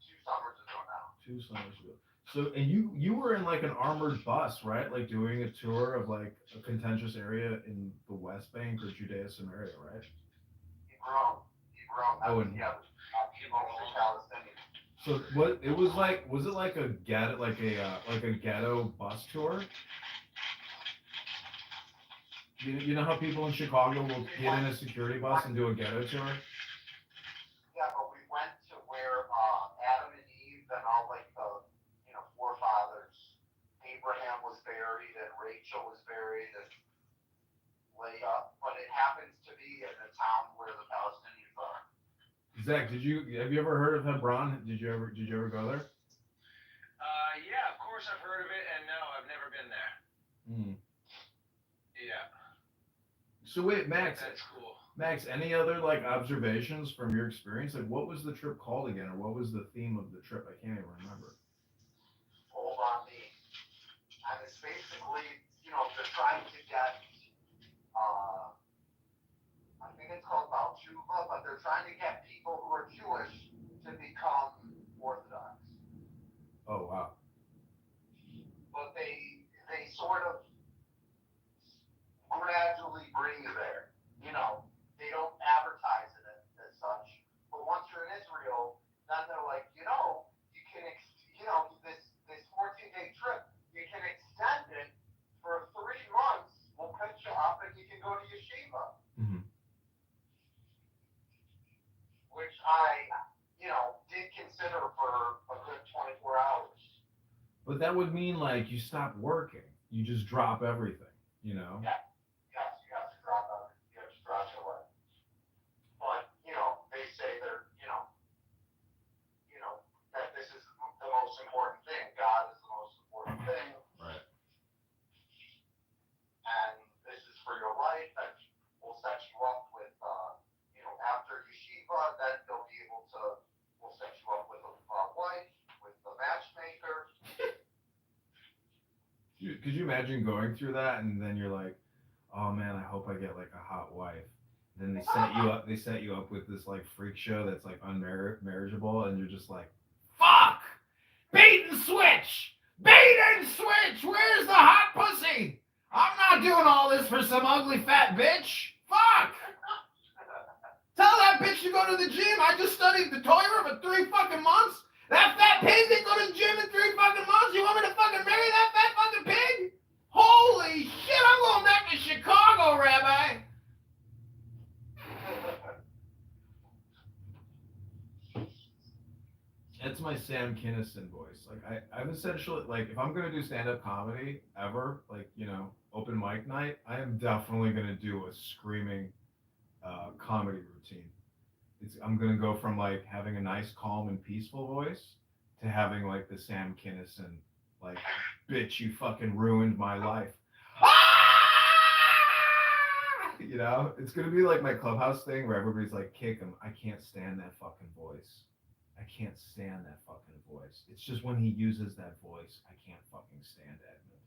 2 summers ago now. 2 summers ago. So, and you were in like an armored bus, right? Like doing a tour of like a contentious area in the West Bank or Judea Samaria, right? Hebron. Oh, and Yeah, mostly Palestinian. so what? It was like, was it like a ghetto, like a ghetto bus tour? You know how people in Chicago will get in a security bus and do a ghetto tour? Yeah, but we went to where Adam and Eve and all like the forefathers. Abraham was buried and Rachel was buried and Leah, but it happens to be in the town where the Palestinians are. Zach, have you ever heard of Hebron? Did you ever go there? Yeah, of course I've heard of it, and no, I've never been there. Yeah. So wait, Max. That's cool. Max, any other like observations from your experience? Like, what was the trip called again, or what was the theme of the trip? I can't even remember. Hold on me. And it's basically, they're trying to get, I think it's called Balchuva, but they're trying to get people who are Jewish to become Orthodox. Oh wow. But they sort of gradually bring you there. They don't advertise it as such. But once you're in Israel, then they're like, you can, this 14-day trip, you can extend it for 3 months. We'll put you up and you can go to yeshiva. Mm-hmm. Which I, did consider for a good 24 hours. But that would mean like you stop working. You just drop everything, Yeah. Yes, you have to drop everything. You have to drop it away. But, they say they're, that this is the most important thing. God is the most important thing. Right. And this is for your life, and we'll set you up with, after yeshiva, then they'll be able to, we'll set you up with a wife, with a matchmaker. Could you imagine going through that and then you're like, oh man, I hope I get like a hot wife. Then they set you up with this like freak show that's like unmarriageable, and you're just like, fuck! Bait and switch! Bait and switch! Where's the hot pussy? I'm not doing all this for some ugly fat bitch. Fuck! Tell that bitch to go to the gym. I just studied the Torah for 3 fucking months. That fat pig didn't go to the gym in 3 fucking months. You want me to fucking marry that fat fucking pig? Holy shit, I'm going back to Chicago, Rabbi. That's my Sam Kinison voice. Like I'm essentially like, if I'm gonna do stand-up comedy ever, like open mic night, I am definitely gonna do a screaming comedy routine. I'm gonna go from like having a nice, calm, and peaceful voice to having like the Sam Kinison, like, bitch, you fucking ruined my life. It's gonna be like my Clubhouse thing where everybody's like, kick him. I can't stand that fucking voice. I can't stand that fucking voice. It's just when he uses that voice, I can't fucking stand Edmund.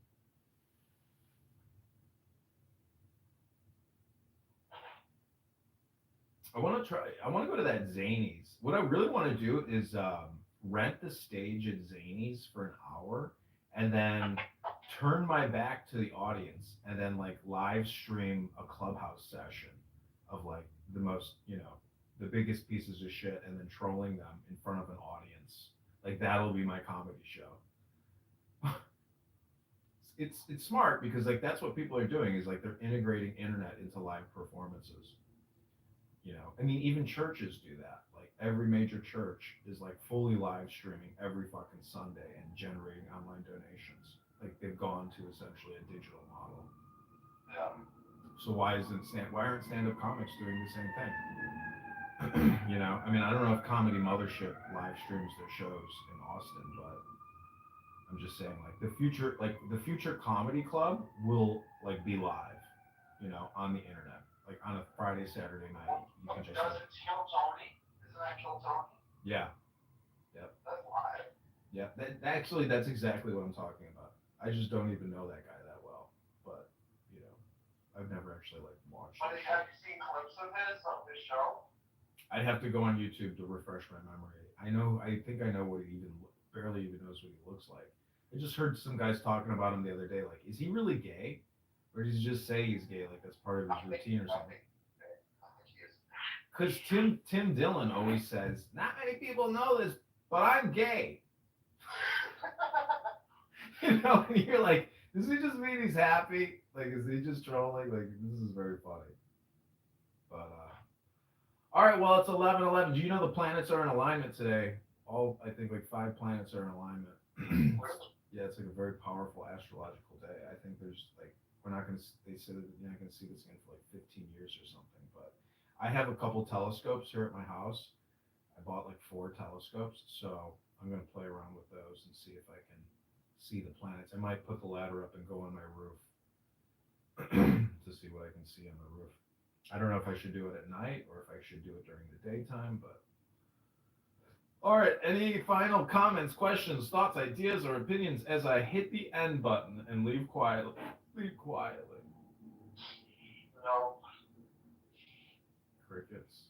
I want to go to that Zanies. What I really want to do is rent the stage at Zanies for an hour and then turn my back to the audience and then like live stream a Clubhouse session of like the most, the biggest pieces of shit, and then trolling them in front of an audience. Like that'll be my comedy show. It's smart because like that's what people are doing, is like they're integrating internet into live performances. I mean, even churches do that. Like every major church is like fully live streaming every fucking Sunday and generating online donations. Like they've gone to essentially a digital model. Yeah. So why aren't stand-up comics doing the same thing? I mean, I don't know if Comedy Mothership live streams their shows in Austin, but I'm just saying, like the future comedy club will like be live, on the internet, like on a Friday, Saturday night. You can just. Doesn't Kill Tony? Isn't that Kill Tony? Yeah. Yep. That's live. Yeah. That's exactly what I'm talking about. I just don't even know that guy that well, but I've never actually like watched But it. have you seen clips of this show? I'd have to go on YouTube to refresh my memory. I think I know what he barely even knows what he looks like. I just heard some guys talking about him the other day. Like, is he really gay, or does he just say he's gay? Like that's part of his routine or something? I think he is. Because Tim Dillon always says, not many people know this, but I'm gay. You know, and you're like, does he just mean he's happy? Like, is he just trolling? Like, this is very funny. But all right, well, it's 11:11. Do you know the planets are in alignment today? All I think like 5 planets are in alignment. Yeah, it's like a very powerful astrological day. I think there's like we're not gonna. They said that you're not gonna see this again for like 15 years or something. But I have a couple telescopes here at my house. I bought like 4 telescopes, so I'm gonna play around with those and see if I can see the planets. I might put the ladder up and go on my roof to see what I can see on the roof. I don't know if I should do it at night or if I should do it during the daytime, but all right. Any final comments, questions, thoughts, ideas, or opinions as I hit the end button and leave quietly? Leave quietly. No. Crickets.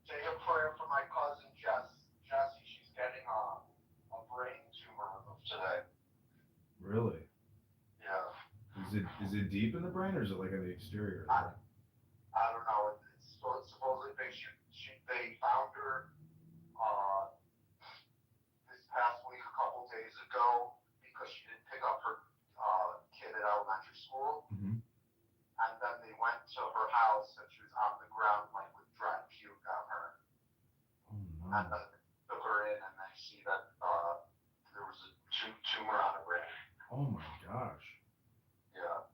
Say a prayer for my cousin Jessie, she's getting a brain tumor removed today. Really? Yeah. Is it deep in the brain or is it like on the exterior? I don't know. It's supposedly big. They found her this past week, a couple days ago, because she didn't pick up her kid at elementary school. Mm-hmm. And then they went to her house and she was on the ground like with dry puke on her. Oh no. And then they took her in and they see that there was a tumor on her brain. Oh my gosh. Yeah.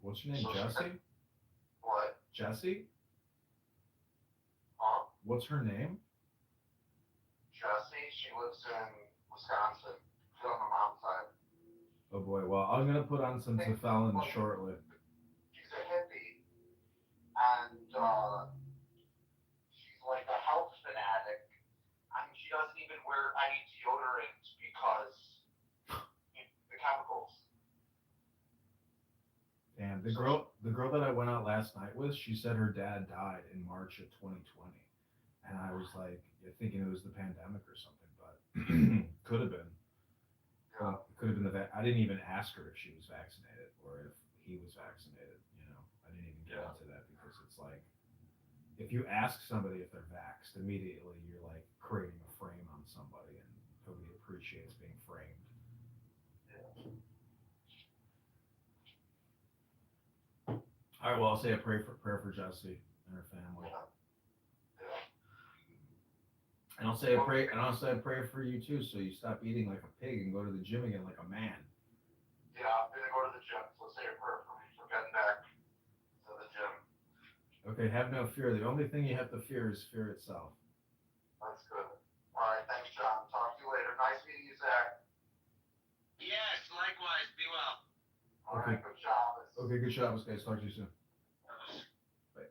What's your name, So Jessie? What? Jessie? Huh? What's her name? Jessie, she lives in Wisconsin. She's on my mom's side. Oh boy. Well, I'm gonna put on some tefillin shortly. She's a hippie, and she's like a health fanatic. I mean, she doesn't even wear any deodorant because the chemicals. And the girl that I went out last night with, she said her dad died in March of 2020, and I was like thinking it was the pandemic or something, but could have been. Well, it could have been I didn't even ask her if she was vaccinated or if he was vaccinated. You know, I didn't even get into that because it's like if you ask somebody if they're vaxxed, immediately you're like creating a frame on somebody, and nobody appreciates being framed. All right, well, I'll say a prayer for Jessie and her family. And I'll say a prayer for you too, so you stop eating like a pig and go to the gym again like a man. Yeah, I'm gonna go to the gym, so say a prayer for me for getting back to the gym. Okay, have no fear. The only thing you have to fear is fear itself. That's good. All right, thanks, John. Talk to you later. Nice meeting you, Zach. Yes, likewise. Be well. All right, good Shabbos. Okay, good Shabbos, guys. Talk to you soon. Bye.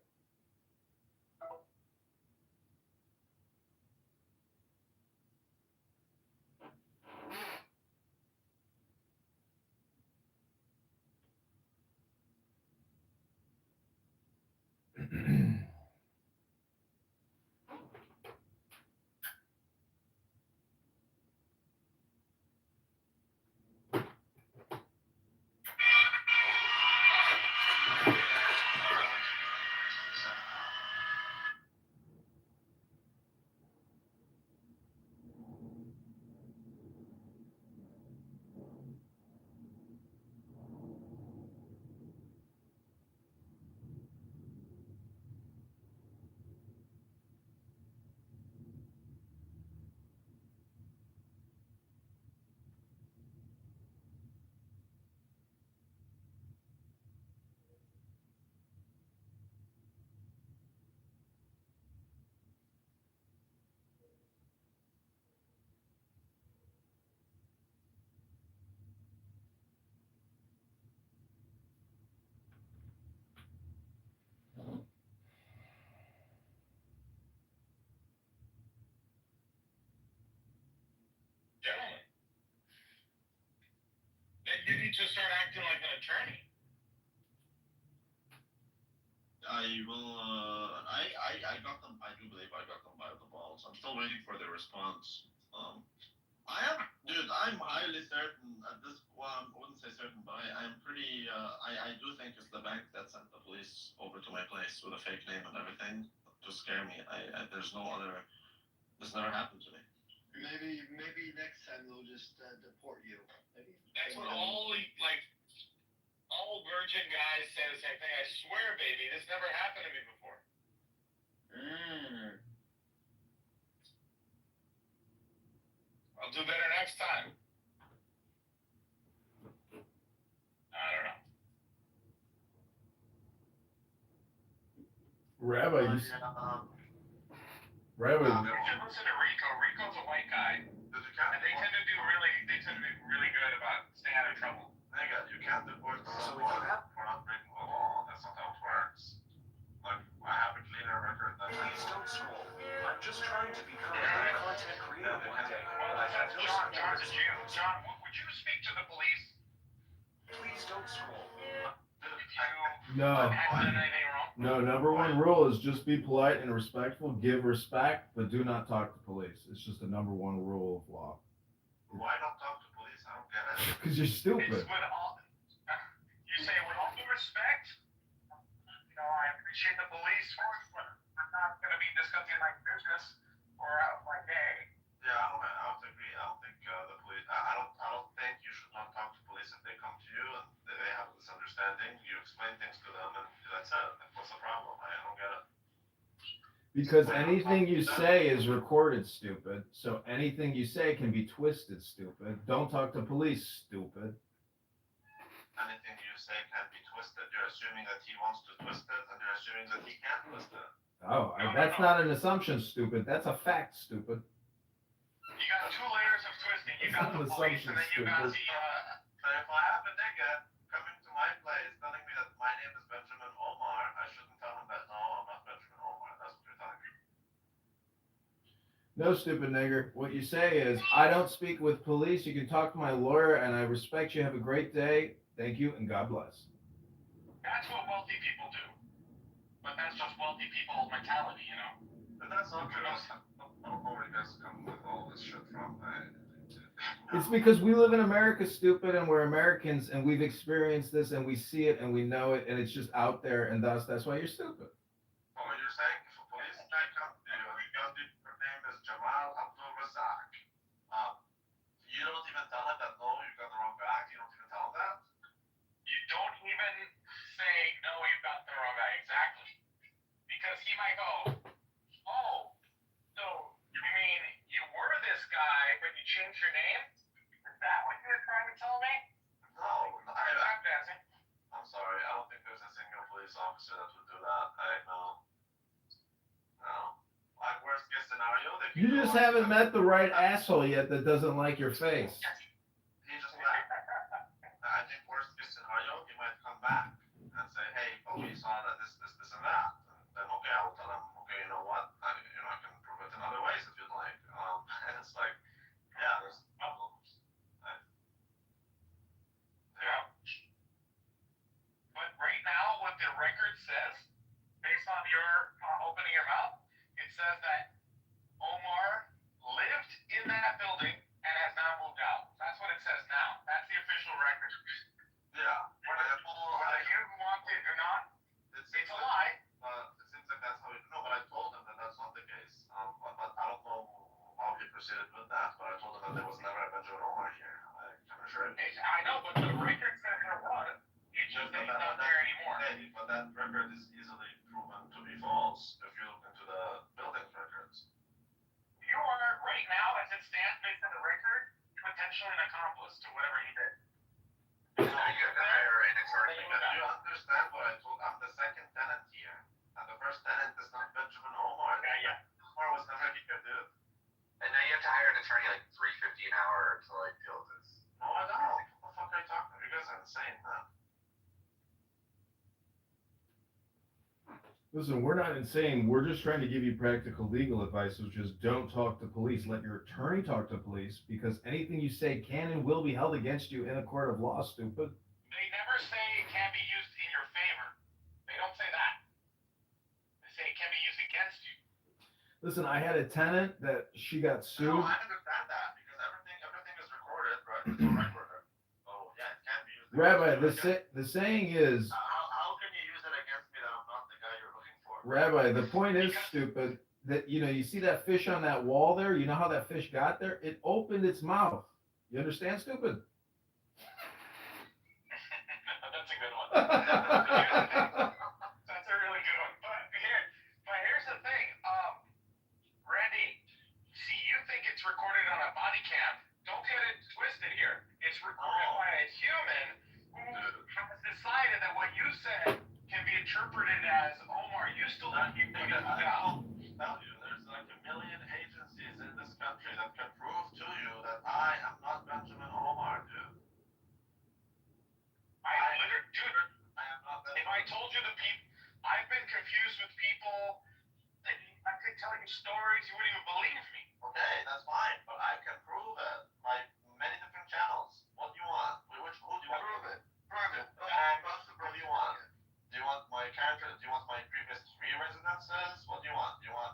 You need to start acting like an attorney. I will. I got them. I do believe I got them by the balls. I'm still waiting for their response. Dude. I'm highly certain at this. Well, I wouldn't say certain, but I'm pretty. I do think it's the bank that sent the police over to my place with a fake name and everything to scare me. There's no other. This never happened to me. Maybe next time they'll just deport you. Maybe. That's what all virgin guys say the same thing. I swear, baby, this never happened to me before. I'll do better next time. I don't know. Rabbi, You should listen to Rico. Rico's a white guy. And they tend to be really good about staying out of trouble. Nigga, you can't deport someone for not breaking the law. That's not how it works. Like, I have a cleaner record than Please don't scroll. I'm just trying to become a good content creator one day. Well, that's John's a Jew. John, would you speak to the police? Please don't scroll. If you No. have done anything wrong? No, number one rule is just be polite and respectful, give respect, but do not talk to police. It's just the number one rule of law. Why not talk to police? I don't get it. Because you're stupid. It's with all, you say with all due respect, I appreciate the police force, but I'm not going to be discussing my business or my day. Yeah, I don't agree. I don't think the police. I don't think you should not talk to police if they come to you and they have a misunderstanding. You explain things to them, and that's it. What's the problem? I don't get it. Because anything you say is recorded, stupid. So anything you say can be twisted, stupid. Don't talk to police, stupid. Anything you say can be twisted. You're assuming that he wants to twist it, and you're assuming that he can't twist it. Oh, that's not an assumption, stupid. That's a fact, stupid. You got two layers of twisting. You got the police, and then you got the. But if I have a nigga coming to my place telling me that my name is Benjamin Omar, I shouldn't tell him that, no, I'm not Benjamin Omar. That's what you're telling me. No, stupid nigger. What you say is, I don't speak with police. You can talk to my lawyer, and I respect you. Have a great day. Thank you, and God bless. That's what wealthy people do. But that's just wealthy people's mentality, But that's not true. I don't know where you guys come with all this shit from. It's because we live in America, stupid, and we're Americans, and we've experienced this, and we see it, and we know it, and it's just out there, and thus, that's why you're stupid. Well, when you're saying if a police guy comes to you and your name is Jamal Abdul Razak, you don't even tell him that, no, you got the wrong guy. You don't even tell him that. You don't even say, no, you got the wrong guy. Exactly. Because he might go, oh, so you mean you were this guy, but you changed your name? Is that what you're trying to tell me? No, I'm dancing. I'm sorry. I don't think there's a single police officer that would do that. No. Like, worst case scenario, they You just haven't met the right asshole yet that doesn't like your face. He just left. I think worst case scenario, he might come back and say, hey, we saw that this, and that. And then, okay, I'll tell him, okay, you know what? I can prove it in other ways if you'd like. And it's like, yeah, there's problems. Yeah. But right now, what the record says, based on your opening your mouth, it says that Omar lived in that building and has now moved out. That's what it says now. That's the official record. Yeah. Whether you want it or not, it's a lie. It seems like that's how it. No, but I told him that that's not the case. But I don't know how he proceeded with that. But I told him that there was never a Benjamin Omar here. I can assure you. I know, but the record says there was. It's just that he's not there anymore. Okay, but that record is easily proven to be false if you look into the building records. You are right now, as it stands, based on the record, potentially an accomplice to whatever he did. You have to hire an attorney. Do you understand what I told? I'm the second tenant here, and the first tenant is not Benjamin Omar. Yeah. Omar was never here, dude. And now you have to hire an attorney like $350 an hour to like deal with this. No, I don't. What the fuck are you talking about? You guys are insane, man. Listen, we're not insane. We're just trying to give you practical legal advice, which is don't talk to police. Let your attorney talk to police, because anything you say can and will be held against you in a court of law, stupid. They never say it can be used in your favor. They don't say that. Listen, I had a tenant that she got sued. No, I understand that because everything is recorded, right? It's a recorder. So yeah, it can be used. Rabbi, against the saying is, how can you use it against me that I'm not the guy you're looking for? Rabbi, the point is, stupid, that, you know, you see that fish on that wall there? You know how that fish got there? It opened its mouth. You understand, stupid? That's a good one. That's a really good one. But here's the thing. Randy, see, you think it's recorded on a body cam. Don't get it twisted here. It's recorded by a human who has decided that what you said can be interpreted as Omar used to like you when you moved out. Tell you, there's like a million agencies in this country that can prove to you that I am not Benjamin Omar, dude. Dude, I am not if I told you I've been confused with people. I could tell you stories, you wouldn't even believe me. Okay, that's fine, but I can prove it by many different channels. What do you want? Who do you want? Prove it. What do you want? Do you want my character? Do you want my previous 3 residences? What do you want? Do you want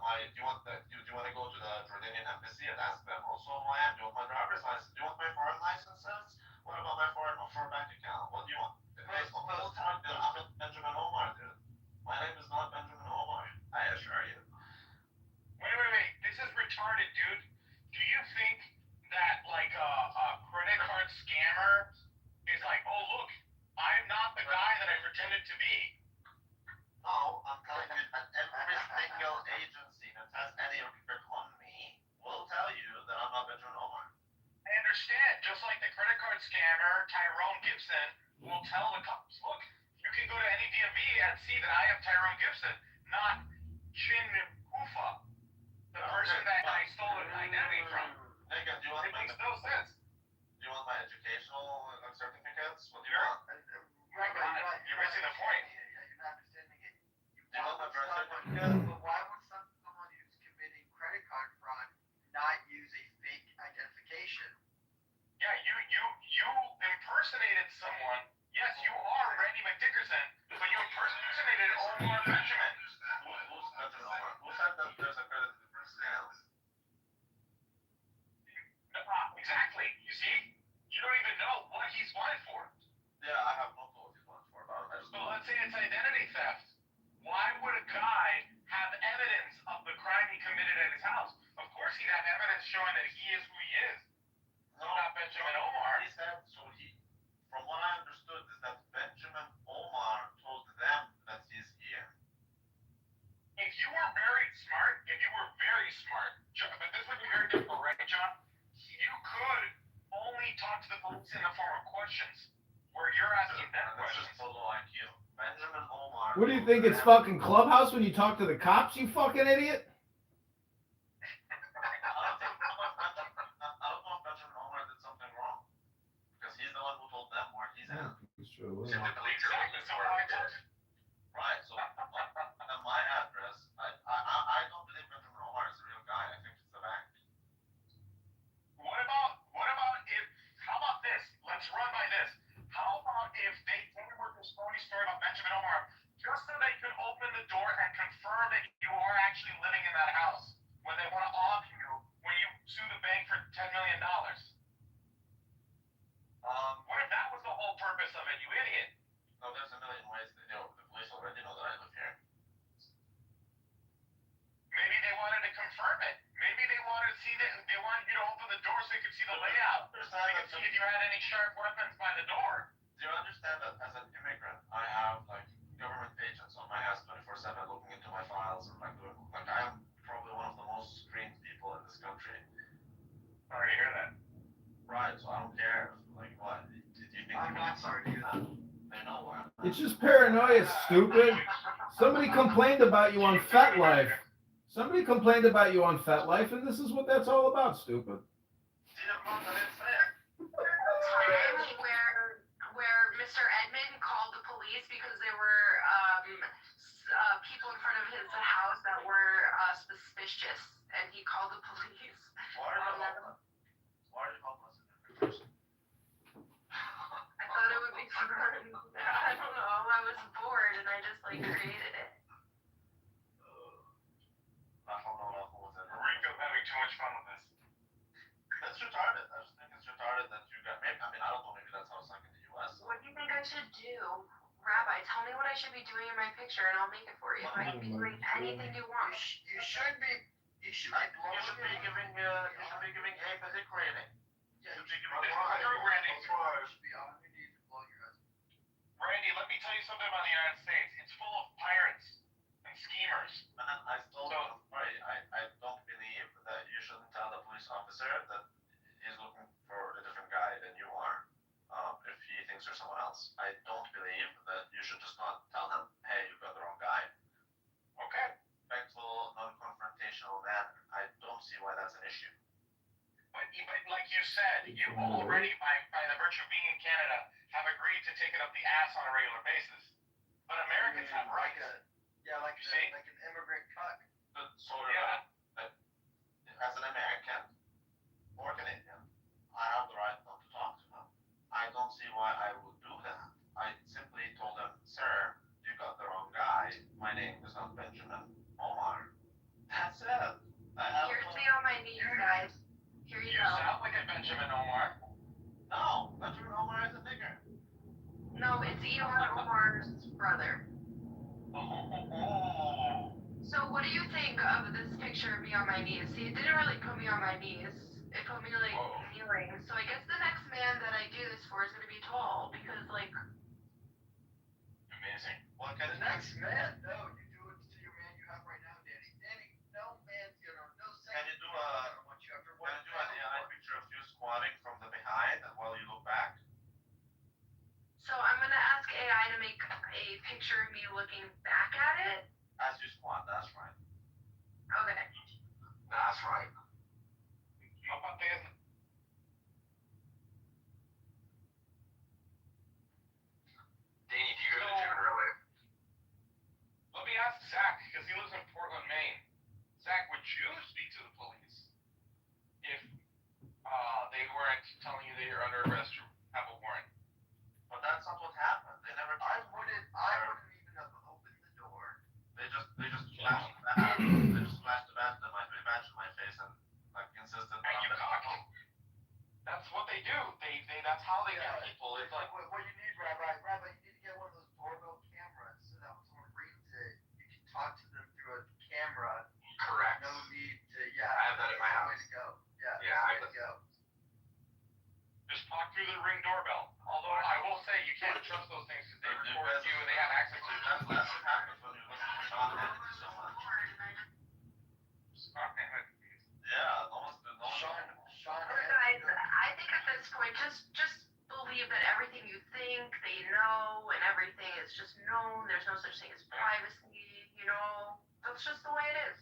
to go to the Jordanian embassy and ask them also who I am? Do you want my driver's license? Do you want my foreign licenses? What about my foreign bank account? What do you want? Because the whole time that I'm Benjamin Omar, dude. My name is not Benjamin Omar. I assure you. Wait. This is retarded, dude. Do you think that like a credit card scammer is like, oh look, I'm not the guy that I pretended to be? No, I'm telling you that every single agency that has any record on me will tell you that I'm not Benjamin Omar. I understand. Just like the credit card scammer, Tyrone Gibson, will tell the cops, look, you can go to any DMV and see that I am Tyrone Gibson, not Chin Kufa, the person that I stole an identity from. Nigga, do you want It makes no sense. Do you want my educational certificates? What do you want? You're missing the point. You're not understanding it. Do you want my birth certificate? But why would someone who's committing credit card fraud not use a fake identification? Yeah, you impersonated someone. Yes, you are Randy McDickerson, but you impersonated Omar Benjamin. Who's Benjamin Omar? Who said that there's a credit scam? Exactly. You see? You don't even know what he's wanted for. Yeah, I have no clue what he's wanted for. So let's say it's identity theft. Why would a guy have evidence of the crime he committed at his house? Of course he'd have evidence showing that he is who he is. No, not Benjamin Omar. He said, from what I understood, is that Benjamin Omar told them that he's here. If you were very smart, but this would be very difficult, right, John? You could only talk to the police in the form of questions, where you're asking them questions. This is total IQ. Benjamin Omar. What do you think? It's fucking Clubhouse when you talk to the cops, you fucking idiot? I don't know if Benjamin Omar did something wrong. Because he's the one who told them where he's at. It's true. Exactly. So what I told you. Right, so at my address, I don't believe Benjamin Omar is a real guy. I think it's the bank. What about if, how about this? Let's run by this. How about if they came with this phony story about Benjamin Omar, just so they could open the door and confirm that you are actually living in that house when they want to off you when you sue the bank for $10 million? What if that was the whole purpose of it, you idiot? No, there's a million ways they know. The police already know that I live here. Maybe they wanted to confirm it. Maybe they wanted to see that they wanted you to open the door so they could see the layout. So they could see if you had any sharp weapons by the door. Do you understand that as an immigrant, I have like government agents on my ass 24/7 looking into my files and I am probably one of the most screened people in this country. Sorry to hear that. Right, so I don't care. Like what? Did you think I'm not sorry to hear that? They know where I'm at. It's just paranoia, stupid. Somebody complained about you on FetLife. Somebody complained about you on FetLife, and this is what that's all about, stupid. Where Mr. Edmond called the police because there were people in front of his house that were suspicious, and he called the police. Why are you homeless in every person? I thought it would be fun. I don't know. I was bored, and I just created it. what I should be doing in my picture, and I'll make it for you. I can be doing anything you want. You should be. You should be giving. You should be giving a physics rating. Yeah, you should be giving. Randy, Randy, let me tell you something about the United States. It's full of pirates and schemers. And I still don't, I don't believe that you shouldn't tell the police officer that he's looking for a different guy than you are, if he thinks you're someone else. I don't believe that you should just not tell him, hey, you got the wrong guy. Okay. Respectful, non-confrontational manner. I don't see why that's an issue. But like you said, you already, by the virtue of being in Canada, have agreed to take it up the ass on a regular basis. But Americans have rights. Yeah, like You see? like an immigrant cut. So as an American or Canadian, I have the right not to talk to him. I don't see why I would do that. I simply told him, sir, you got the wrong guy. My name is not Benjamin Omar. That's it. Here's me on my knees, guys. Here you You go. sound like a Benjamin Omar. No, Benjamin Omar is a nigger. No, it's Ilhan Omar's brother. Oh. So what do you think of this picture of me on my knees? See, it didn't really put me on my knees. It put me like kneeling. So I guess the next man that I do this for is gonna be tall because like. Amazing. Well, can The next man, no, you do it to your man you have right now, Danny. Danny, no man's gonna, no Can second. you do an AI picture of you squatting from the behind while you look back? So I'm gonna ask AI to make a picture of me looking back at it. As you squat, that's right. Okay. That's right. No pates. Danny, do you go to the gym in real life? Let me ask Zach, because he lives in Portland, Maine. Zach, would you speak to the police if they weren't telling you that you're under arrest or have a warrant? But that's not what happened. They never. I wouldn't even have opened the door. They just flashed the bat. They just flashed the bat in my face and like insisted. And you cocked. That's what they do. That's how they get people. It's like What you need, Rabbi, you need to get one of those doorbell cameras so that when someone rings it, you can talk to them through a camera. correct. No need to, I have that at my house. Way to go. Yeah, Yeah, way to go. Just talk through the Ring doorbell. Although I will say you can't trust those things because they record you and they have access to That's what happens when you listen to Sean Hannity so much. Yeah, almost. Sean Guys, I think at this point, just believe that everything you think they know and everything is just known. There's no such thing as privacy. You know, that's just the way it is.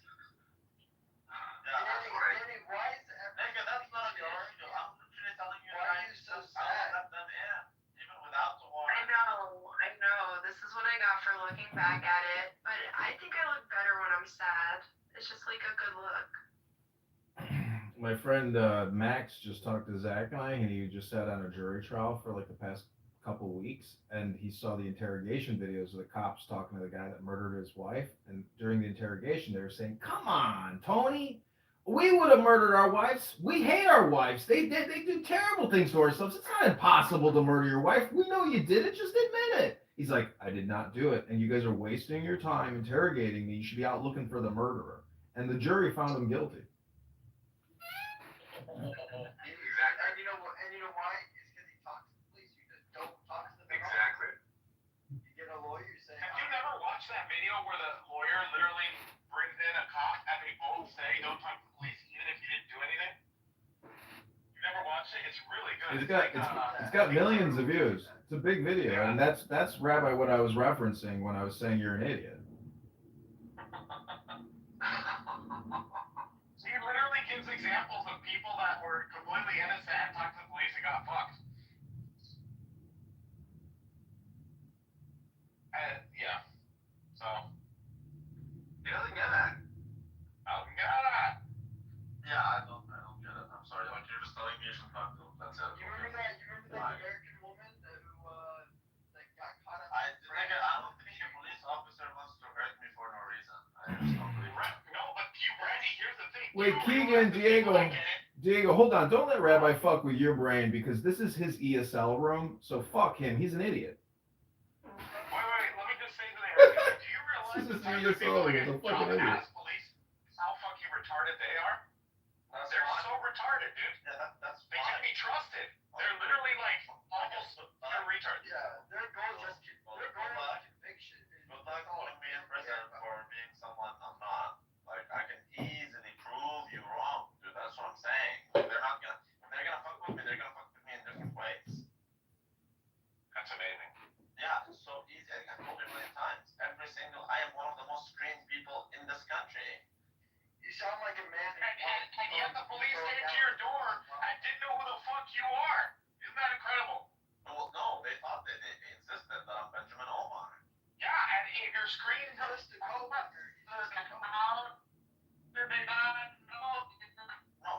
Yeah, that's right. Danny, why is Nigga, that's not the issue. I'm literally telling you Why are you so sad? let them in, even without the I warrant. know. This is what I got for looking back at it. But I think I look better when I'm sad. It's just like a good look. My friend Max just talked to Zach and I, and he just sat on a jury trial for like the past couple weeks, and he saw the interrogation videos of the cops talking to the guy that murdered his wife. And during the interrogation, they were saying, "Come on, Tony, we would have murdered our wives. We hate our wives. They do terrible things to ourselves. It's not impossible to murder your wife. We know you did it. Just admit it." He's like, "I did not do it, and you guys are wasting your time interrogating me. You should be out looking for the murderer." And the jury found him guilty. Exactly. And you know why? It's because he talks to the police. You just don't talk to them. Exactly. You get a lawyer, you say. Have you never watched that video where the lawyer literally brings in a cop and they both say don't talk to the police even if you didn't do anything? You never watched it? It's really good. It's got millions of views. It's a big video, and that's Rabbi what I was referencing when I was saying you're an idiot. So he literally gives examples of people that were completely innocent and talked to the police and got fucked. Yeah. So. He doesn't get that. I don't get that. Yeah, I don't get it. I'm sorry. Like you're just telling me you should talk to them. That's it. You remember that American woman who that got caught up? I don't think a police officer wants to hurt me for no reason. I just don't believe it. No, but Randy, here's the thing. Wait, Keegan, Diego, hold on. Don't let Rabbi fuck with your brain, because this is his ESL room. So fuck him. He's an idiot. Wait, let me just say She's the just time years people old. like It's a John fucking idiot. ask police how fucking retarded they are. That's They're fine. so retarded, dude. Yeah, that's They fine. can't be trusted. They're literally like almost pure retards. Yeah, their goal is just their goal is conviction. Good luck putting me in prison for being someone I'm not. Like, I can easily prove you wrong, dude. That's what I'm saying. They're not gonna, if they're gonna fuck with me, they're gonna fuck with me in different ways. That's amazing. Yeah, it's so easy. I told you a million times. I am one of the most screened people in this country. You sound like a man. And yet the police came to your door and didn't know who the fuck you are. Isn't that incredible? Well, no, they thought they insisted that I'm Benjamin Omar. Yeah, and if you're screened, No,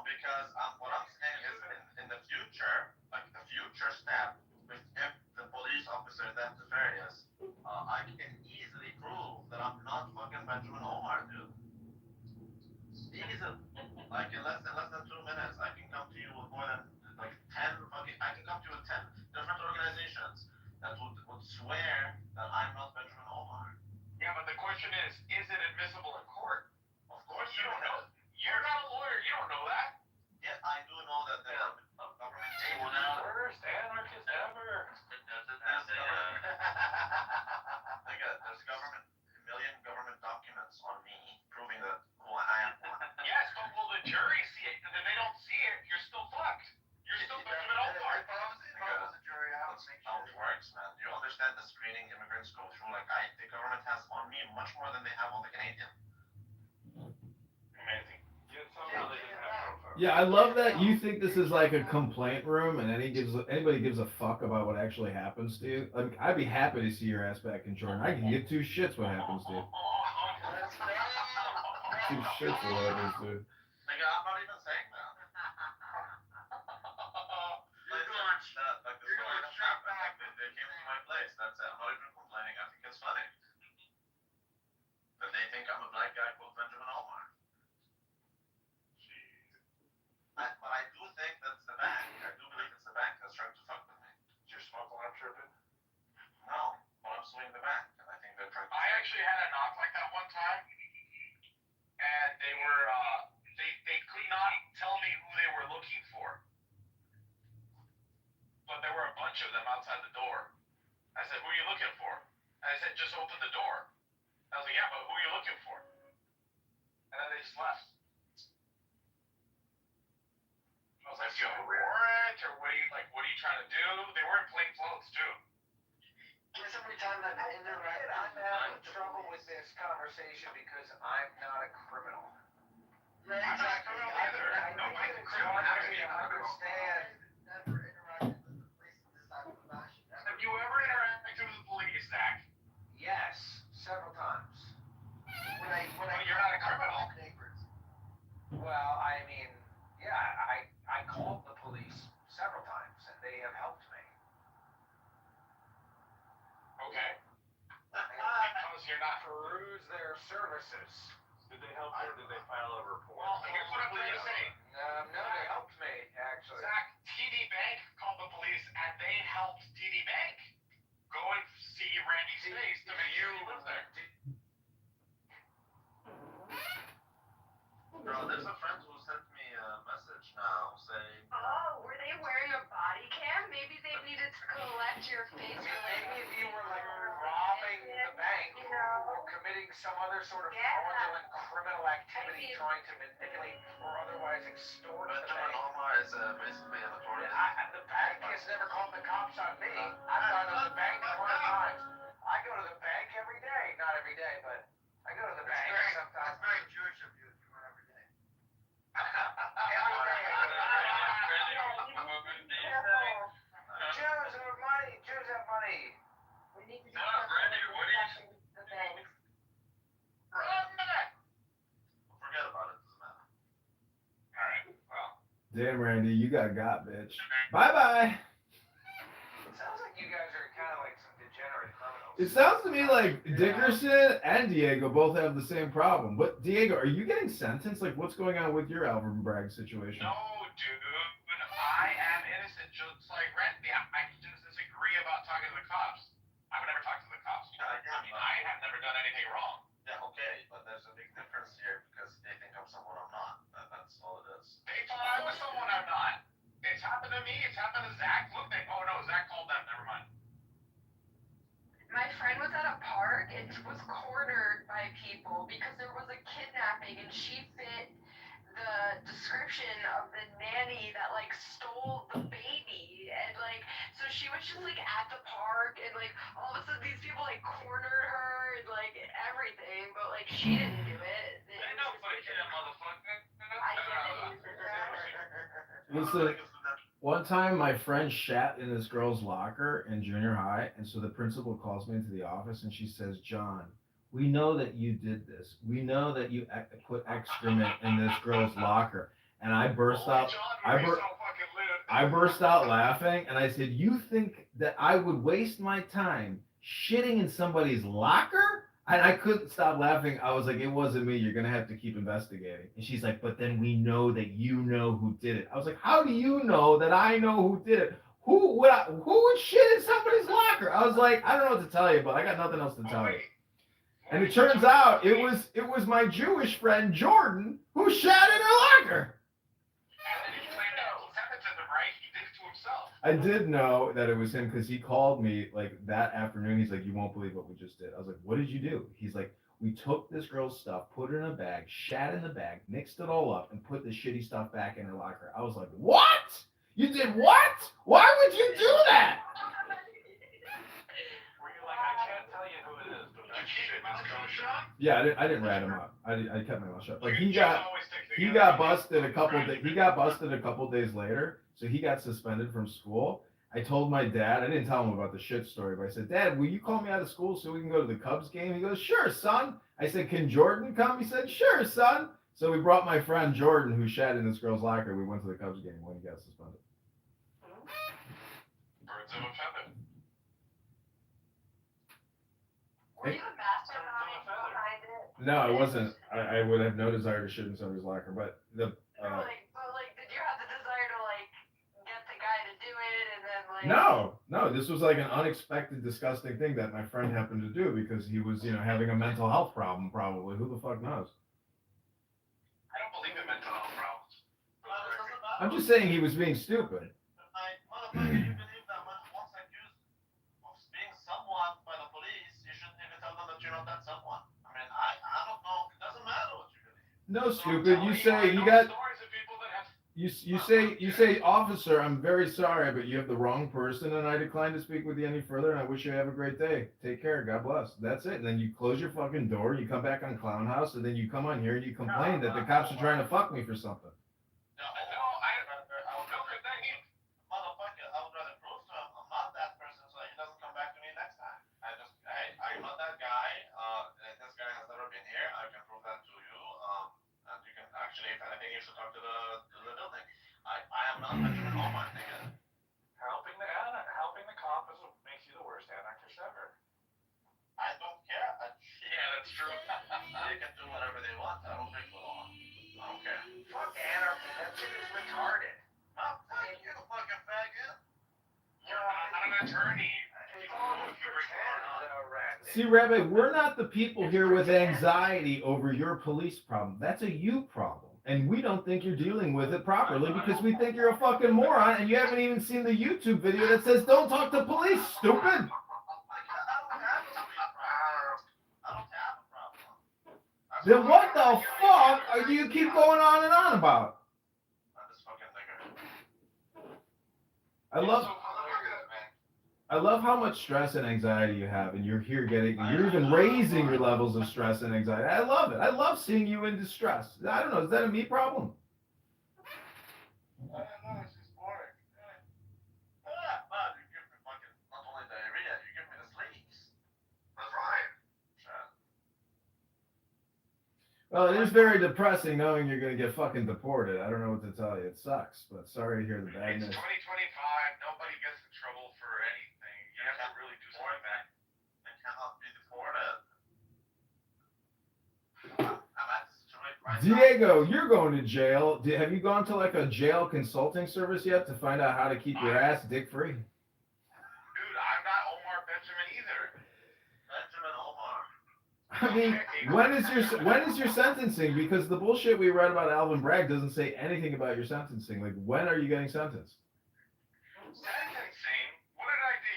because what I'm saying is in the future, like the future step, if the police officer is that nefarious, I can easily prove that I'm not fucking Benjamin Omar, dude. Easily. Like in less than 2 minutes, I can come to you with more than like 10 fucking, I can come to you with 10 different organizations that would swear that I'm not Benjamin Omar. yeah, but the question is it admissible in court? Of course You don't know. You're not a lawyer. You don't know that. Yeah, I do know that there are government Well, now, worst anarchist ever. There's a million government documents on me proving that who I am. Yes, but will the jury see it? And if they don't see it, you're still fucked. You're still Benjamin Omar. If I was a jury, I would That's make how sure. it works, man. You understand the screening immigrants go through? Like, the government has on me much more than they have on the Canadian. Amazing. Yeah, somehow they didn't have profiles. Yeah, I love that you think this is like a complaint room and anybody gives a fuck about what actually happens to you. Like, I'd be happy to see your ass back in Jordan. I can give two shits what happens to you. Two shits what happens to you. Like, I'm not even saying that. Like the story that happened. They came to my place. That's it. I'm not even complaining. I think it's funny. But they think I'm a black guy called Benjamin Omar. But I do think that's the bank. I do believe it's the bank that's trying to fuck with me. Is your smoke alarm tripping? No, but I'm suing the bank, and I think they're trying to. I actually had a knock like that one time, and they were they could not tell me who they were looking for, but there were a bunch of them outside the door. I said, "Who are you looking for?" And they said, "Just open the door." I was like, "Yeah, but who are you looking for?" And then they just left. I was like, "Do you have a warrant, or what are you trying to do?" They were in plain clothes too. Guess every time that I interact, I'm having trouble with this conversation because I'm not a criminal. I'm not a criminal either. Nobody's a criminal. How can you be a criminal? Understand. Never interacted with the police in this type of fashion. Have you ever interacted with the police, Zach? Yes, several times. When I You're not a criminal. Well, I mean, yeah, I called the police several times and they have helped me. Okay. Because you're not. Peruse their services. Did they help you or did they file a report? Well, here's what I'm trying to say. No, they helped me, actually. Zach, TD Bank called the police and they helped TD Bank go and see Randy's face to make sure he lives there. Bro, there's a friend who sent me a message now saying. Oh, were they wearing a body cam? Maybe they needed to collect your face. Maybe if you were like robbing the bank or committing some other sort of fraudulent criminal activity trying to manipulate or otherwise extort the Benjamin bank. Omar is basically an authority. The bank has never called the cops on me. I've gone to the bank 20 times. I go to the bank every day. Not every day, but I go to the bank sometimes. That's very Jewish of you if you went every day. Every day I go to the bank. Jews have money. Jews have money. We need to do No, something Randy, with what do you- protecting the banks. Forget about it. Doesn't matter. Alright, well. Damn, Randy, you got, bitch. Bye-bye. It sounds like you guys are kind of like some degenerate criminals. It sounds to me like Dickerson and Diego both have the same problem. What, Diego, are you getting sentenced? Like, what's going on with your Alvin Bragg situation? No, dude. I am innocent just like Randy. I just disagree about talking to the cops. I would never talk to the cops. I mean, I have never done anything wrong. version of the nanny that like stole the baby, and like so she was just like at the park, and like all of a sudden these people like cornered her and like everything, but like she didn't do it. Ain't no fucking motherfucker. I get it. Listen, one time my friend shat in this girl's locker in junior high, and so the principal calls me into the office and she says, John, we know that you did this. We know that you put excrement in this girl's locker. And I burst out. I burst out laughing, and I said, "You think that I would waste my time shitting in somebody's locker?" And I couldn't stop laughing. I was like, "It wasn't me. You're gonna have to keep investigating." And she's like, "But then we know that you know who did it." I was like, "How do you know that I know who did it? Who would shit in somebody's locker?" I was like, "I don't know what to tell you, but I got nothing else to tell you." And it turns out it was my Jewish friend Jordan who shat in her locker. I did know that it was him because he called me like that afternoon. He's like, "You won't believe what we just did." I was like, "What did you do?" He's like, "We took this girl's stuff, put it in a bag, shat in the bag, mixed it all up, and put the shitty stuff back in her locker." I was like, "What? You did what? Why would you do that?" Were you like, I can't tell you who it is, but that shit is shut? Yeah, I didn't rat him out. I kept my mouth shut. But he got busted a couple days later. So he got suspended from school. I told my dad, I didn't tell him about the shit story, but I said, "Dad, will you call me out of school so we can go to the Cubs game?" He goes, "Sure, son." I said, "Can Jordan come?" He said, "Sure, son." So we brought my friend Jordan, who shat in this girl's locker. We went to the Cubs game when he got suspended. Birds of a feather. Were you a mastermind behind it? No, I wasn't. I would have no desire to shit in somebody's locker, but the. Did you have the desire to like get the guy to do it, and then like? No, this was like an unexpected, disgusting thing that my friend happened to do because he was, having a mental health problem, probably. Who the fuck knows? I don't believe in mental health problems. I'm just saying he was being stupid. Motherfucker, you believe that once accused of being someone by the police, you shouldn't even tell them that you're not that someone. I mean, I don't know. It doesn't matter what you believe. No, stupid. You say you got. You say, "Officer, I'm very sorry, but you have the wrong person, and I decline to speak with you any further. And I wish you have a great day. Take care. God bless." That's it. And then you close your fucking door. You come back on Clown House, and then you come on here and you complain that the cops are trying to fuck me for something. Motherfucker, I would rather prove to him I'm not that person so that he doesn't come back to me next time. I'm not that guy. This guy has never been here. I can prove that to you. And you can actually, if anything, you should talk to the building. I am not Benjamin Omar, nigga. Helping the cop is what makes you the worst anarchist ever. I don't care. Yeah, that's true. They can do whatever they want. I don't break the law. I don't care. Fuck anarchy. That shit is retarded. Oh, fuck you, fucking faggot. I'm an attorney. See, Rabbi, we're not the people here with anxiety over your police problem. That's a you problem. And we don't think you're dealing with it properly because we think you're a fucking moron and you haven't even seen the YouTube video that says don't talk to police, stupid. Then what the fuck do you keep going on and on about? I love how much stress and anxiety you have, and you're here you're even raising your levels of stress and anxiety. I love it. I love seeing you in distress. I don't know, is that a me problem? I don't know, it's just boring. Man, you give me fucking, not only diarrhea, you give me the sleeves. That's right. Well, it is very depressing knowing you're going to get fucking deported. I don't know what to tell you. It sucks, but sorry to hear the bad news. It's 2025. Nobody gets in trouble for anything. You have to really do something back. They cannot be deported. Diego, you're going to jail. Have you gone to like a jail consulting service yet to find out how to keep your ass dick free? Dude, I'm not Omar Benjamin either. Benjamin Omar. I mean, when is your sentencing? Because the bullshit we read about Alvin Bragg doesn't say anything about your sentencing. Like, when are you getting sentenced? Sentencing? What did I do?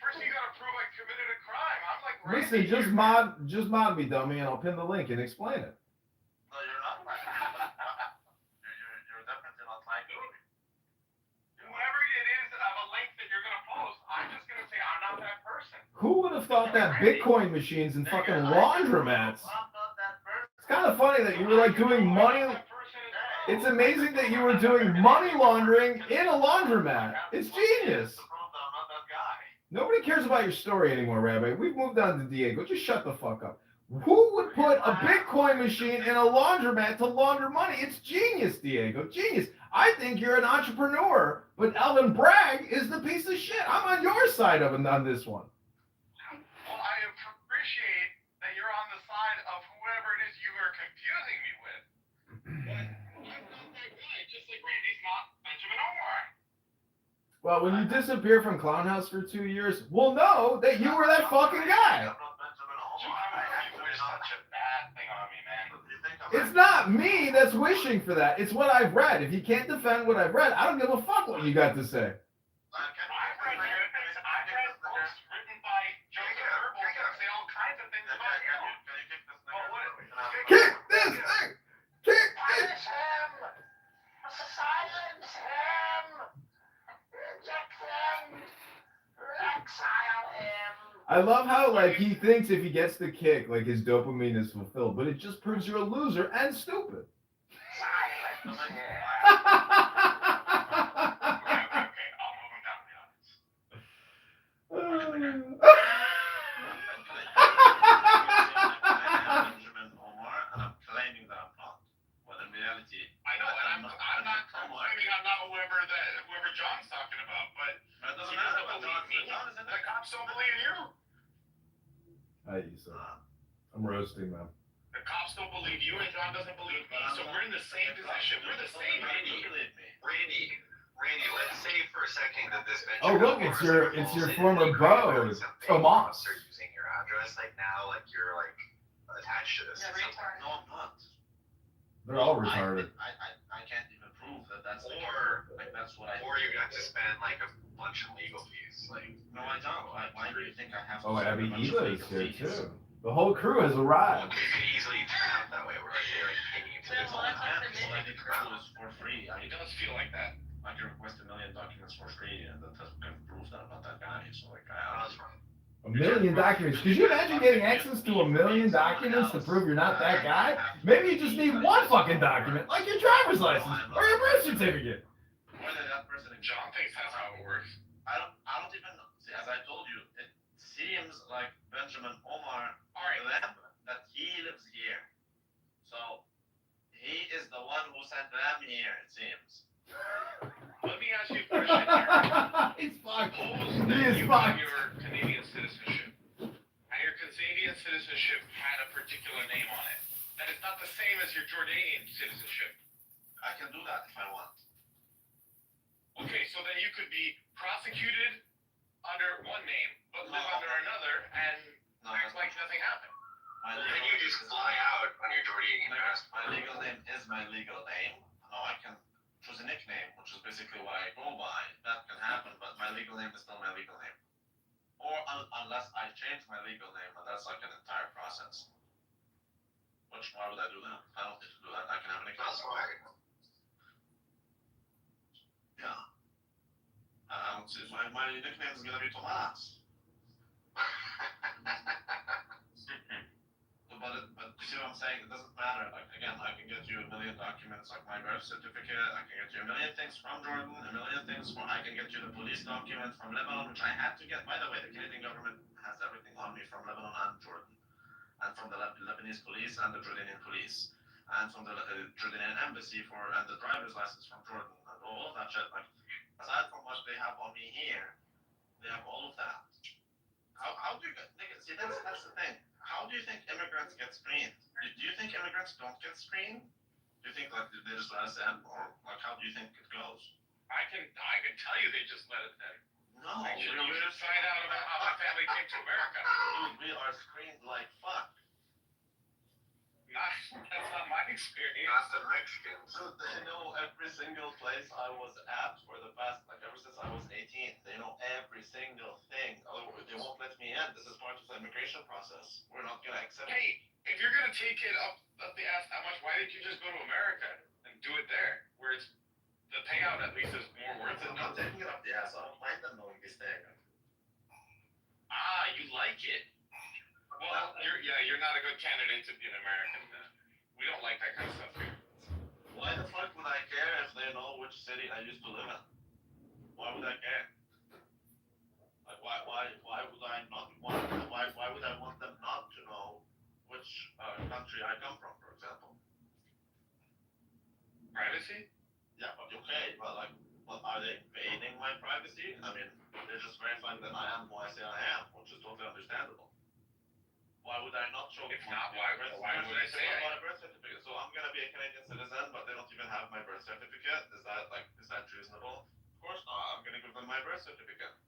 First you gotta prove I committed a crime. I'm like, Listen, just mod me, dummy, and I'll pin the link and explain it. No, you're not. You're have thought that Bitcoin machines and fucking laundromats. It's kind of funny that you were like doing money. It's amazing that you were doing money laundering in a laundromat. It's genius. Nobody cares about your story anymore, Rabbi. We've moved on to Diego. Just shut the fuck up. Who would put a Bitcoin machine in a laundromat to launder money? It's genius, Diego. Genius. I think you're an entrepreneur, but Alvin Bragg is the piece of shit. I'm on your side of it on this one. Well, I appreciate that you're on the side of whoever it is you are confusing me with. But I'm not that guy, just like Randy's not Benjamin Omar. Well, when you disappear from Clown House for 2 years, we'll know that you were that fucking guy. You wish such a bad thing on me, man. It's not me that's wishing for that. It's what I've read. If you can't defend what I've read, I don't give a fuck what you got to say. I've read books written by Joseph Goebbels that say all kinds of things about you. Kick this thing! Kick it! Punish him! Silence him! Reject him! Exile him! I love how like he thinks if he gets the kick, like his dopamine is fulfilled, but it just proves you're a loser and stupid. Silence him! Okay, I'll move him down to the audience. Benjamin Omar, and I'm claiming that I'm not. But in reality, I know, and I'm not claiming I'm not whoever John's talking about, but it doesn't he matter doesn't what believe me. John is in The cops don't believe you. Hi, Issa. I'm roasting them. The cops don't believe you, and John doesn't believe me. So we're in the same position. We're the same Randy, entity. Randy, let's say for a second that this venture. Oh look, it's your former beau, Tomas. Start using your address, like now, like you're like attached to this. Yeah, retarded. No, I'm not. They're all retarded. I can't even prove that that's the Or case. Like that's what I. Or you got to spend like a bunch of legal fees, like. No, I don't. Why do you think I have to? Oh, spend Abby a bunch of Eva is legal here fees? too. The whole crew has arrived. It could easily turn out that way, where like they're like paying into this all the time. All I need to do is for free. It does feel like that. I can request 1 million documents for free, and that doesn't prove that I'm not that guy. So like, That's fine. 1 million documents. Could you imagine getting access to 1 million documents to prove you're not that guy? Maybe you just need one fucking document, like your driver's license or your birth certificate. whether that person John thinks that's how it works. I don't even know. See, as I told you, it seems like Benjamin Omar them that he lives here. So he is the one who sent them here, it seems. Let me ask you a question here. He's fucked. Suppose He that is you got fucked. your Canadian citizenship, and your Canadian citizenship had a particular name on it. That is not the same as your Jordanian citizenship. I can do that if I want. Okay, so then you could be prosecuted under one name, but live under another, and act like nothing happened. My Then legal you just fly out on your Jordanian passport. My legal name is my legal name. No, I can choose a nickname, which is basically what I go by. That can happen, but my legal name is still my legal name. Or unless I change my legal name, but that's like an entire process. Which, why would I do that? I don't need to do that. I can have a nickname. That's why. Yeah. My nickname is gonna be Tomas. But you see what I'm saying? It doesn't matter. Like again, I can get you 1 million documents, like my birth certificate. I can get you 1 million things from Jordan, 1 million things from. I can get you the police document from Lebanon, which I had to get. By the way, the Canadian government has everything on me from Lebanon and Jordan, and from the Lebanese police and the Jordanian police, and from the Jordanian embassy and the driver's license from Jordan and all of that shit. Like aside from what they have on me here, they have all of that. How do you get? See, that's the thing. How do you think immigrants get screened? Do you think immigrants don't get screened? Do you think like they just let us in, or like how do you think it goes? I can tell you they just let it in. No, You should find out about how my family came to America. Dude, we are screened like fuck. That's not my experience. Not the Mexicans. Dude, they know every single place I was at for the past, like ever since I was 18. They know every single thing. Otherwise, they won't let me in. This is part of the immigration process. We're not gonna accept it. Hey, if you're gonna take it up the ass that much, why didn't you just go to America and do it there, where it's the payout at least is more worth it? I'm not taking it up the ass. I don't mind them knowing this thing. You like like it. Well, you're not a good candidate to be an American then. We don't like that kind of stuff here. Why the fuck would I care if they know which city I used to live in? Why would I care? Like, why would I not want them? Why would I want them not to know which country I come from, for example? Privacy? Yeah, but okay, but like, are they invading my privacy? I mean, they're just verifying that I am who I say I am, which is totally understandable. Why would I not show? If not, why would I say I am? Birth certificate. So I'm gonna be a Canadian citizen, but they don't even have my birth certificate. Is that reasonable? Of course not. I'm gonna give them my birth certificate.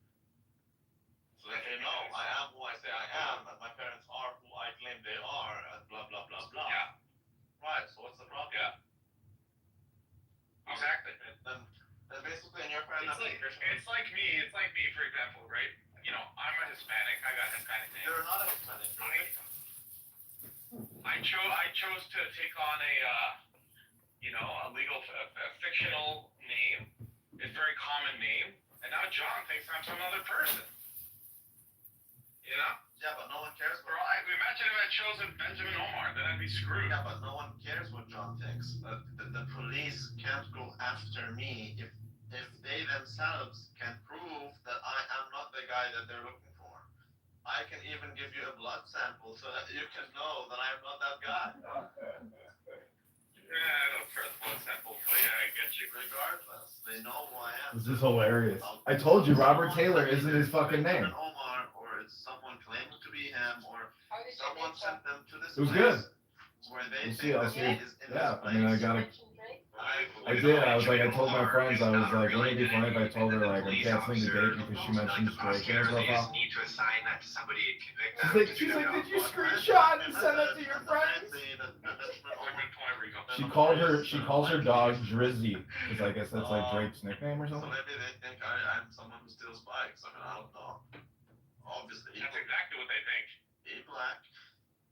So that they know I am who I say I am, and my parents are who I claim they are, and blah blah blah blah. Yeah. Right. So what's the problem? Yeah. Exactly. Then basically, in your paradigm, it's like me, for example, right? You know, I'm a Hispanic. I got Hispanic name. You're not a Hispanic. I chose to take on a legal, fictional name. It's a very common name, and now John thinks I'm some other person. You know? Yeah, but no one cares. Imagine if I had chosen Benjamin Omar, then I'd be screwed. Yeah, but no one cares what John thinks. The police can't go after me if they themselves can prove that I am not the guy that they're looking for. I can even give you a blood sample so that you can know that I am not that guy. Yeah, I don't trust blood samples, but yeah, I get you. Regardless, they know who I am. This is hilarious. I told you Robert Taylor isn't his fucking name. Omar, or it's someone claiming to be him, or someone sent them to this It was place good. where they We'll think see. I'll that see. he is in Yeah, this I mean, I place. gotta. I did. I was like, I told my friends, I was like, wouldn't it be funny if I told her, like, I'm canceling the date because she mentioned Drake in her profile? need to assign that to somebody and convict She's like, did you screenshot and send that to your friends? She calls her dog Drizzy, because I guess that's like Drake's nickname or So something. maybe they think I'm someone who steals bikes. I mean, I don't know. Obviously. That's exactly what they think. Be black.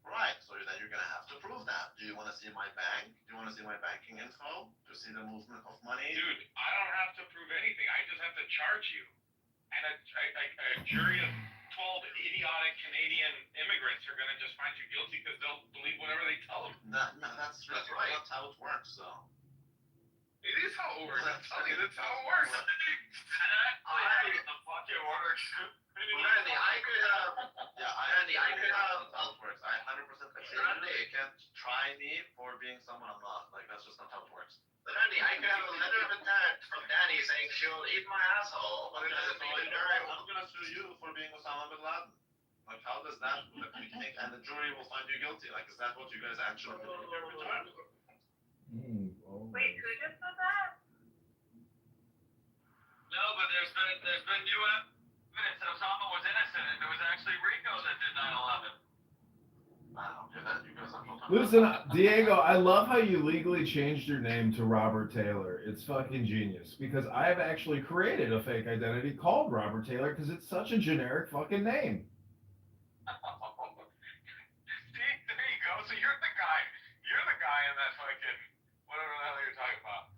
Right, so then you're gonna have to prove that. Do you want to see my bank? Do you want to see my banking info? To see the movement of money? Dude, I don't have to prove anything. I just have to charge you. And a jury of 12 idiotic Canadian immigrants are gonna just find you guilty because they'll believe whatever they tell them. That's right. That's how it works, though. It is how it works. I'm telling you, that's how it works. Exactly. The fuck it works. Randy, I could have how it works. I 100% agree. They can't try me for being someone I'm not. Like, that's just not how it works. But Randy, I could have a letter of intent from Danny saying she'll eat my asshole. What does it mean? I'm gonna sue you for being Osama bin Laden. Like, how does that make, and the jury will find you guilty? Like, is that what you guys actually believe? Wait, who just said that? No, but there's been new evidence that Osama was innocent, and it was actually Rico that did 9/11. I don't do that. You guys are Listen, Diego, I love how you legally changed your name to Robert Taylor. It's fucking genius. Because I have actually created a fake identity called Robert Taylor because it's such a generic fucking name. See, there you go. So you're the guy in that fucking whatever the hell you're talking about.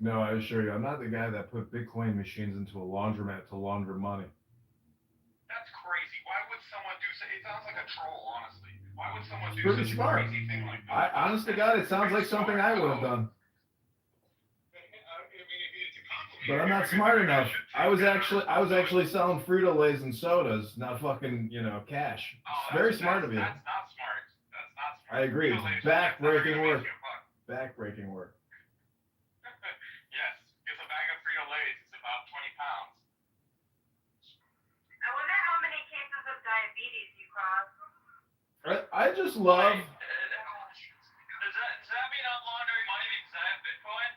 No, I assure you, I'm not the guy that put Bitcoin machines into a laundromat to launder money. That's crazy. Why would someone do so? It sounds like a troll, honestly. Why would someone do Pretty such smart. a crazy thing like that? Honest to God, it sounds like something I would have done. But I'm not smart enough. I was actually selling Frito-Lays and sodas, not fucking, cash. It's very smart of you. That's not smart. That's not smart. I agree. It's back-breaking work. Back-breaking work. Yes, it's a bag of Frito-Lays. It's about 20 pounds. I wonder how many cases of diabetes you crossed. I just love. Does that mean I'm laundering money because I have Bitcoin?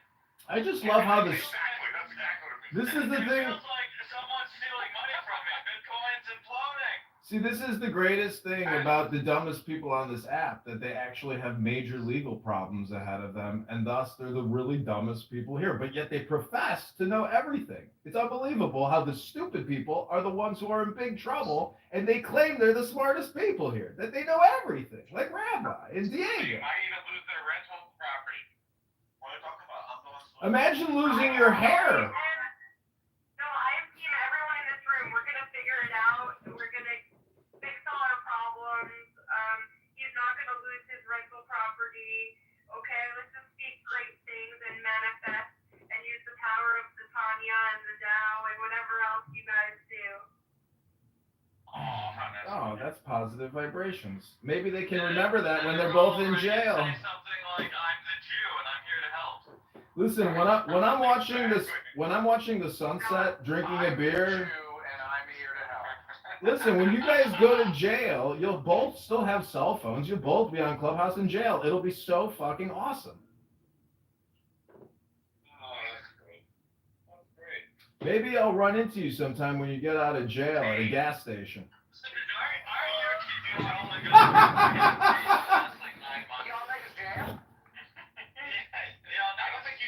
I just love how this. Exactly, that's exactly what it means. This is the thing. It feels like someone's stealing money from me. Bitcoin's imploding. See, this is the greatest thing about the dumbest people on this app, that they actually have major legal problems ahead of them, and thus they're the really dumbest people here, but yet they profess to know everything. It's unbelievable how the stupid people are the ones who are in big trouble, and they claim they're the smartest people here, that they know everything, like Rabbi and Diego. They might even lose their rental property. What are you talking about? I'm the one. Imagine losing your hair. No, I am team everyone in this room. We're gonna figure it out. We're gonna Oh, that's positive vibrations. Maybe they can remember that when they're both in jail. Say something like, "I'm the Jew and I'm here to help." Listen, when I'm watching the sunset, drinking a beer. And I'm here to help. Listen, when you guys go to jail, you'll both still have cell phones. You'll both be on Clubhouse in jail. It'll be so fucking awesome. Oh, that's great. That's great. Maybe I'll run into you sometime when you get out of jail at a gas station. Oh my God. Like 9 months. Y'all niggas jam? Yeah, I don't think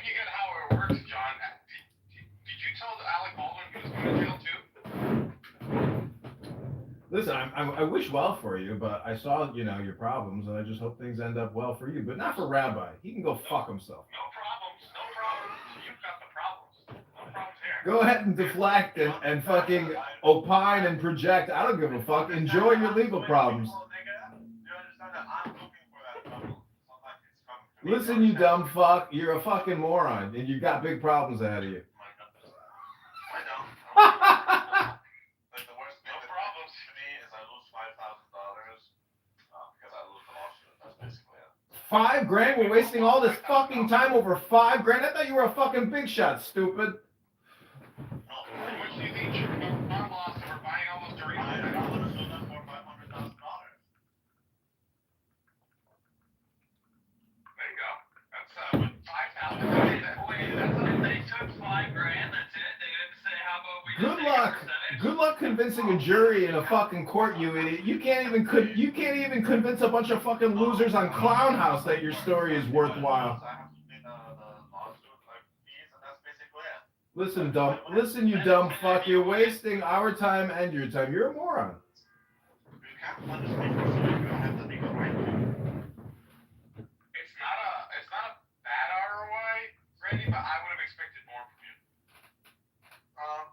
you get how it works, John. Did you tell Alec Baldwin he was going to jail too? Listen, I wish well for you, but I saw, your problems, and I just hope things end up well for you. But not for Rabbi. He can go fuck himself. No problems. You've got the problems. No problems here. Go ahead and deflect and fucking opine and project. I don't give a fuck. Enjoy your legal problems. Listen, you dumb fuck. You're a fucking moron, and you've got big problems ahead of you. Like the worst thing that happens to me is I lose $5,000 because I lose the lawsuit. That's basically it. $5,000? We're wasting all this fucking time over $5,000? I thought you were a fucking big shot, stupid. How much do you think our loss for buying all those Doritos? I would have sold them for $500,000. There you go. That's 5,000. They took $5,000. That's it. They didn't say how about we. Good luck. Good luck convincing a jury in a fucking court, you idiot. You can't even convince a bunch of fucking losers on Clown House that your story is worthwhile. Listen, you dumb fuck. You're wasting our time and your time. You're a moron. It's not a bad ROI, Randy, but I would have expected more from you.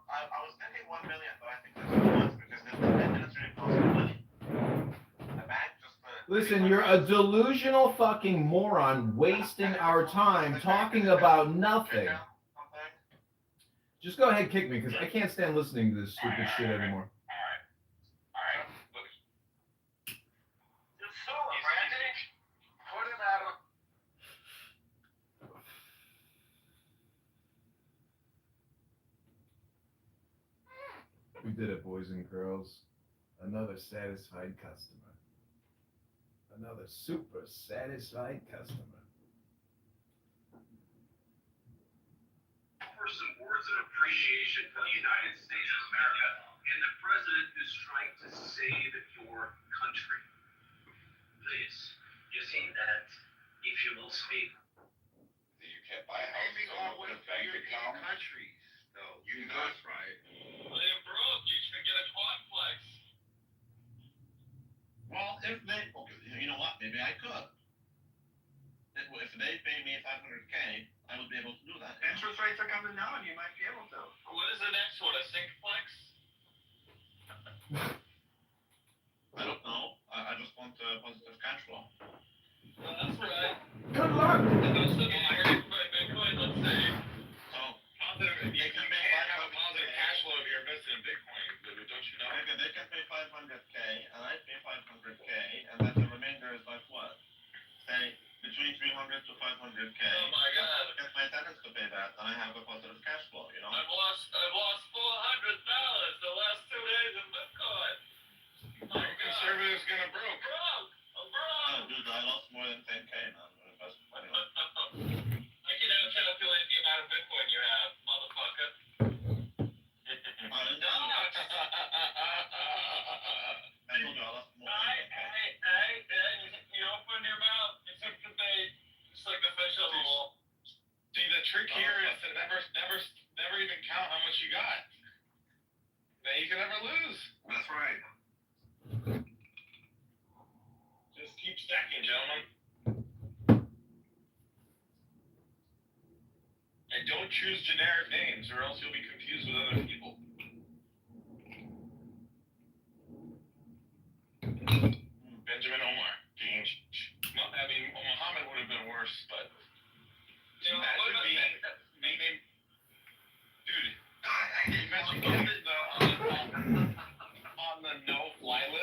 I was thinking 1 million, but I think that's too much because the administrative costs of money. The bank just. Listen, you're a delusional fucking moron wasting our time talking about nothing. Just go ahead and kick me because I can't stand listening to this stupid shit anymore. Alright. Look. Just so Randy. Put him out of. We did it, boys and girls. Another satisfied customer. Another super satisfied customer. For some words of appreciation for the United States of America, and the president is trying to save your country. Please, you see that, if you will speak. You can't buy a house with a bank account. Countries, though. That's right. Well, they're broke. You should get a quadplex. Well, if they, okay, you know what? Maybe I could. If they pay me $500K, I would be able to do that. Interest rates are coming down. You might be able to. What is the next one? A syncplex? I don't know. I just want positive cash flow. Well, that's right. Good luck. And those people hired by Bitcoin, let's say. So, Positive. You can have a positive cash flow if you're invested in Bitcoin, don't you know? they can pay $500K, and I pay $500K, and then the remainder is like what? Say, between $300 to $500K. Oh my God. Get my tenants to pay that, and I have a positive cash flow, you know? I've lost $400 the last 2 days in Bitcoin. My conservative's gonna broke. I'm broke. Oh, dude, I lost more than 10K now. Anyway. I can now calculate the amount of Bitcoin you have, motherfucker. I told you I lost more than 10K. Hey, you open your mouth, you took the bait, just like the fish on the wall. See, the trick here is to never even count how much you got. Then you can never lose. That's right. Just keep stacking, gentlemen. And don't choose generic names, or else you'll be confused with other people. Benjamin Omar. I mean, Muhammad would have been worse, but. You know, dude, imagine on the no-fly list.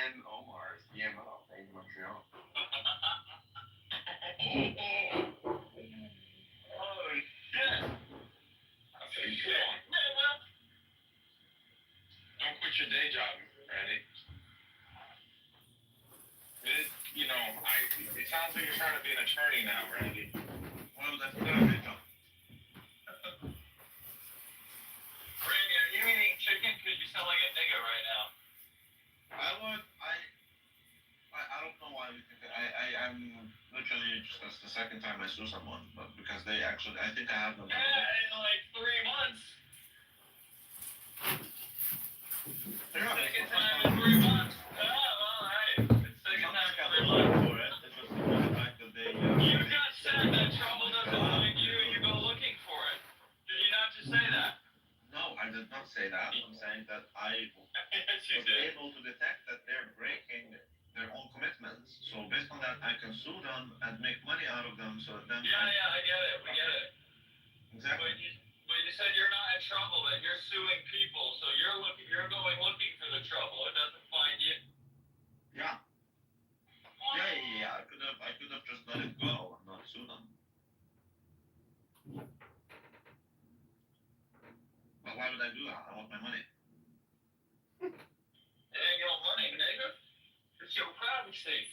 and Omar's EMO in Montreal. Oh shit! That's a good one. Don't quit your day job, Randy. It sounds like you're trying to be an attorney now, Randy. Well, that's not a day job. Randy, are you eating chicken? Because you sound like a nigga right now. I don't know why you think that. I'm literally just, that's the second time I sue someone, but because they actually, I think I have them. Yeah, in like 3 months. Yeah, Second time in 3 months. Oh, all right. It's second time in 3 months. For it. It's just the fact that they. You just said that trouble doesn't find you. You go looking for it. Did you not just say that? No, I did not say that. I'm saying that I Yes, you was did. able to detect that they're breaking their own commitments. So based on that, I can sue them and make money out of them. So then. Yeah, I get it. We get it. Exactly. But you said you're not in trouble, that you're suing people, so you're going looking for the trouble. It doesn't find you. Yeah. Yeah. I could have just let it go and not sue them. But why would I do that? I want my money. It ain't your money, nigga. It's your privacy.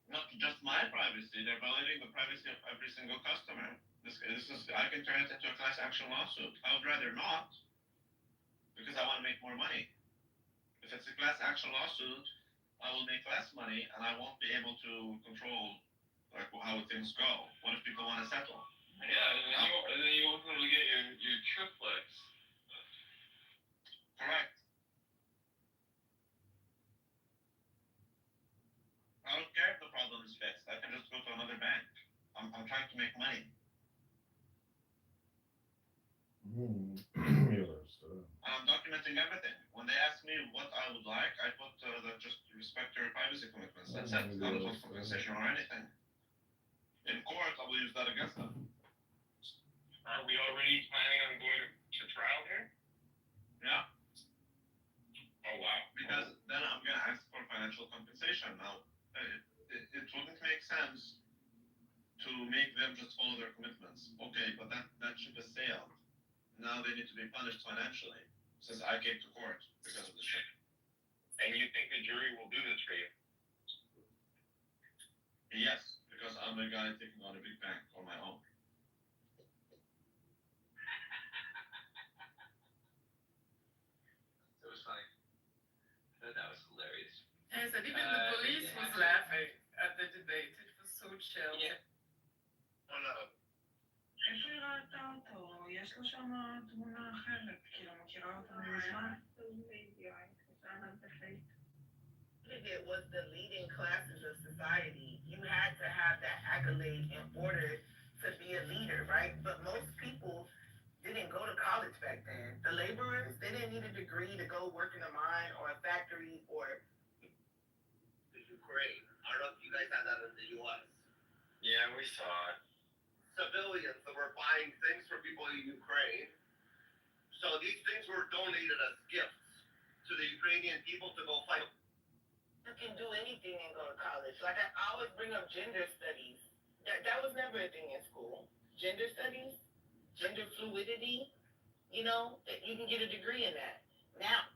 Not just my privacy, they're violating the privacy of every single customer. This is, I can turn it into a class action lawsuit. I would rather not, because I want to make more money. If it's a class action lawsuit, I will make less money, and I won't be able to control like how things go. What if people want to settle? Yeah, and then you won't be able to get your triplets. Correct. I don't care if the problem is fixed. I can just go to another bank. I'm trying to make money. And I'm documenting everything. When they ask me what I would like, I put that just respect your privacy commitments. That's it. I don't want compensation or anything. In court, I will use that against them. Are we already planning on going to trial here? Yeah. Oh, wow. Because then I'm going to ask for financial compensation. Now, it wouldn't make sense to make them just follow their commitments. Okay, but that ship has sailed. Now they need to be punished financially since I came to court because of the ship. And you think the jury will do this for you? Yes, because I'm a guy taking on a big bank on my own. It was funny. I thought that was hilarious. Yes, and even the police was laughing at the debate. It was so chill. Yeah. יש לו שם תמונה אחרת, כאילו מכירה אותה מזמן. It was the leading classes of society. You had to have that accolade in order to be a leader, right? But most people didn't go to college back then. The laborers, they didn't need a degree to go work in a mine or a factory or... Ukraine. I don't know if you guys had that in the U.S. Yeah, we saw it. Civilians that were buying things for people in Ukraine. So these things were donated as gifts to the Ukrainian people to go fight. You can do anything and go to college. Like I always bring up gender studies. That was never a thing in school. Gender studies, gender fluidity, you know, you can get a degree in that. Now,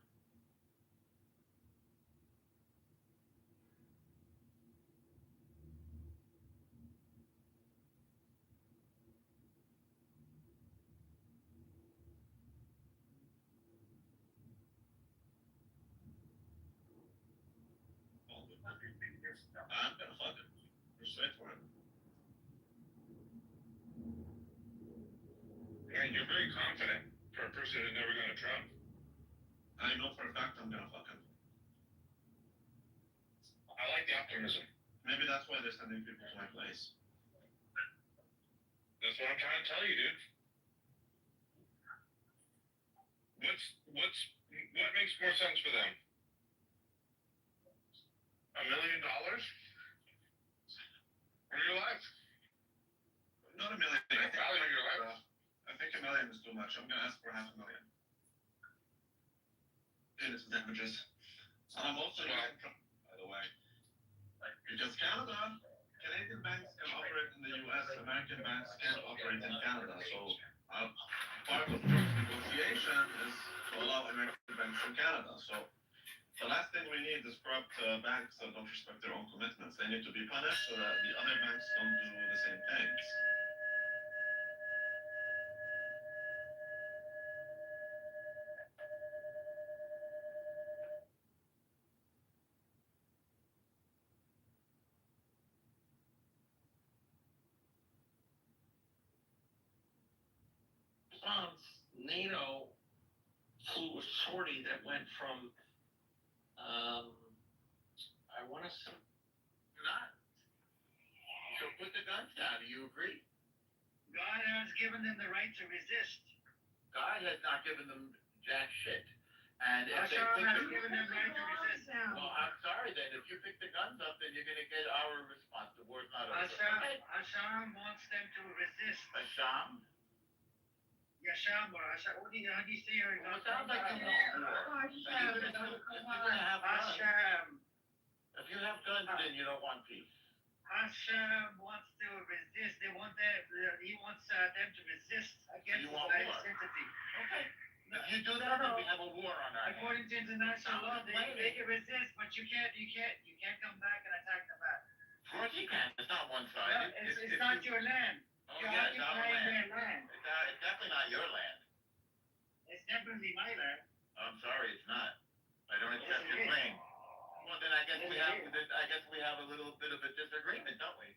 I'm gonna fuck it. Just wait for it. And you're very confident for a person who's never gone to Trump. I know for a fact I'm gonna fuck him. I like the optimism. Maybe that's why they're sending people to my place. That's what I'm trying to tell you, dude. What makes more sense for them? $1 million? For your life? Not a million. Value of your life? I think $1 million is too much. I'm gonna ask for $500,000. innocent damages. And I'm also not, by the way, because Canadian banks can operate in the US, American banks can't operate in Canada. So part of Trump's negotiation is to allow American banks in Canada. So the last thing we need is corrupt banks that don't respect their own commitments. They need to be punished so that the other banks don't do the same things. NATO flew a sortie that went from, I want to say, not. So put the guns down. Do you agree? God has given them the right to resist. God has not given them jack shit. And if they Hashem pick has the, given them the right to resist. well, I'm sorry then. If you pick the guns up, then you're going to get our response. The war's not over. Okay? Hashem wants them to resist. Asham? Yasham or Hashem, how do you say your Well, it sounds like you want war. If you're gonna have guns, Hashem. if you have guns, then you don't want peace. Hashem wants to resist. He wants them to resist against You the want United war. entity. Okay. If you do that, then we have a war on our hands. According to international law, they complaining. can resist, but you can't come back and attack them back. Of course you can. It's not one-sided. No, it's not your land. Oh, You're yeah, it's our occupying land. their land. It's definitely not your land. It's definitely my land. I'm sorry, it's not. I don't accept Yes, your it is. claim. Well, then I guess Yes, we it have. is. I guess we have a little bit of a disagreement, don't we?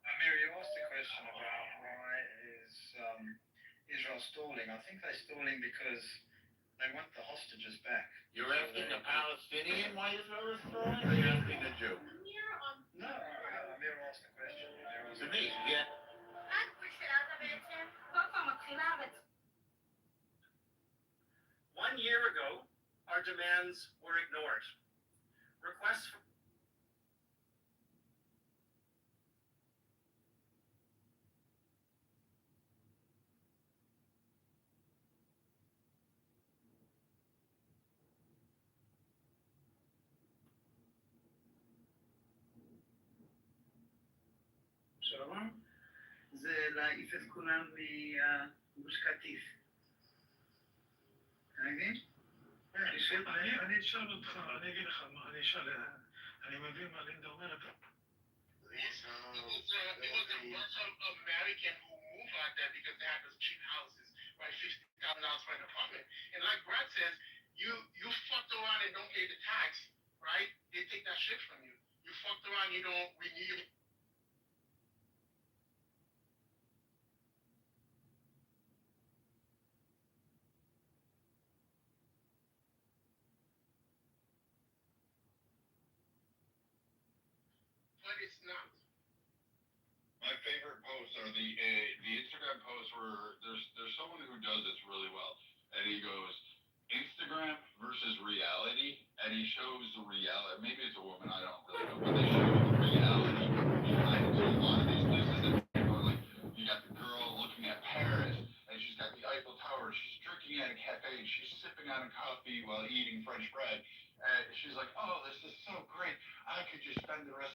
Amir, you asked a question about why is Israel stalling. I think they're stalling because they want the hostages back. You're asking a Palestinian why Israel is stalling, or you're asking a Jew? No, Amir asked the question. To me, yeah. One year ago, our demands were ignored. Requests for שלום, זה להעיף את כולם מגוש קטיף. אתה מבין? אני אשאל אותך, אני אגיד לך מה, אני מבין מה לינדה אומרת. It was a bunch of Americans who moved like that because they had those cheap houses, right? $50,000 for an apartment. And like Brad says, you fucked around and don't pay the tax, right? They take that shit from you. You fucked around, you don't renew. But it's not. My favorite posts are the Instagram posts where there's someone who does this really well, and he goes Instagram versus reality, and he shows the reality. Maybe it's a woman, I don't really know, but they show the reality behind it. So a lot of these places that people are like, you got the girl looking at Paris, and she's got the Eiffel Tower, she's drinking at a cafe, and she's sipping on a coffee while eating French bread. And she's like, oh, this is so great. I could just spend the rest